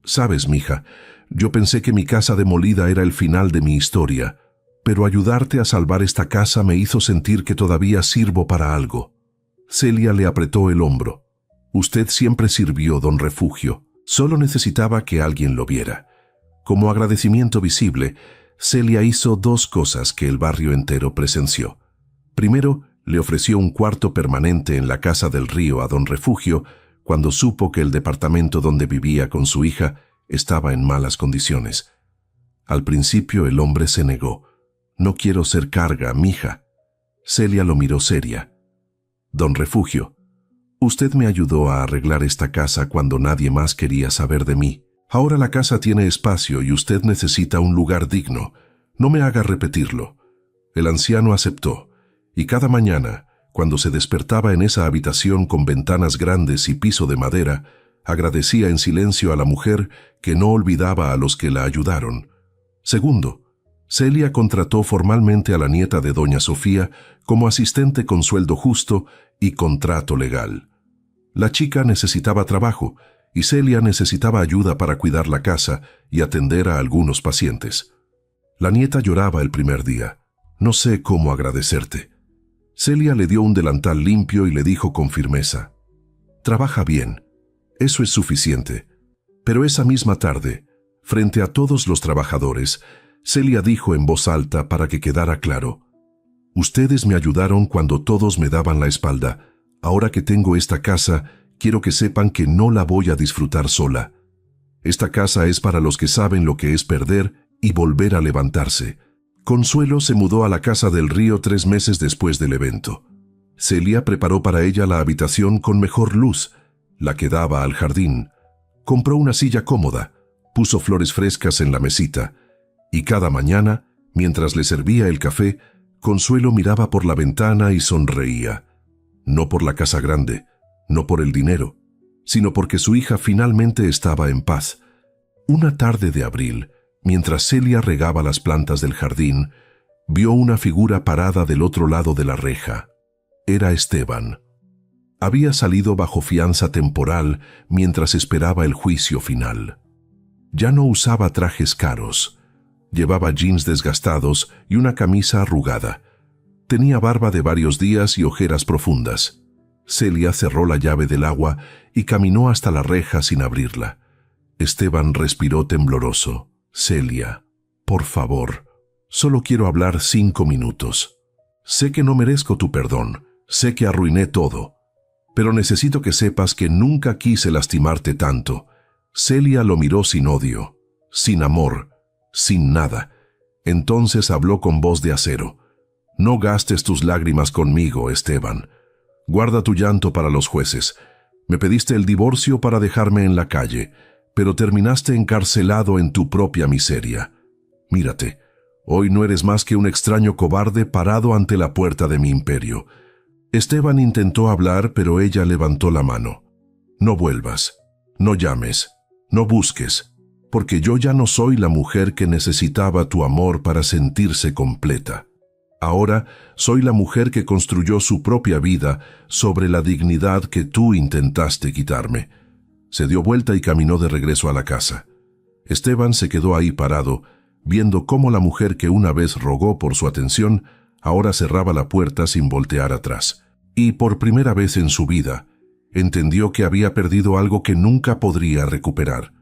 «Sabes, mija, yo pensé que mi casa demolida era el final de mi historia, pero ayudarte a salvar esta casa me hizo sentir que todavía sirvo para algo». Celia le apretó el hombro. «Usted siempre sirvió, don Refugio. Solo necesitaba que alguien lo viera». Como agradecimiento visible, Celia hizo 2 cosas que el barrio entero presenció. Primero, le ofreció un cuarto permanente en la casa del Río a don Refugio cuando supo que el departamento donde vivía con su hija estaba en malas condiciones. Al principio el hombre se negó. «No quiero ser carga, mija». Celia lo miró seria. «Don Refugio, Usted me ayudó a arreglar esta casa cuando nadie más quería saber de mí. Ahora la casa tiene espacio y usted necesita un lugar digno. No me haga repetirlo». El anciano aceptó, y cada mañana, cuando se despertaba en esa habitación con ventanas grandes y piso de madera, agradecía en silencio a la mujer que no olvidaba a los que la ayudaron. Segundo, Celia contrató formalmente a la nieta de doña Sofía como asistente con sueldo justo y contrato legal. La chica necesitaba trabajo y Celia necesitaba ayuda para cuidar la casa y atender a algunos pacientes. La nieta lloraba el primer día. «No sé cómo agradecerte». Celia le dio un delantal limpio y le dijo con firmeza: «Trabaja bien, eso es suficiente». Pero esa misma tarde, frente a todos los trabajadores, Celia dijo en voz alta para que quedara claro: «Ustedes me ayudaron cuando todos me daban la espalda. Ahora que tengo esta casa, quiero que sepan que no la voy a disfrutar sola. Esta casa es para los que saben lo que es perder y volver a levantarse». Consuelo se mudó a la casa del Río 3 meses después del evento. Celia preparó para ella la habitación con mejor luz, la que daba al jardín. Compró una silla cómoda, puso flores frescas en la mesita, y cada mañana, mientras le servía el café, Consuelo miraba por la ventana y sonreía. No por la casa grande, no por el dinero, sino porque su hija finalmente estaba en paz. Una tarde de abril, mientras Celia regaba las plantas del jardín, vio una figura parada del otro lado de la reja. Era Esteban. Había salido bajo fianza temporal mientras esperaba el juicio final. Ya no usaba trajes caros. Llevaba jeans desgastados y una camisa arrugada. Tenía barba de varios días y ojeras profundas. Celia cerró la llave del agua y caminó hasta la reja sin abrirla. Esteban respiró tembloroso. «Celia, por favor, solo quiero hablar 5 minutos. Sé que no merezco tu perdón, sé que arruiné todo, pero necesito que sepas que nunca quise lastimarte tanto». Celia lo miró sin odio, sin amor, sin nada. Entonces habló con voz de acero: «No gastes tus lágrimas conmigo, Esteban. Guarda tu llanto para los jueces. Me pediste el divorcio para dejarme en la calle, pero terminaste encarcelado en tu propia miseria. Mírate, hoy no eres más que un extraño cobarde parado ante la puerta de mi imperio». Esteban intentó hablar, pero ella levantó la mano. «No vuelvas, no llames, no busques, porque yo ya no soy la mujer que necesitaba tu amor para sentirse completa. Ahora soy la mujer que construyó su propia vida sobre la dignidad que tú intentaste quitarme». Se dio vuelta y caminó de regreso a la casa. Esteban se quedó ahí parado, viendo cómo la mujer que una vez rogó por su atención, ahora cerraba la puerta sin voltear atrás. Y por primera vez en su vida, entendió que había perdido algo que nunca podría recuperar.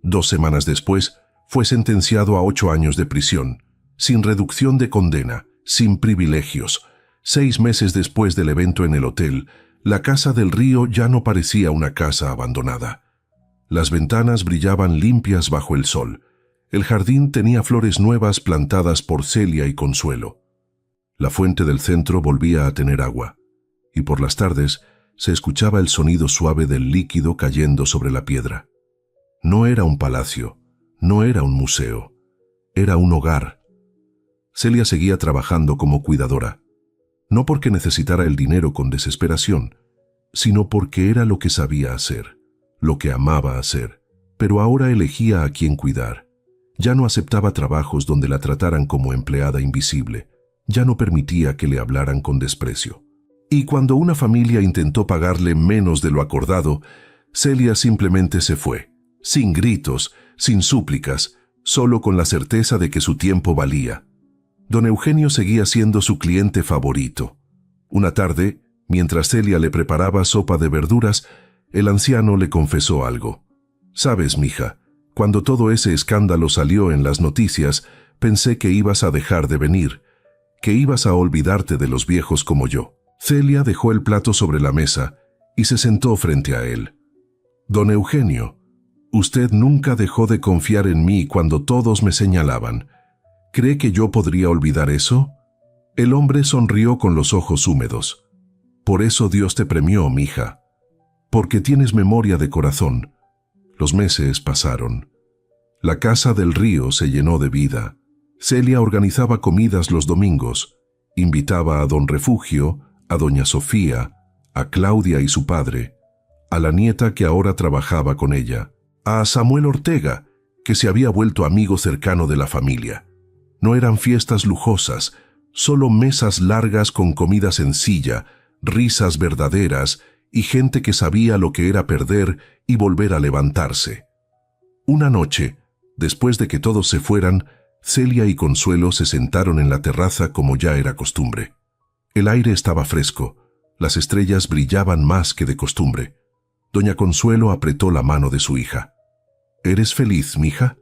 2 semanas después, fue sentenciado a 8 años de prisión, sin reducción de condena, sin privilegios. 6 meses después del evento en el hotel, la casa del Río ya no parecía una casa abandonada. Las ventanas brillaban limpias bajo el sol. El jardín tenía flores nuevas plantadas por Celia y Consuelo. La fuente del centro volvía a tener agua, y por las tardes se escuchaba el sonido suave del líquido cayendo sobre la piedra. No era un palacio, no era un museo, era un hogar. Celia seguía trabajando como cuidadora, no porque necesitara el dinero con desesperación, sino porque era lo que sabía hacer, lo que amaba hacer, pero ahora elegía a quién cuidar. Ya no aceptaba trabajos donde la trataran como empleada invisible, ya no permitía que le hablaran con desprecio. Y cuando una familia intentó pagarle menos de lo acordado, Celia simplemente se fue, sin gritos, sin súplicas, solo con la certeza de que su tiempo valía. Don Eugenio seguía siendo su cliente favorito. Una tarde, mientras Celia le preparaba sopa de verduras, el anciano le confesó algo. «Sabes, mija, cuando todo ese escándalo salió en las noticias, pensé que ibas a dejar de venir, que ibas a olvidarte de los viejos como yo». Celia dejó el plato sobre la mesa y se sentó frente a él. «Don Eugenio, usted nunca dejó de confiar en mí cuando todos me señalaban. ¿Cree que yo podría olvidar eso?». El hombre sonrió con los ojos húmedos. «Por eso Dios te premió, mija. porque tienes memoria de corazón. Los meses pasaron. La casa del río se llenó de vida. Celia organizaba comidas los domingos. Invitaba a don Refugio, a doña Sofía, a Claudia y su padre, a la nieta que ahora trabajaba con ella, a Samuel Ortega, que se había vuelto amigo cercano de la familia. No eran fiestas lujosas, solo mesas largas con comida sencilla, risas verdaderas y gente que sabía lo que era perder y volver a levantarse. Una noche, después de que todos se fueran, Celia y Consuelo se sentaron en la terraza como ya era costumbre. El aire estaba fresco, las estrellas brillaban más que de costumbre. Doña Consuelo apretó la mano de su hija. ¿Eres feliz, mija?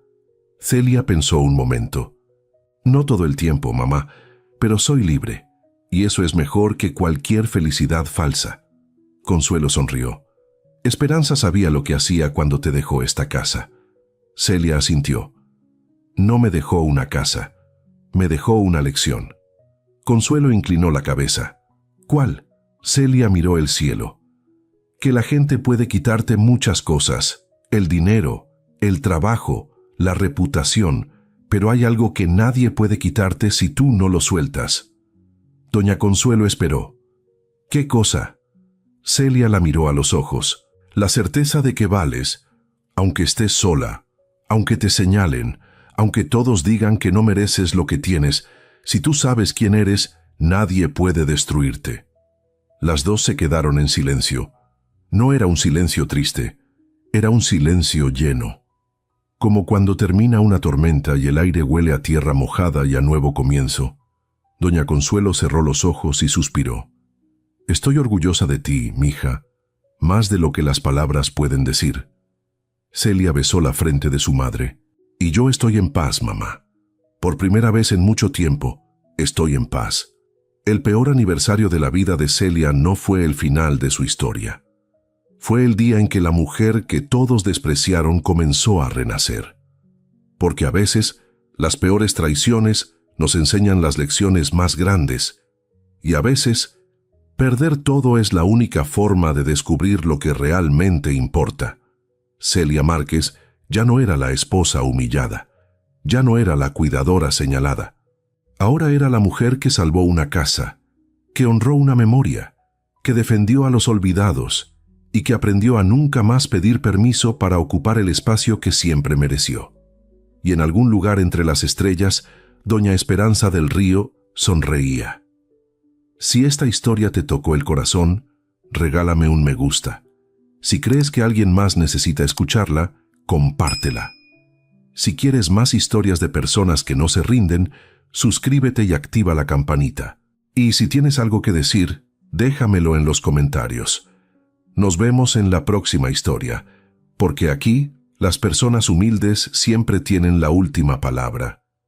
Celia pensó un momento. No todo el tiempo, mamá, pero soy libre, y eso es mejor que cualquier felicidad falsa. Consuelo sonrió. Esperanza sabía lo que hacía cuando te dejó esta casa. Celia asintió. No me dejó una casa, me dejó una lección. Consuelo inclinó la cabeza. ¿Cuál? Celia miró el cielo. Que la gente puede quitarte muchas cosas, el dinero, el trabajo, la reputación, pero hay algo que nadie puede quitarte si tú no lo sueltas. Doña Consuelo esperó. ¿Qué cosa? Celia la miró a los ojos. La certeza de que vales, aunque estés sola, aunque te señalen, aunque todos digan que no mereces lo que tienes, si tú sabes quién eres, nadie puede destruirte. Las dos se quedaron en silencio. No era un silencio triste, era un silencio lleno. Como cuando termina una tormenta y el aire huele a tierra mojada y a nuevo comienzo. Doña Consuelo cerró los ojos y suspiró. Estoy orgullosa de ti, mija, más de lo que las palabras pueden decir. Celia besó la frente de su madre. Y yo estoy en paz, mamá. Por primera vez en mucho tiempo, estoy en paz. El peor aniversario de la vida de Celia no fue el final de su historia. Fue el día en que la mujer que todos despreciaron comenzó a renacer. Porque a veces, las peores traiciones nos enseñan las lecciones más grandes. Y a veces, perder todo es la única forma de descubrir lo que realmente importa. Celia Márquez ya no era la esposa humillada, ya no era la cuidadora señalada. Ahora era la mujer que salvó una casa, que honró una memoria, que defendió a los olvidados y que aprendió a nunca más pedir permiso para ocupar el espacio que siempre mereció. Y en algún lugar entre las estrellas, doña Esperanza del Río sonreía. Si esta historia te tocó el corazón, regálame un me gusta. Si crees que alguien más necesita escucharla, compártela. Si quieres más historias de personas que no se rinden, suscríbete y activa la campanita. Y si tienes algo que decir, déjamelo en los comentarios. Nos vemos en la próxima historia, porque aquí las personas humildes siempre tienen la última palabra.